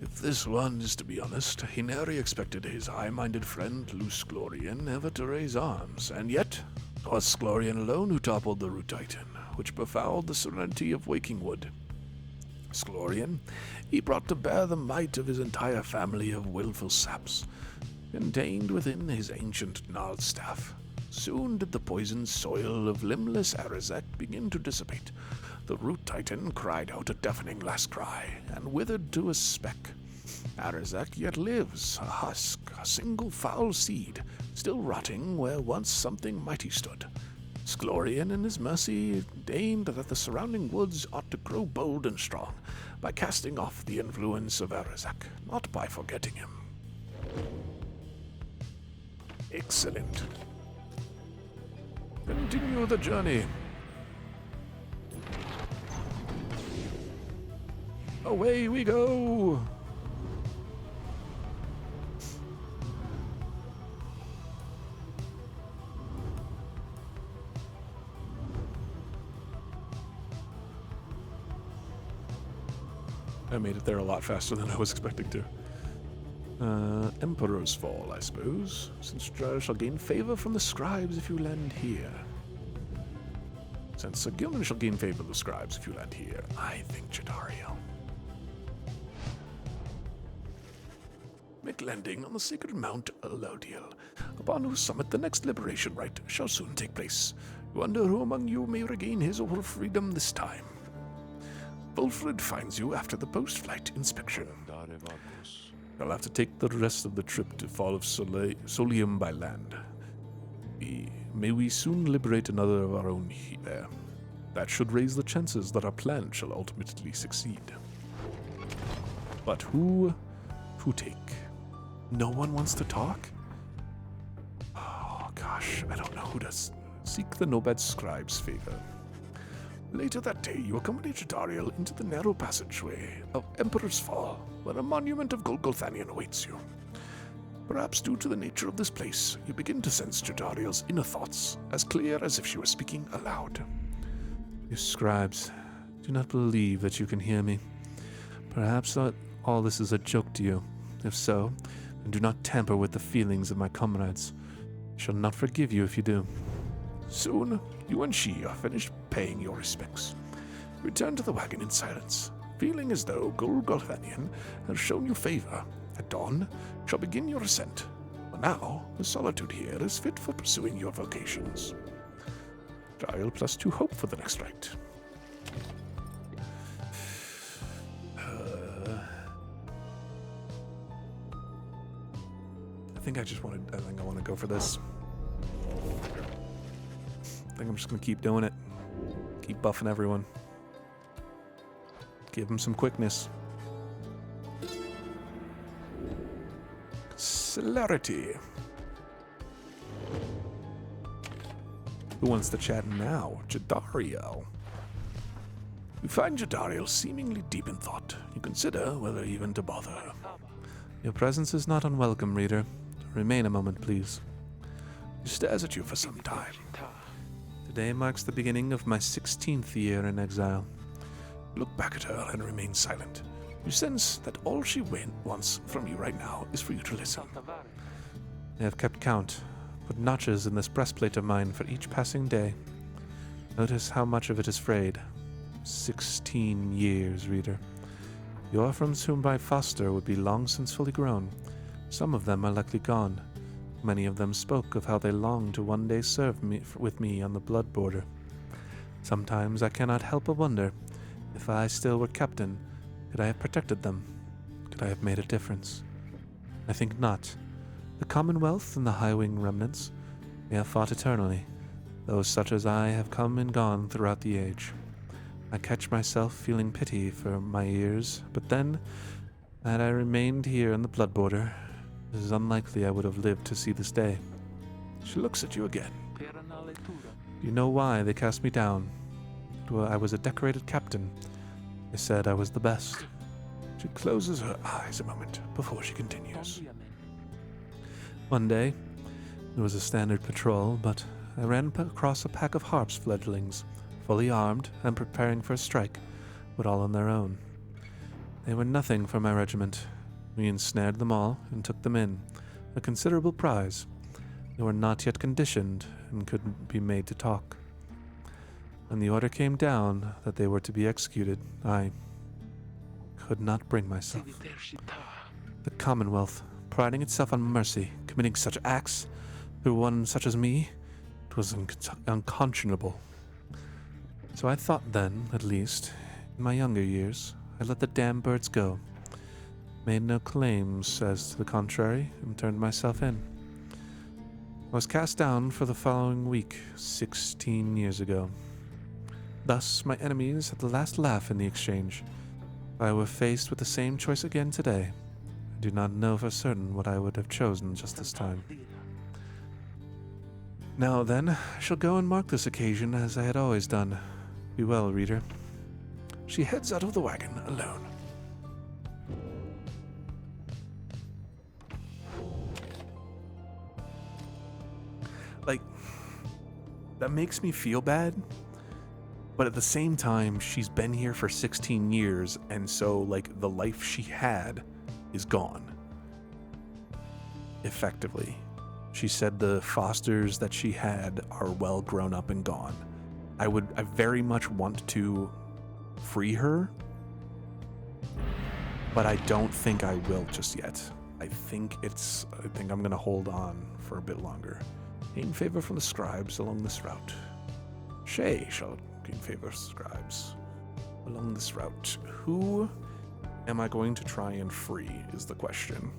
If this one is to be honest, he nary expected his high-minded friend, Luce Glorian, ever to raise arms, and yet 'twas Glorian alone who toppled the Root Titan, which befouled the serenity of Wakingwood. Glorian, he brought to bear the might of his entire family of willful saps, contained within his ancient gnarled staff. Soon did the poisoned soil of limbless Arazak begin to dissipate. The Root Titan cried out a deafening last cry, and withered to a speck. Arazak yet lives, a husk, a single foul seed, still rotting where once something mighty stood. Sglorian in his mercy deigned that the surrounding woods ought to grow bold and strong, by casting off the influence of Arazak, not by forgetting him. Excellent. Continue the journey. Away we go! I made it there a lot faster than I was expecting to. Emperor's Fall, I suppose, since you shall gain favor from the scribes if you land here. Since Sir Gilman shall gain favor of the scribes if you land here, I think Chitario. Make landing on the sacred Mount Elodiel, upon whose summit the next liberation rite shall soon take place. Wonder who among you may regain his or her freedom this time. Wilfred finds you after the post-flight inspection. I'll have to take the rest of the trip to Fall of Solium by land. May we soon liberate another of our own there. That should raise the chances that our plan shall ultimately succeed. But who take? No one wants to talk? gosh, I don't know who to seek the Nobed scribe's favor. Later that day, you accompany Jadariel into the narrow passageway of Emperor's Fall, where a monument of Golgothanian awaits you. Perhaps due to the nature of this place, you begin to sense Jadariel's inner thoughts, as clear as if she were speaking aloud. You scribes, do not believe that you can hear me. Perhaps all this is a joke to you. If so, then do not tamper with the feelings of my comrades. I shall not forgive you if you do. Soon, you and she are finished paying your respects. Return to the wagon in silence, feeling as though Golgothanian has shown you favor. At dawn, shall begin your ascent. For now, the solitude here is fit for pursuing your vocations. Trial +2 hope for the next rite. I think I want to go for this. I think I'm just going to keep doing it. Keep buffing everyone. Give them some quickness. Celerity. Who wants to chat now? Jadariel. You find Jadariel seemingly deep in thought. You consider whether even to bother. Your presence is not unwelcome, reader. Remain a moment, please. She stares at you for some time. Today marks the beginning of my 16th year in exile. Look back at her and remain silent. You sense that all she wants from you right now is for you to listen. I have kept count, put notches in this breastplate of mine for each passing day. Notice how much of it is frayed. 16 years, reader. The orphans whom I foster would be long since fully grown. Some of them are likely gone. Many of them spoke of how they longed to one day serve with me on the blood border. Sometimes I cannot help but wonder, if I still were captain, could I have protected them? Could I have made a difference? I think not. The Commonwealth and the High-Wing remnants may have fought eternally, though such as I have come and gone throughout the age. I catch myself feeling pity for my years, but then, had I remained here on the blood border, it is unlikely I would have lived to see this day. She looks at you again. Do you know why they cast me down? I was a decorated captain. They said I was the best. She closes her eyes a moment before she continues. One day, it was a standard patrol, but I ran across a pack of harps fledglings, fully armed and preparing for a strike, but all on their own. They were nothing for my regiment. We ensnared them all and took them in, a considerable prize. They were not yet conditioned and couldn't be made to talk. When the order came down that they were to be executed, I could not bring myself. The Commonwealth, priding itself on mercy, committing such acts through one such as me, it was unconscionable. So I thought then, at least, in my younger years, I let the damn birds go. Made no claims as to the contrary, and turned myself in. I was cast down for the following week, 16 years ago. Thus, my enemies had the last laugh in the exchange. If I were faced with the same choice again today, I do not know for certain what I would have chosen just this time. Now then, I shall go and mark this occasion as I had always done. Be well, reader. She heads out of the wagon alone. Like, that makes me feel bad, but at the same time, she's been here for 16 years, and so, like, the life she had is gone. Effectively. She said the fosters that she had are well grown up and gone. I very much want to free her, but I don't think I will just yet. I think I'm gonna hold on for a bit longer. Gain favor from the scribes along this route. Shay shall gain favor scribes along this route. Who am I going to try and free is the question.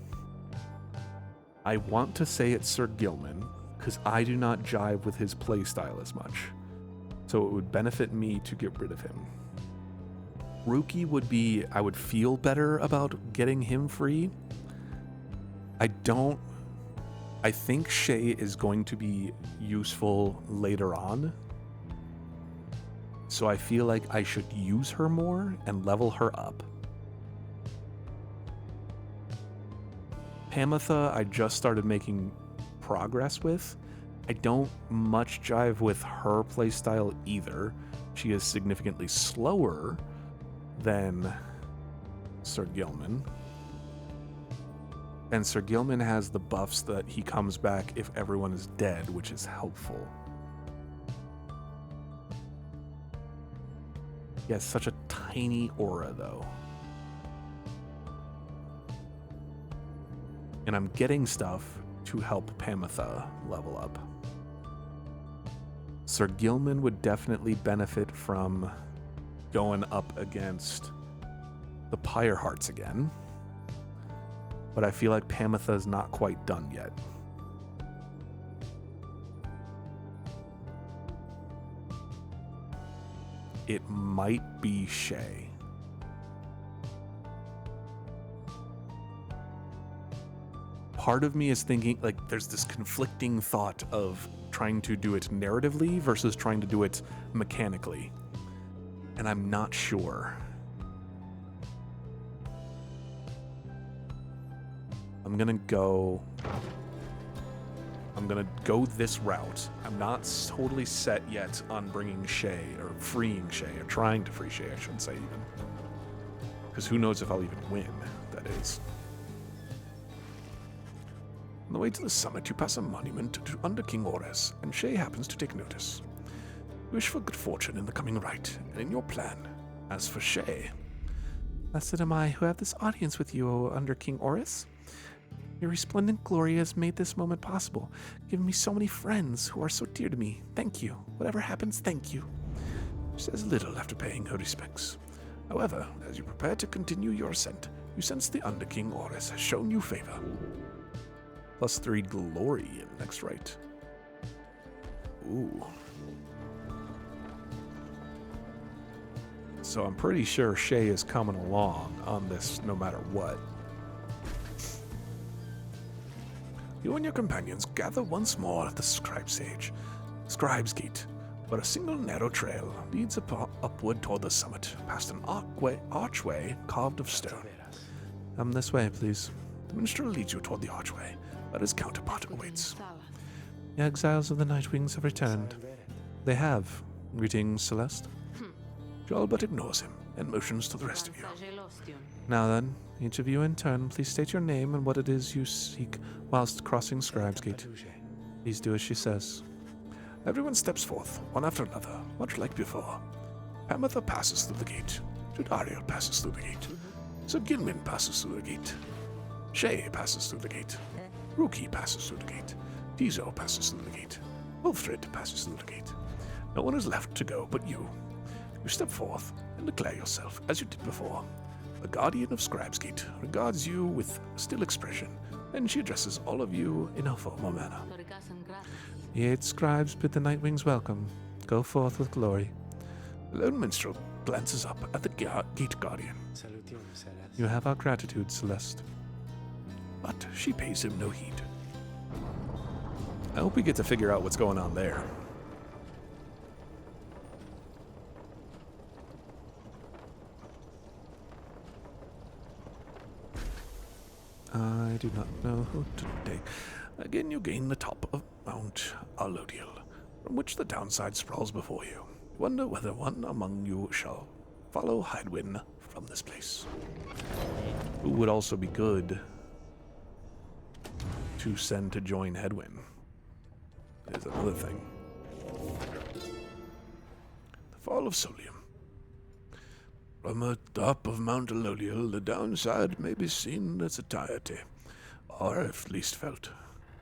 I want to say it's Sir Gilman, because I do not jive with his playstyle as much. So it would benefit me to get rid of him. Rookie I would feel better about getting him free. I don't I think Shay is going to be useful later on. So I feel like I should use her more and level her up. Pamitha, I just started making progress with. I don't much jive with her playstyle either. She is significantly slower than Sir Gilman. And Sir Gilman has the buffs that he comes back if everyone is dead, which is helpful. He has such a tiny aura, though. And I'm getting stuff to help Pamitha level up. Sir Gilman would definitely benefit from going up against the Pyre Hearts again. But I feel like Pamitha is not quite done yet. It might be Shay. Part of me is thinking, like, there's this conflicting thought of trying to do it narratively versus trying to do it mechanically. And I'm not sure. I'm gonna go this route. I'm not totally set yet on bringing Shay, or freeing Shay, or trying to free Shay, I should say, even. Because who knows if I'll even win, that is. On the way to the summit, you pass a monument to Under King Ores, and Shay happens to take notice. You wish for good fortune in the coming rite, and in your plan. As for Shay... Blessed am I who have this audience with you, O Under King Ores. Your resplendent glory has made this moment possible, giving me so many friends who are so dear to me. Thank you. Whatever happens, thank you. She says little after paying her respects. However, as you prepare to continue your ascent, you sense the Under King Ores has shown you favor. +3 glory in next rite. Ooh. So I'm pretty sure Shay is coming along on this no matter what. You and your companions gather once more at the Scribe's Gate, where a single narrow trail leads upward toward the summit, past an archway carved of stone. Come this way, please. The minstrel leads you toward the archway, where his counterpart awaits. The exiles of the Nightwings have returned. They have. Greetings, Celeste. She all but ignores him and motions to the rest of you. Now then, each of you in turn, please state your name and what it is you seek whilst crossing Scribe's Gate. Please do as she says. Everyone steps forth, one after another, much like before. Pamitha passes through the gate. Judariel passes through the gate. Sir Gilman passes through the gate. Shay passes through the gate. Rookie passes through the gate. Tizo passes through the gate. Wilfred passes through the gate. No one is left to go but you. You step forth and declare yourself, as you did before. The Guardian of Scribe's Gate regards you with still expression, and she addresses all of you in a formal manner. The 8 scribes bid the Nightwings welcome. Go forth with glory. The lone minstrel glances up at the Gate Guardian. You have our gratitude, Celeste. But she pays him no heed. I hope we get to figure out what's going on there. I do not know who to take. Again, you gain the top of Mount Alodiel, from which the downside sprawls before you. You wonder whether one among you shall follow Hydwin from this place. Who would also be good to send to join Hedwyn is another thing. The fall of Solium. From the top of Mount Alodiel, the downside may be seen in its entirety, or at least felt.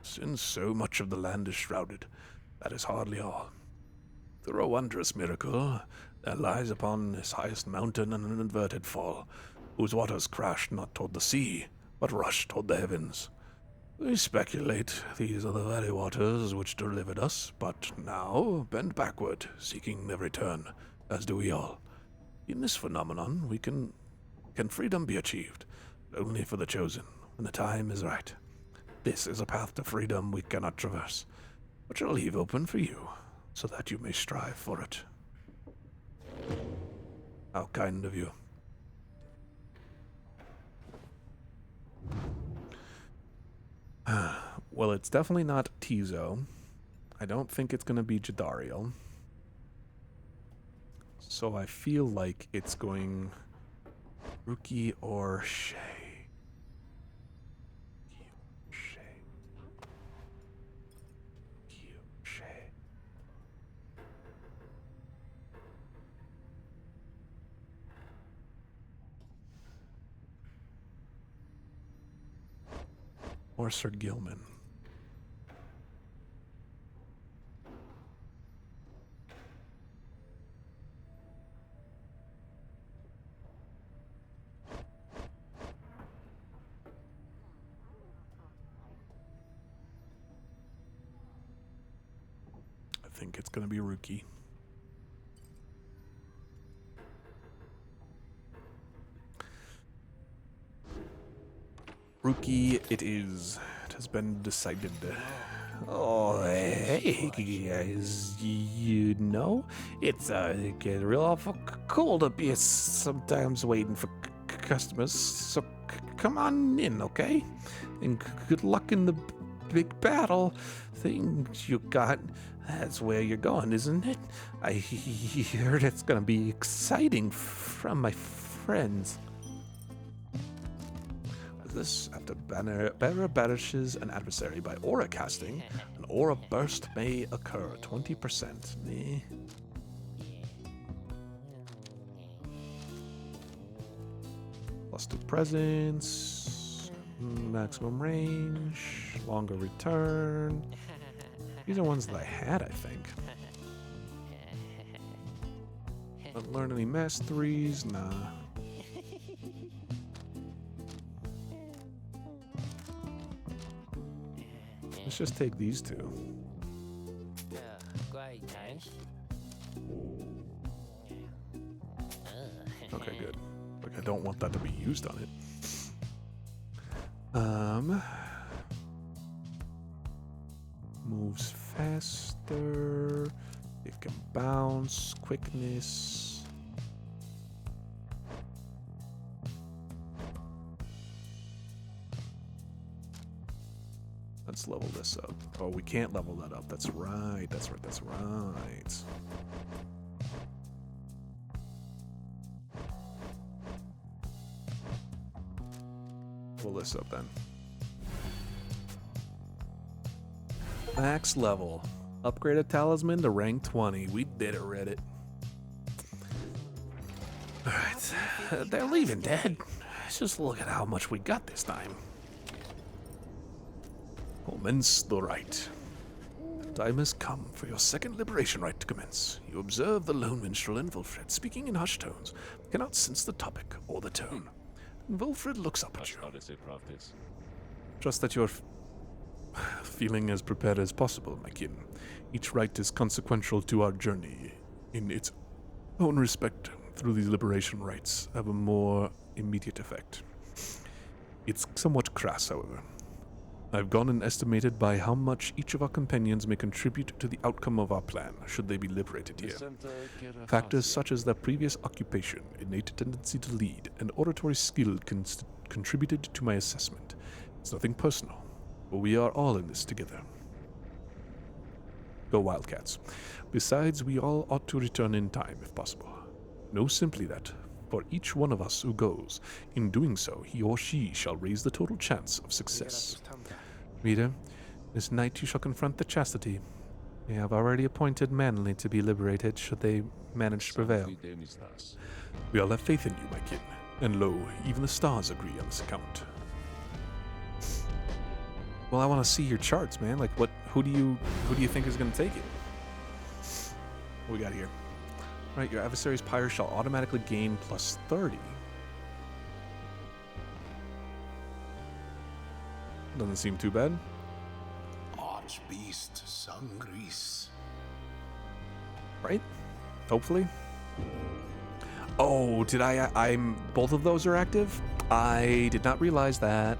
Since so much of the land is shrouded, that is hardly all. Through a wondrous miracle, there lies upon this highest mountain an inverted fall, whose waters crash not toward the sea, but rush toward the heavens. We speculate these are the very waters which delivered us, but now bend backward, seeking their return, as do we all. In this phenomenon, can freedom be achieved, only for the chosen, when the time is right. This is a path to freedom we cannot traverse, but shall leave open for you, so that you may strive for it. How kind of you. Well, it's definitely not Tizo. I don't think it's going to be Jadariel. So I feel like it's going Rookie or Shay. Or Sir Gilman. I think it's going to be Rookie. Rookie, it is. It has been decided. Oh, hey, guys. You know, it's get real awful cold up here sometimes waiting for customers. So come on in, okay? And good luck in the big battle things you got. That's where you're going, isn't it? I heard it's gonna be exciting from my friends. This after Banner banishes an adversary by aura casting, an aura burst may occur 20%. +2 presence, maximum range, longer return. These are ones that I had, I think. Don't learn any masteries, nah. Let's just take these two. Okay, good. Like, I don't want that to be used on it. Moves faster. It can bounce. Quickness. Let's level this up. Oh, we can't level that up. That's right. That's right. That's right. Level this up then. Max level. Upgraded talisman to rank 20. We did it, Reddit. Alright. They're leaving, Dad. Just look at how much we got this time. Commence the rite. Time has come for your second liberation rite to commence. You observe the lone minstrel and Wilfred speaking in hushed tones, but cannot sense the topic or the tone. And Wilfred looks up at you. Trust that you're feeling as prepared as possible, my kin. Each rite is consequential to our journey. In its own respect, through these liberation rites, have a more immediate effect. It's somewhat crass, however. I've gone and estimated by how much each of our companions may contribute to the outcome of our plan, should they be liberated here. Factors such as their previous occupation, innate tendency to lead, and oratory skill contributed to my assessment. It's nothing personal, but we are all in this together. Go Wildcats. Besides, we all ought to return in time, if possible. Know simply that, for each one of us who goes, in doing so, he or she shall raise the total chance of success. Reader, this night you shall confront the chastity. They have already appointed Manly to be liberated, should they manage to prevail. We all have faith in you, my kin, and lo, even the stars agree on this account. Well, I want to see your charts, man. Like, who do you think is going to take it? What we got here? Right, your adversary's Pyre shall automatically gain plus 30. Doesn't seem too bad. Archbeast Sungrease. Right? Hopefully. Oh, did I'm both of those are active? I did not realize that.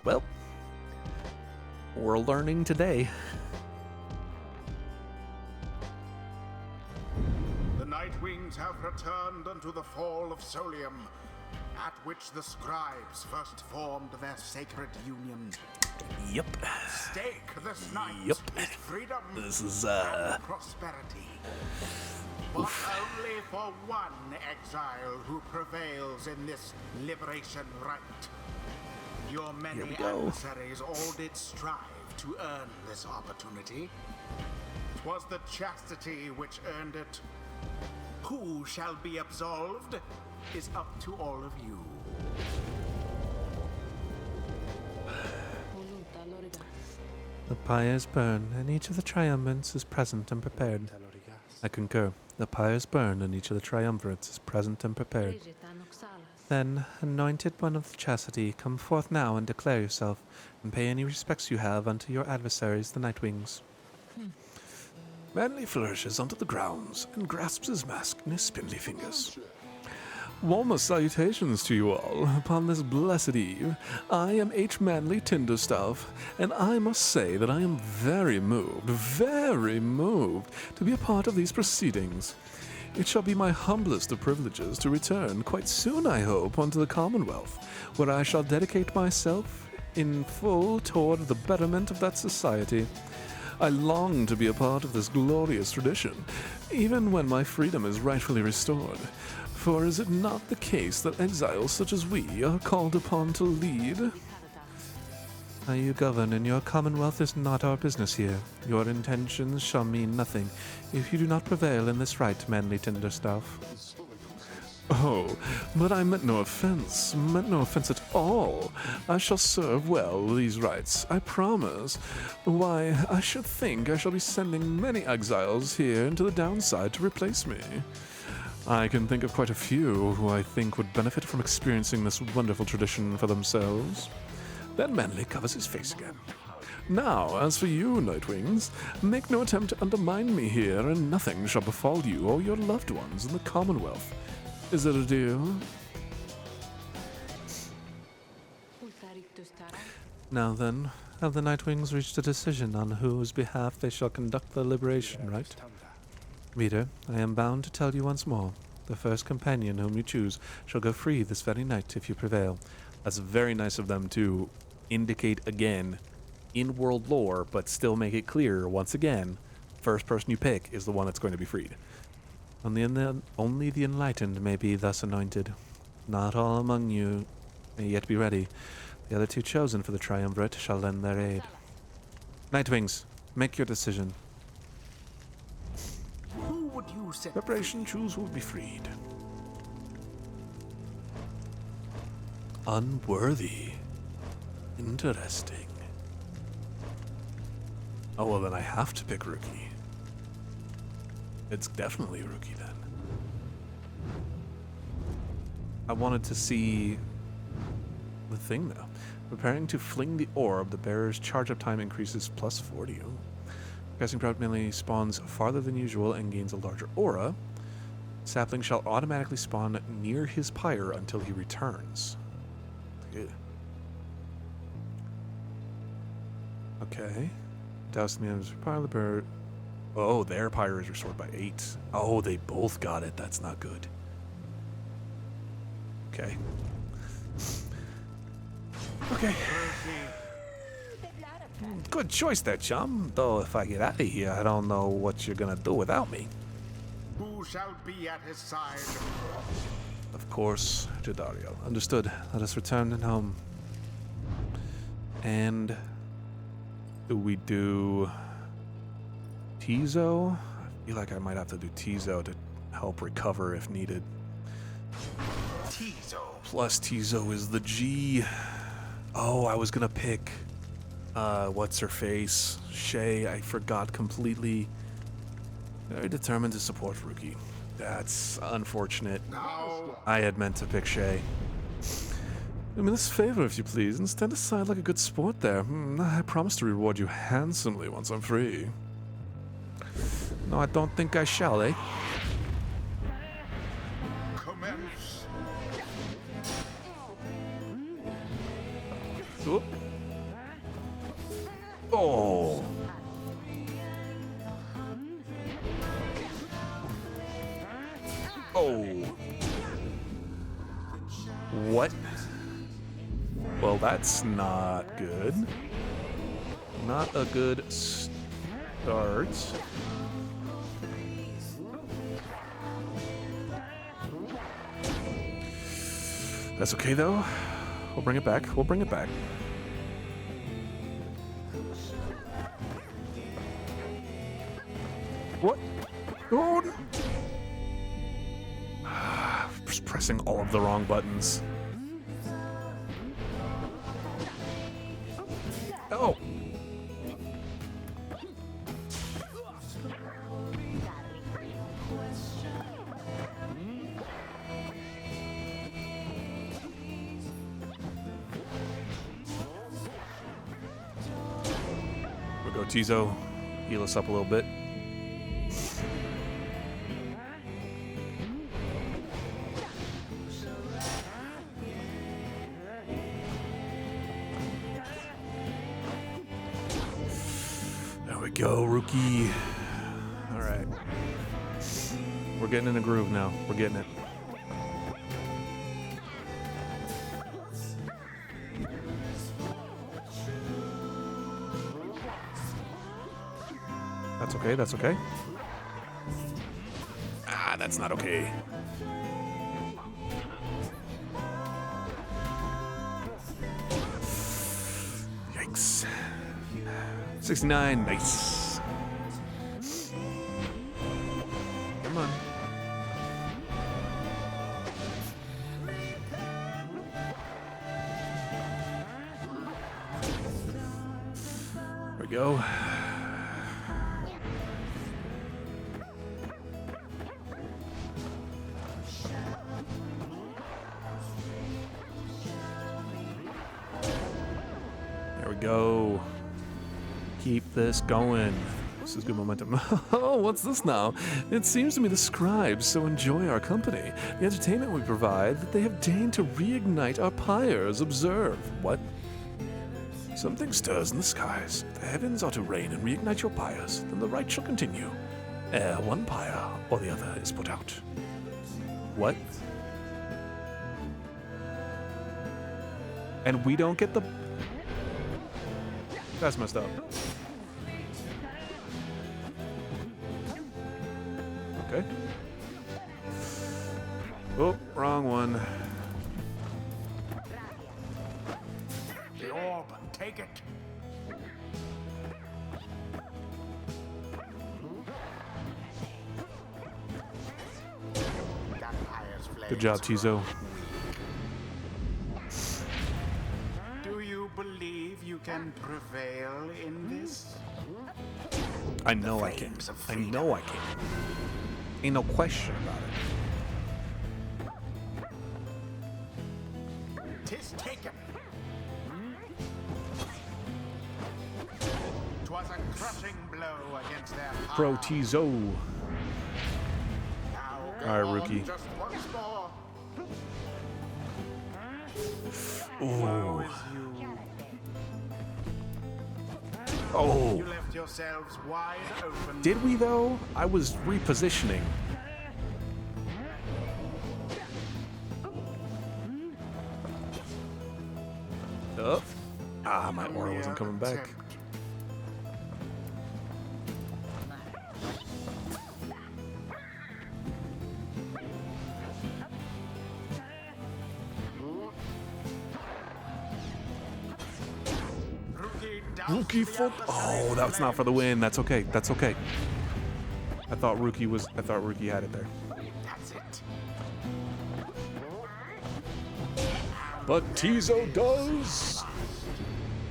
Well, We're learning today. The Nightwings have returned unto the fall of Solium, at which the scribes first formed their sacred union. Yep. Stake this night Yep. is freedom This is, and prosperity. But only for one exile who prevails in this liberation rite. Your many Here we go. adversaries all did strive to earn this opportunity. 'Twas the chastity which earned it. Who shall be absolved is up to all of you. The pyres burn, and each of the triumvirates is present and prepared. I concur. The pyres burn, and each of the triumvirates is present and prepared. Then, anointed one of chastity, come forth now and declare yourself, and pay any respects you have unto your adversaries, the Nightwings. Manly flourishes onto the grounds and grasps his mask in his spindly fingers. Warmest salutations to you all upon this blessed eve. I am H. Manly Tinderstaff, and I must say that I am very moved to be a part of these proceedings. It shall be my humblest of privileges to return quite soon, I hope, unto the Commonwealth, where I shall dedicate myself in full toward the betterment of that society. I long to be a part of this glorious tradition, even when my freedom is rightfully restored. For is it not the case that exiles such as we are called upon to lead? How you govern in your commonwealth is not our business here. Your intentions shall mean nothing if you do not prevail in this right, Manly Tinderstaff. Oh, but I meant no offense at all. I shall serve well these rites, I promise. Why, I should think I shall be sending many exiles here into the downside to replace me. I can think of quite a few who I think would benefit from experiencing this wonderful tradition for themselves. Then Manly covers his face again. Now, as for you, Nightwings, make no attempt to undermine me here, and nothing shall befall you or your loved ones in the Commonwealth. Is it a deal? Now then, have the Nightwings reached a decision on whose behalf they shall conduct the liberation rite? Reader, I am bound to tell you once more. The first companion whom you choose shall go free this very night if you prevail. That's very nice of them to indicate again in world lore, but still make it clear once again, first person you pick is the one that's going to be freed. Only the enlightened may be thus anointed. Not all among you may yet be ready. The other two chosen for the triumvirate shall lend their aid. Nightwings, make your decision. Who would you set Preparation choose who will be freed. Unworthy. Interesting. Oh, well, then I have to pick Rookie. It's definitely Rookie then. I wanted to see the thing though. Preparing to fling the orb, the bearer's charge-up time increases plus 40. Casting proudly spawns farther than usual and gains a larger aura. Sapling shall automatically spawn near his pyre until he returns. Good. Okay. Douse the man's pyre, the bearer. Oh, their Pyre is restored by 8. Oh, they both got it. That's not good. Okay. Okay. Good choice there, chum. Though if I get out of here, I don't know what you're gonna do without me. Who shall be at his side? Of course, Jadario. Understood. Let us return and home. And do we do Tizo? I feel like I might have to do Tizo to help recover if needed. Tizo. Plus Tizo is the G. Oh, I was gonna pick what's her face? Shay. I forgot completely. Very determined to support Rookie. That's unfortunate. Now, I had meant to pick Shay. Do me this favor, if you please, and stand aside like a good sport there. I promise to reward you handsomely once I'm free. No, I don't think I shall, eh? commence. Oop. Oh. Oh. What? Well, that's not good. Not a good start. That's okay, though. We'll bring it back. We'll bring it back. What? Oh! Just pressing all of the wrong buttons. Oh! We'll go Tizo. Heal us up a little bit. There we go, rookie. All right. We're getting in a groove now. We're getting it. That's okay, that's okay. Ah, that's not okay. Yikes. 69, nice. Come on. There we go. There we go. Keep this going. This is good momentum. Oh, what's this now? It seems to me the scribes so enjoy our company, the entertainment we provide, that they have deigned to reignite our pyres. Observe. What? Something stirs in the skies. If the heavens are to rain and reignite your pyres, then the rite shall continue. Ere one pyre or the other is put out. What? And we don't get the... That's messed up. Okay. Oh, wrong one. The orb, take it. Good job, Tizo. Do you believe you can prevail in this? I know I can. I know I can. Ain't no question about it. Tis taken. 'Twas a crushing blow against their power. Pro Tizo. Now go All right, on rookie. Just once more. Ooh. Woe is you. Oh. You left yourselves wide open. Did we though? I was repositioning. Oh. Ah, my aura wasn't coming back. Rookie foot. Oh, that's not for the win. That's okay. That's okay. I thought Rookie had it there. That's it. But Tizo does.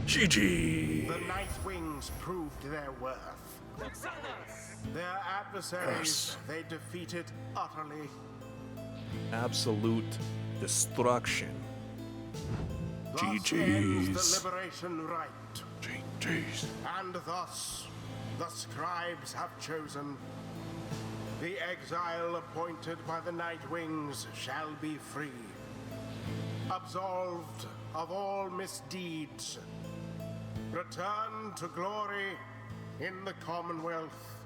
GG. The Night Wings proved their worth. Their adversaries they defeated utterly. Absolute destruction. Thus ends GG's. the liberation rite. GG's. And thus, the scribes have chosen. The exile appointed by the Night Wings shall be free, absolved of all misdeeds, return to glory in the Commonwealth.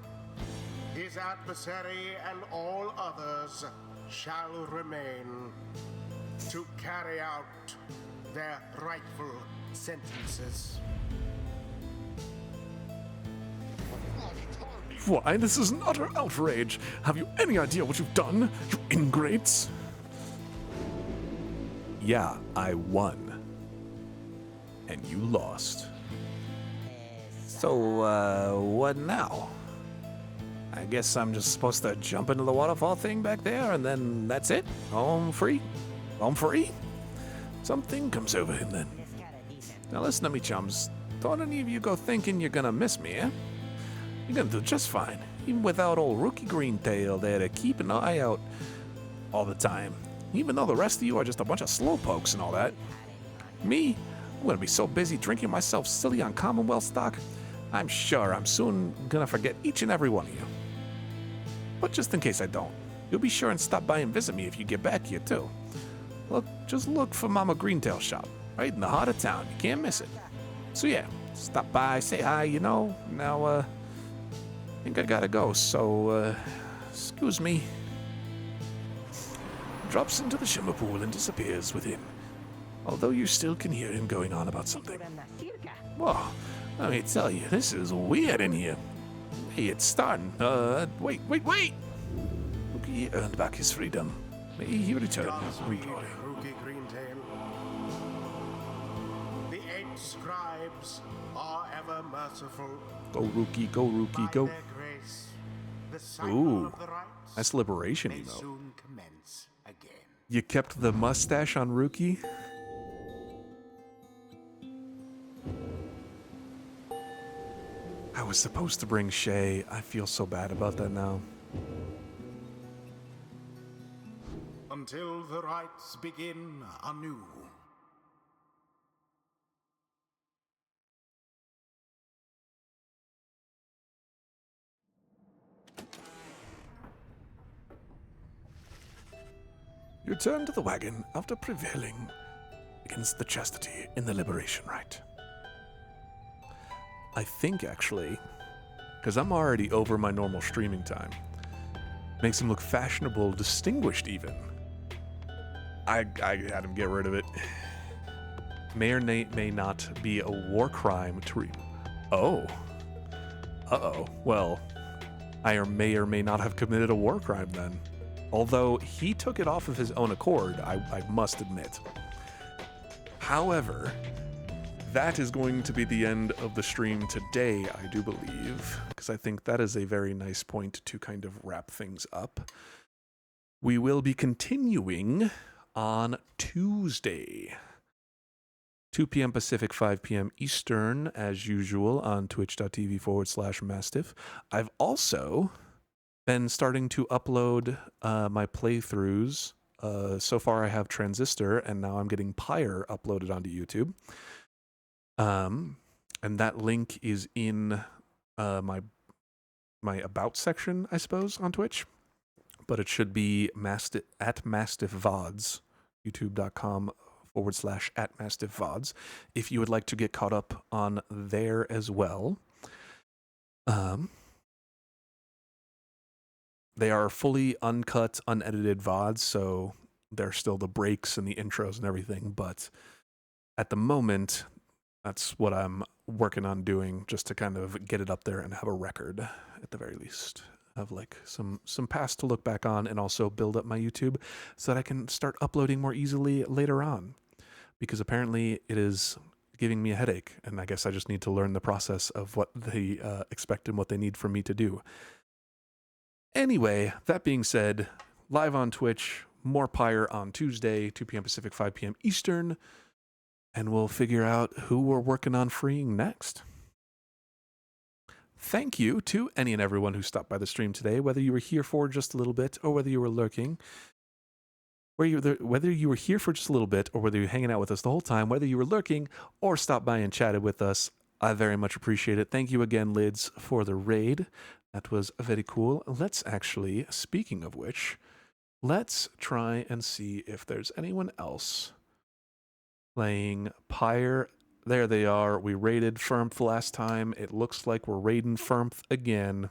His adversary and all others shall remain to carry out their rightful sentences. Why, this is an utter outrage. Have you any idea what you've done, you ingrates? Yeah, I won. And you lost. So, what now? I guess I'm just supposed to jump into the waterfall thing back there, and then that's it? Home free? Home free? Something comes over him then. Now listen to me, chums. Don't any of you go thinking you're gonna miss me, eh? You're gonna do just fine, even without old Rookie Greentail there to keep an eye out all the time. Even though the rest of you are just a bunch of slowpokes and all that. Me? I'm gonna be so busy drinking myself silly on Commonwealth stock, I'm sure I'm soon gonna forget each and every one of you. But just in case I don't, you'll be sure and stop by and visit me if you get back here too. Just look for Mama Greentail's shop, right in the heart of town. You can't miss it. So yeah, stop by, say hi, you know. Now, I think I gotta go, so, excuse me. Drops into the shimmer pool and disappears within. Although you still can hear him going on about something. Whoa, let me tell you, this is weird in here. Hey, it's starting. Wait. Rookie earned back his freedom. May he return with glory. Rookie Greentail. The 8 scribes are ever merciful. Go, Rookie, go, Rookie, By go. their grace, the cycle Ooh, of the rites that's liberation may emote. soon commence again. You kept the mustache on Rookie? I was supposed to bring Shay. I feel so bad about that now. Until the rites begin anew. You return to the wagon after prevailing against the chastity in the liberation rite. I think, actually, because I'm already over my normal streaming time, makes him look fashionable, distinguished even. I had him get rid of it. May or may not be a war crime to read. Oh. Uh-oh. Well, I may or may not have committed a war crime then. Although he took it off of his own accord, I must admit. However, that is going to be the end of the stream today, I do believe, because I think that is a very nice point to kind of wrap things up. We will be continuing on Tuesday, 2 p.m. Pacific, 5 p.m. Eastern, as usual, on twitch.tv/Mastiff. I've also been starting to upload my playthroughs. So far I have Transistor, and now I'm getting Pyre uploaded onto YouTube. And that link is in my About section, I suppose, on Twitch. But it should be at Mastiff VODs, youtube.com/@MastiffVods, if you would like to get caught up on there as well. They are fully uncut, unedited VODs, so they're still the breaks and the intros and everything, but at the moment, that's what I'm working on doing, just to kind of get it up there and have a record, at the very least, of like some past to look back on, and also build up my YouTube so that I can start uploading more easily later on, because apparently it is giving me a headache, and I guess I just need to learn the process of what they expect and what they need from me to do. Anyway, that being said, live on Twitch, more Pyre on Tuesday, 2 p.m. Pacific, 5 p.m. Eastern, and we'll figure out who we're working on freeing next. Thank you to any and everyone who stopped by the stream today, whether you were here for just a little bit or whether you were lurking. Whether you were here for just a little bit or whether you were hanging out with us the whole time, whether you were lurking or stopped by and chatted with us, I very much appreciate it. Thank you again, Lids, for the raid. That was very cool. Let's actually, speaking of which, let's try and see if there's anyone else playing Pyre There they are. We raided Firmth last time. It looks like we're raiding Firmth again.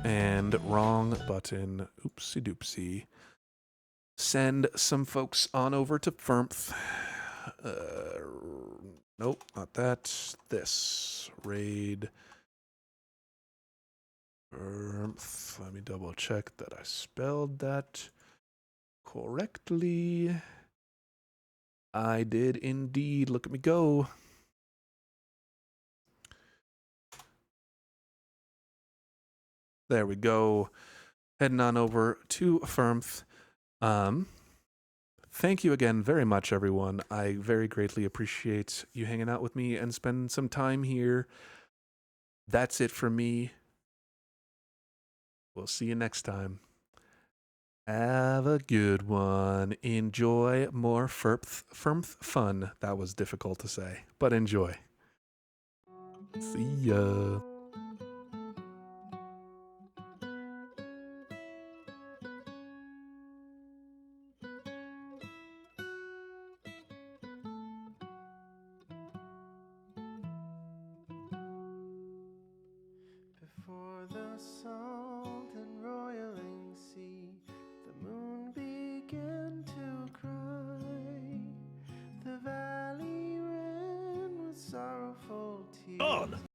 And wrong button. Oopsie doopsie. Send some folks on over to Firmth. Nope, not that. This. Raid Firmth. Let me double check that I spelled that correctly. I did indeed. Look at me go. There we go. Heading on over to Firmth. Thank you again very much, everyone. I very greatly appreciate you hanging out with me and spending some time here. That's it for me. We'll see you next time. Have a good one. Enjoy more Firmth fun. That was difficult to say, but enjoy. See ya. Before the salt and roiling sea, the moon began to cry. The valley ran with sorrowful tears.